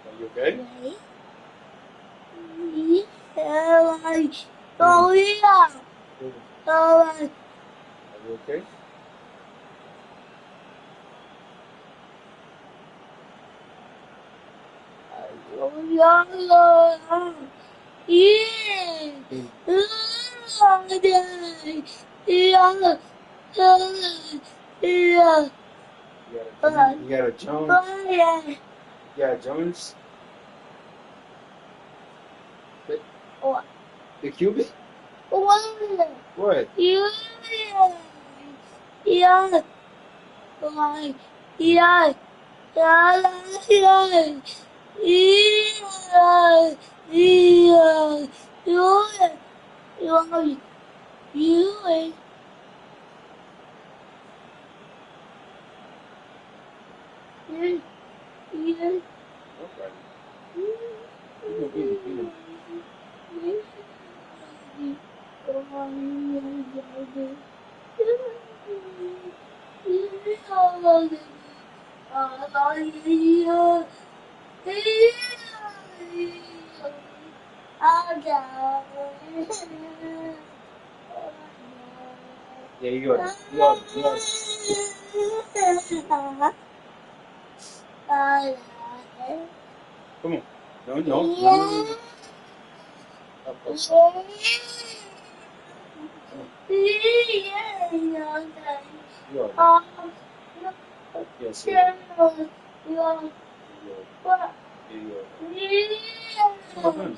Are you okay? Are you okay? You got a Jones? You got a Jones? The Cuban? What? Okay. Eat him. Yeah, you got it. You got it. You got it. Come on. No. Up. You got it. Yes, you got it. Come on.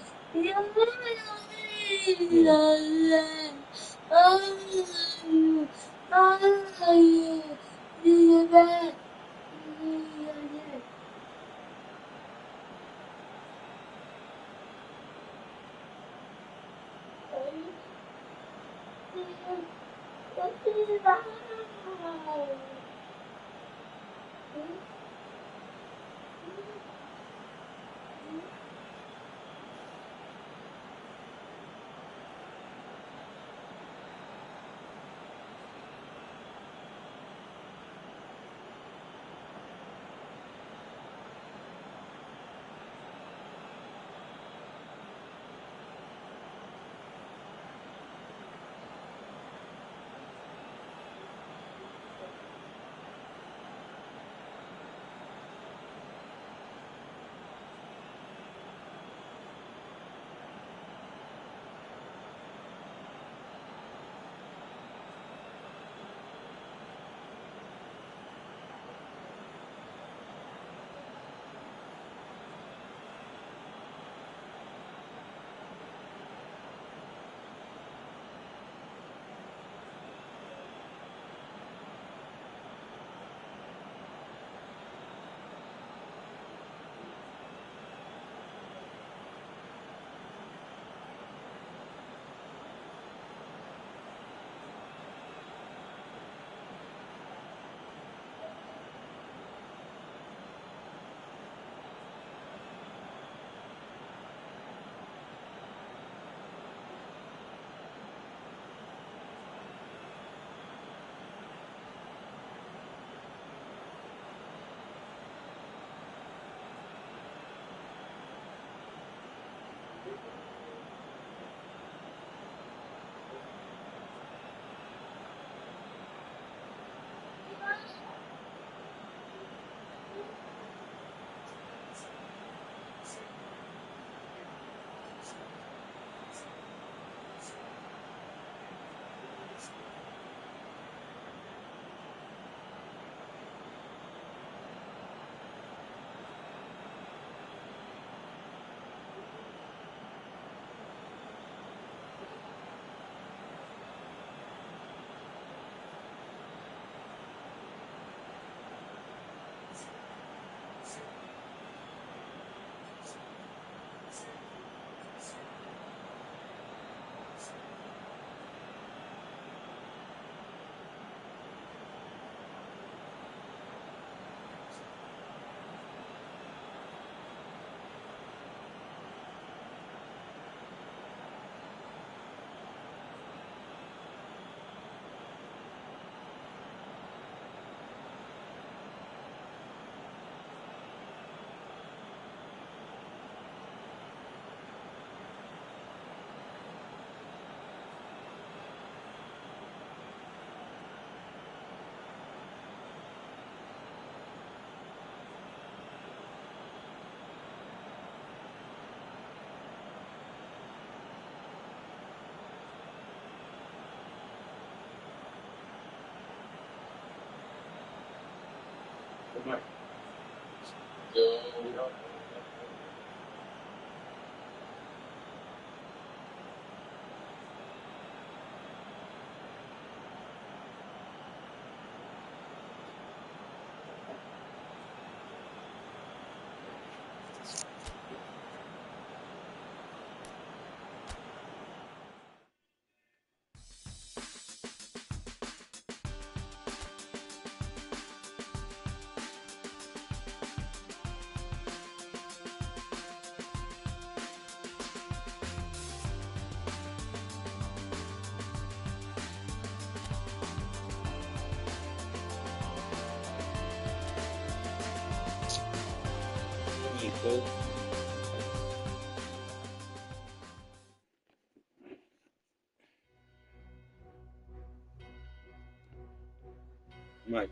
Mike.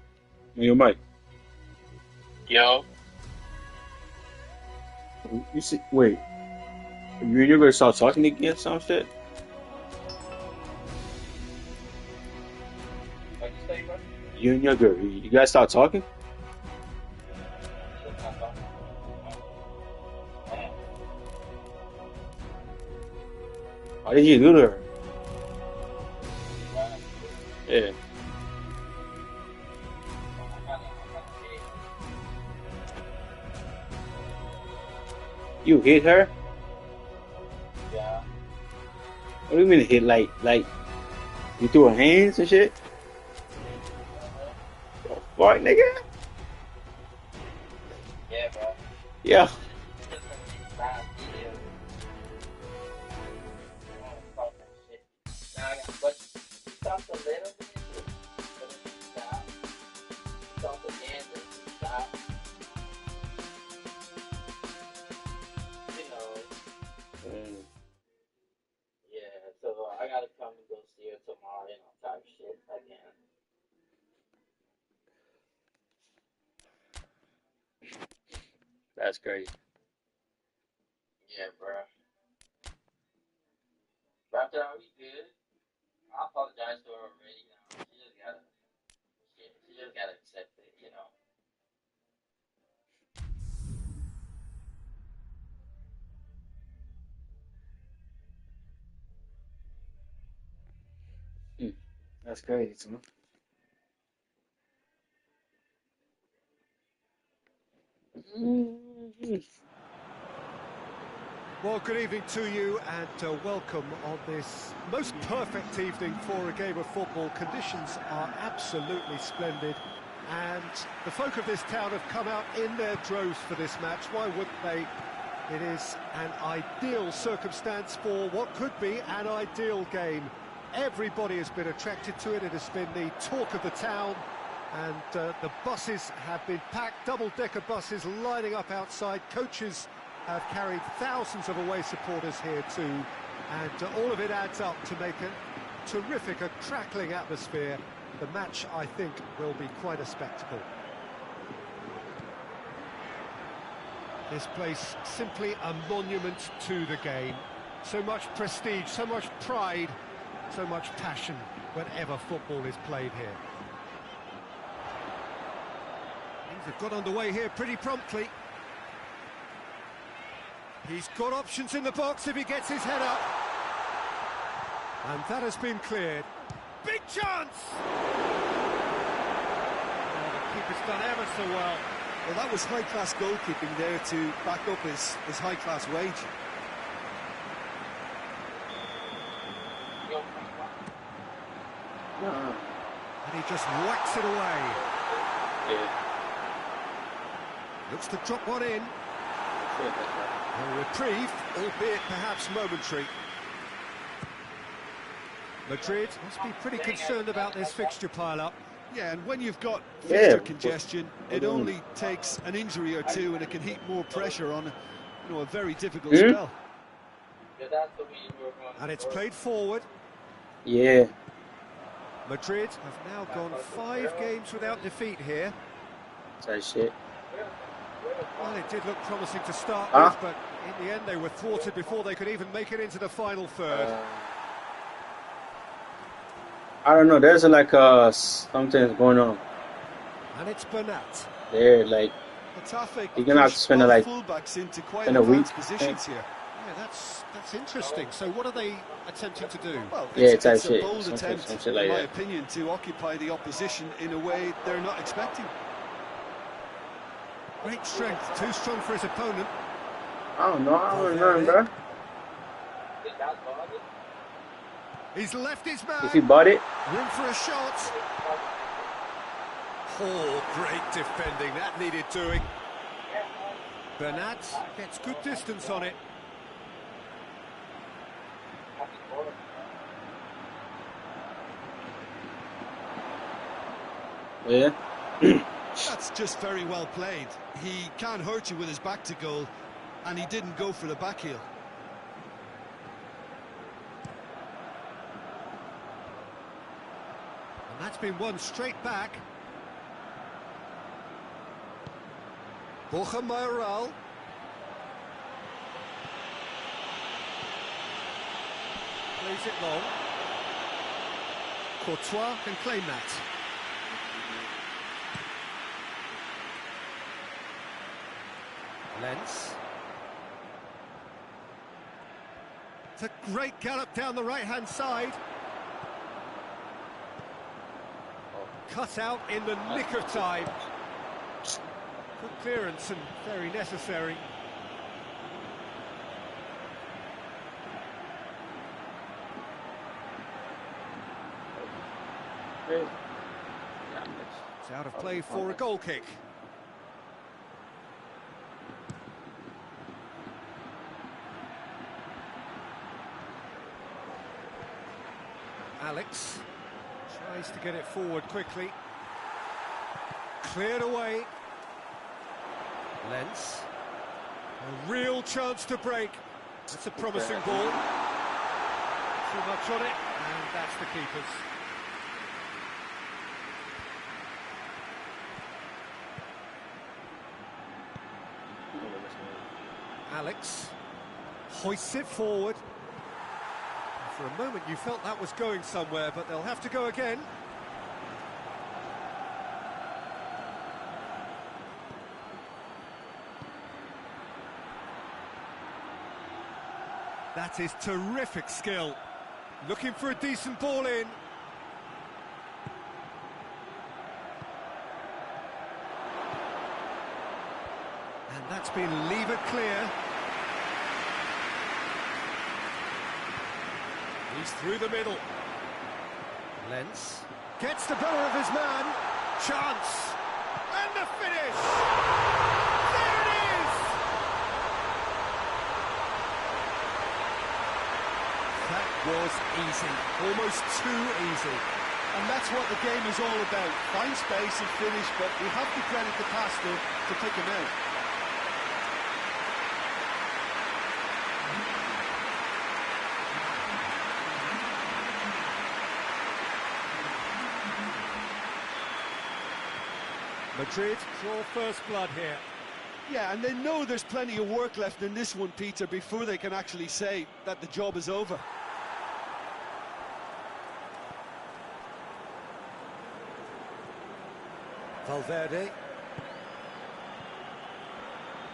Yo, Mike. Yo. You see, wait. You're gonna start talking again, some shit? What'd you say, bro? You and your girl, you guys start talking? What did you do to her? Yeah. You hit her? Yeah. What do you mean hit? Like you threw her hands and shit? Oh, fuck, nigga? Yeah, bro. Yeah. I gotta come and go see her tomorrow, type shit again. That's crazy. Yeah, bro. But after that, we good. I apologize to her already. She just gotta accept it. That's crazy, too. Well, good evening to you and welcome on this most perfect evening for a game of football. Conditions are absolutely splendid and the folk of this town have come out in their droves for this match. Why wouldn't they? It is an ideal circumstance for what could be an ideal game. Everybody has been attracted to it. It has been the talk of the town and the buses have been packed, double-decker buses lining up outside. Coaches have carried thousands of away supporters here too, and all of it adds up to make a terrific, a crackling atmosphere. The match, I think, will be quite a spectacle. This place simply a monument to the game. So much prestige, so much pride, so much passion whenever football is played here. Things have got underway here pretty promptly. He's got options in the box if he gets his head up. And that has been cleared. Big chance! Oh, the keeper's done ever so well. Well, that was high-class goalkeeping there to back up his high-class wage. And he just whacks it away. Yeah. Looks to drop one in. A reprieve, albeit perhaps momentary. Madrid must be pretty concerned about this fixture pile-up. Yeah, and when you've got fixture congestion, it only takes an injury or two and it can heap more pressure on a very difficult spell. And it's played forward. Yeah. Madrid have now gone 5 games without defeat here. That shit. Well, it did look promising to start with, but in the end they were thwarted before they could even make it into the final third. I don't know, there's like something going on. And it's Bernat. There, like, Getafe you're gonna have to spend like fullbacks into quite in a week. advanced positions here. Yeah, that's interesting. So what are they attempting to do? Well, Yeah, it's it's a actually bold some attempt, shit like in my that. opinion, to occupy the opposition in a way they're not expecting. Great strength, too strong for his opponent. I don't know. I don't remember. He's left his man. If he bought it, Room for a shot. Oh, great defending. That needed doing. Bernat gets good distance on it. yeah. That's just very well played. He can't hurt you with his back to goal, and he didn't go for the back heel. And that's been won straight back. Borja Mayoral. Plays it long. Courtois can claim that. Lens. It's a great gallop down the right-hand side. Cut out in the nick of time. Good clearance and very necessary. It's out of play for a goal kick. Alex tries to get it forward quickly. Cleared away. Lens. A real chance to break. That's a promising ball. Too much on it, and that's the keeper's. Alex hoists it forward. For a moment you felt that was going somewhere, but they'll have to go again. That is terrific skill. Looking for a decent ball in. And that's been levered clear. He's through the middle. Lens gets the better of his man. Chance. And the finish! There it is! That was easy. Almost too easy. And that's what the game is all about. Find space and finish, but we have to credit the passer to pick him out. Madrid draw first blood here. Yeah, and they know there's plenty of work left in this one, Peter, before they can actually say that the job is over. Valverde.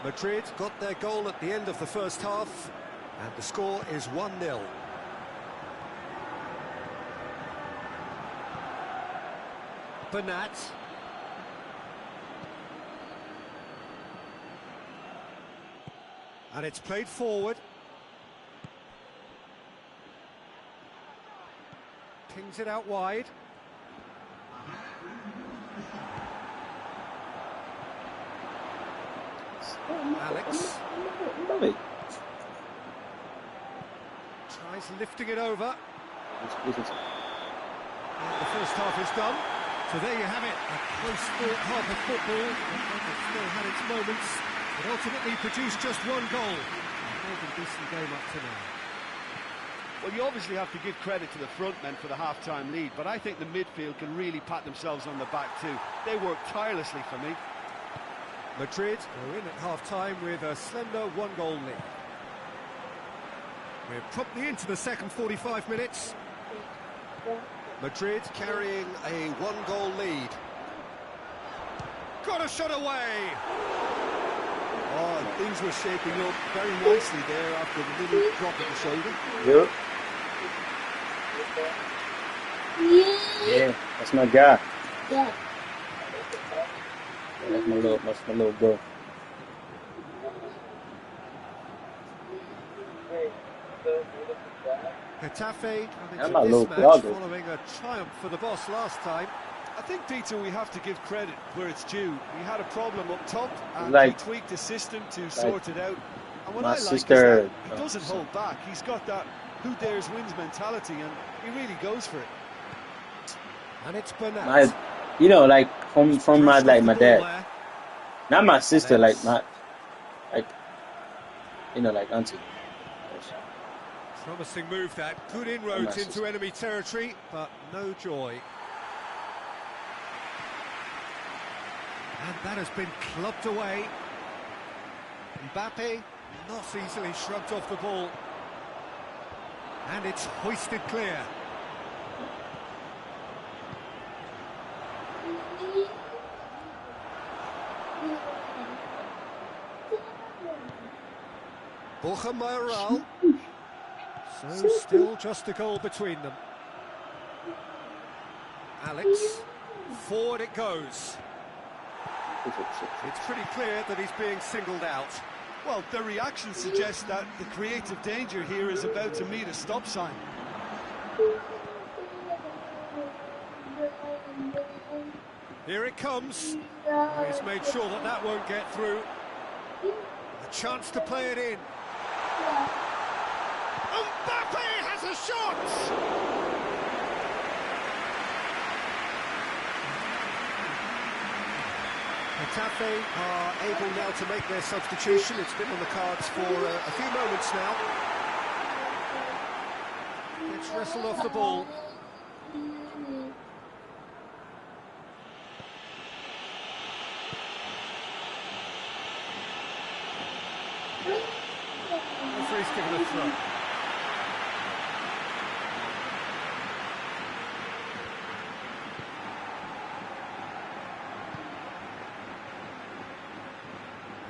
Madrid got their goal at the end of the first half, and the score is 1-0. Bernat. And it's played forward. Pings it out wide. Alex. Love it. Tries lifting it over. This is And the first half is done. So there you have it, a close-fought half of football. It still had its moments, but ultimately produced just one goal. A more than decent game up to now. Well, you obviously have to give credit to the front men for the half-time lead, but I think the midfield can really pat themselves on the back too. They worked tirelessly for me. Madrid are in at half-time with a slender one-goal lead. We're promptly into the second 45 minutes. Madrid carrying a one-goal lead. got a shot away. Oh, things were shaping up very nicely there after the little drop of the shoulder. Yep. Yeah, that's my guy. Yeah. That's my little bro. Getafe That's come my into little this match brother. following a triumph for the boss last time. I think, Peter, we have to give credit where it's due. We had a problem up top, and Like- he tweaked his system to sort it out. And what my I like sister- is that he doesn't hold back. He's got that who dares wins mentality, and he really goes for it. And it's Bernat. My, you know, like from my like my dad, There. not my sister, Let's- like you know, like auntie. Promising move that. Good inroads into enemy territory, but no joy. And that has been clubbed away. Mbappe not easily shrugged off the ball. And it's hoisted clear. Borja Mayoral. So still just a goal between them. Alex, forward it goes. It's pretty clear that he's being singled out. Well, the reaction suggests that the creative danger here is about to meet a stop sign. Here it comes. He's made sure that that won't get through. A chance to play it in. Mbappe has a shot! Getafe are able now to make their substitution. It's been on the cards for a few moments now. It's wrestled off the ball. Referee's given a throw.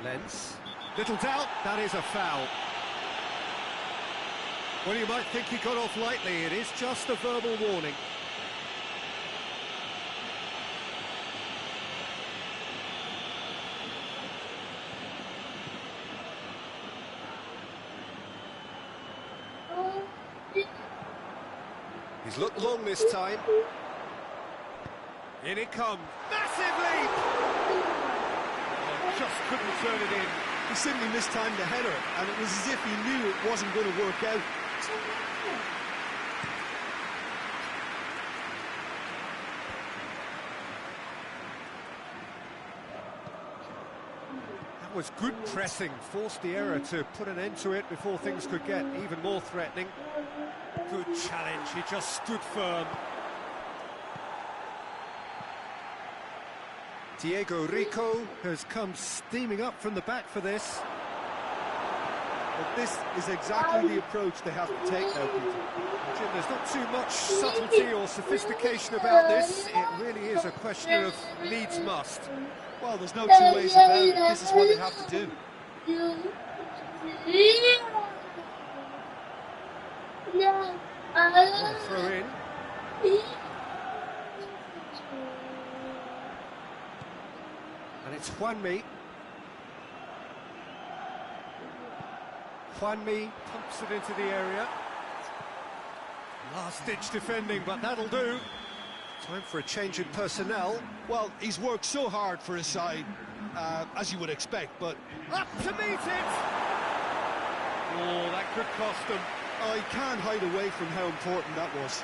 Lens. Little doubt, that is a foul. Well, you might think he got off lightly. It is just a verbal warning. He's looked long this time. In it comes. Massive leap! Oh, just couldn't turn it in. He simply mistimed the header, and it was as if he knew it wasn't going to work out. That was good pressing, forced the error to put an end to it before things could get even more threatening. Good challenge, he just stood firm. Diego Rico has come steaming up from the back for this. But this is exactly the approach they have to take now, Peter. Jim, there's not too much subtlety or sophistication about this. It really is a question of needs must. Well, there's no two ways about it. This is what they have to do. Well, throw in. And it's Juanmi. Juanmi pumps it into the area. Last-ditch defending, but that'll do. Time for a change in personnel. Well, he's worked so hard for his side, as you would expect, but... Up to meet it! Oh, that could cost them. I can't hide away from how important that was.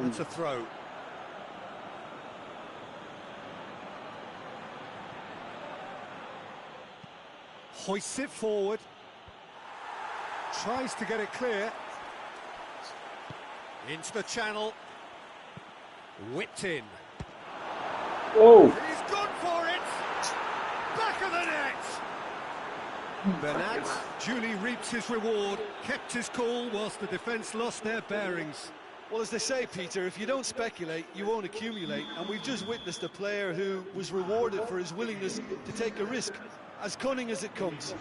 It's a throw. Hoists it forward. Tries to get it clear. Into the channel. Whipped in. Oh, He's gone for it! Bernat duly reaps his reward, kept his cool whilst the defence lost their bearings. Well, as they say, Peter, if you don't speculate, you won't accumulate. And we've just witnessed a player who was rewarded for his willingness to take a risk, as cunning as it comes.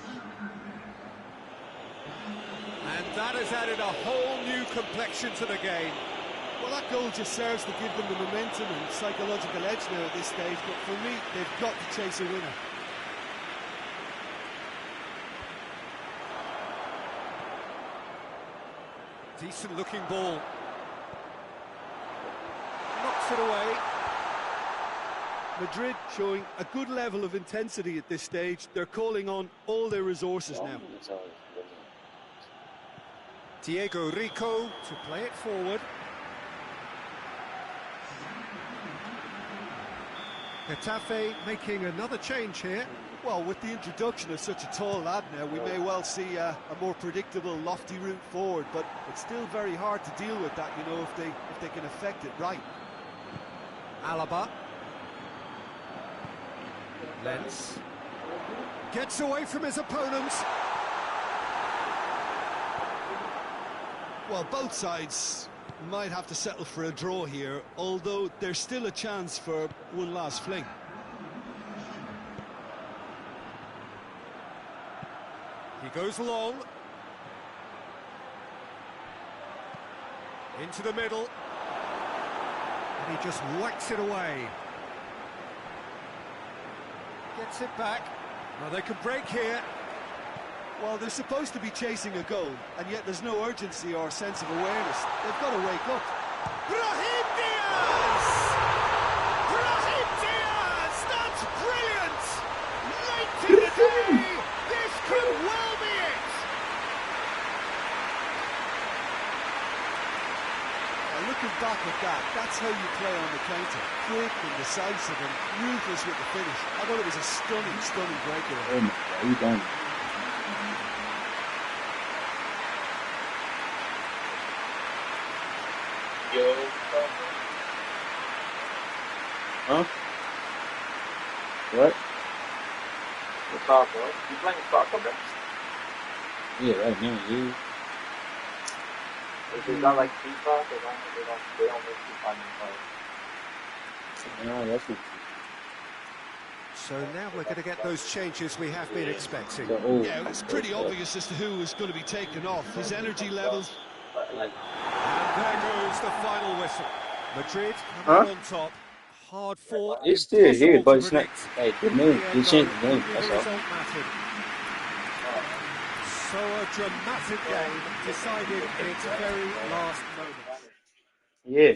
And that has added a whole new complexion to the game. Well, that goal just serves to give them the momentum and psychological edge now at this stage. But for me, they've got to chase a winner. Decent looking ball. Knocks it away. Madrid showing a good level of intensity at this stage. They're calling on all their resources now. Diego Rico to play it forward. Getafe making another change here. Well, with the introduction of such a tall lad now, we may well see a more predictable, lofty route forward, but it's still very hard to deal with that, you know, if they can affect it right. Alaba. Lens. Gets away from his opponents. Well, both sides might have to settle for a draw here, although there's still a chance for one last fling. He goes long. Into the middle. And he just whacks it away. Gets it back. Well, they can break here. Well, they're supposed to be chasing a goal, and yet there's no urgency or sense of awareness. They've got to wake up. Brahim Diaz! Brahim Diaz! That's brilliant! Late in the day! This could well be it! Now, looking back at that, that's how you play on the counter. Quick and decisive and ruthless with the finish. I thought it was a stunning, stunning breakaway. Oh my God, you done. Yo, Huh? What? what's up, bro? You playing soccer, bro? Yeah, right now, you. Is it not like FIFA? They don't make FIFA anymore. No, that's what. So now we're going to get those changes we have been expecting. Yeah, it's pretty obvious as to who is going to be taken off. His energy levels. And there goes the final whistle. Madrid coming on top. Hard fought. It's still here, impossible but to it's not. predict. Hey, the name, you changed the name. Only That's the all. result mattered. So a dramatic game decided in its very last moment. Yeah.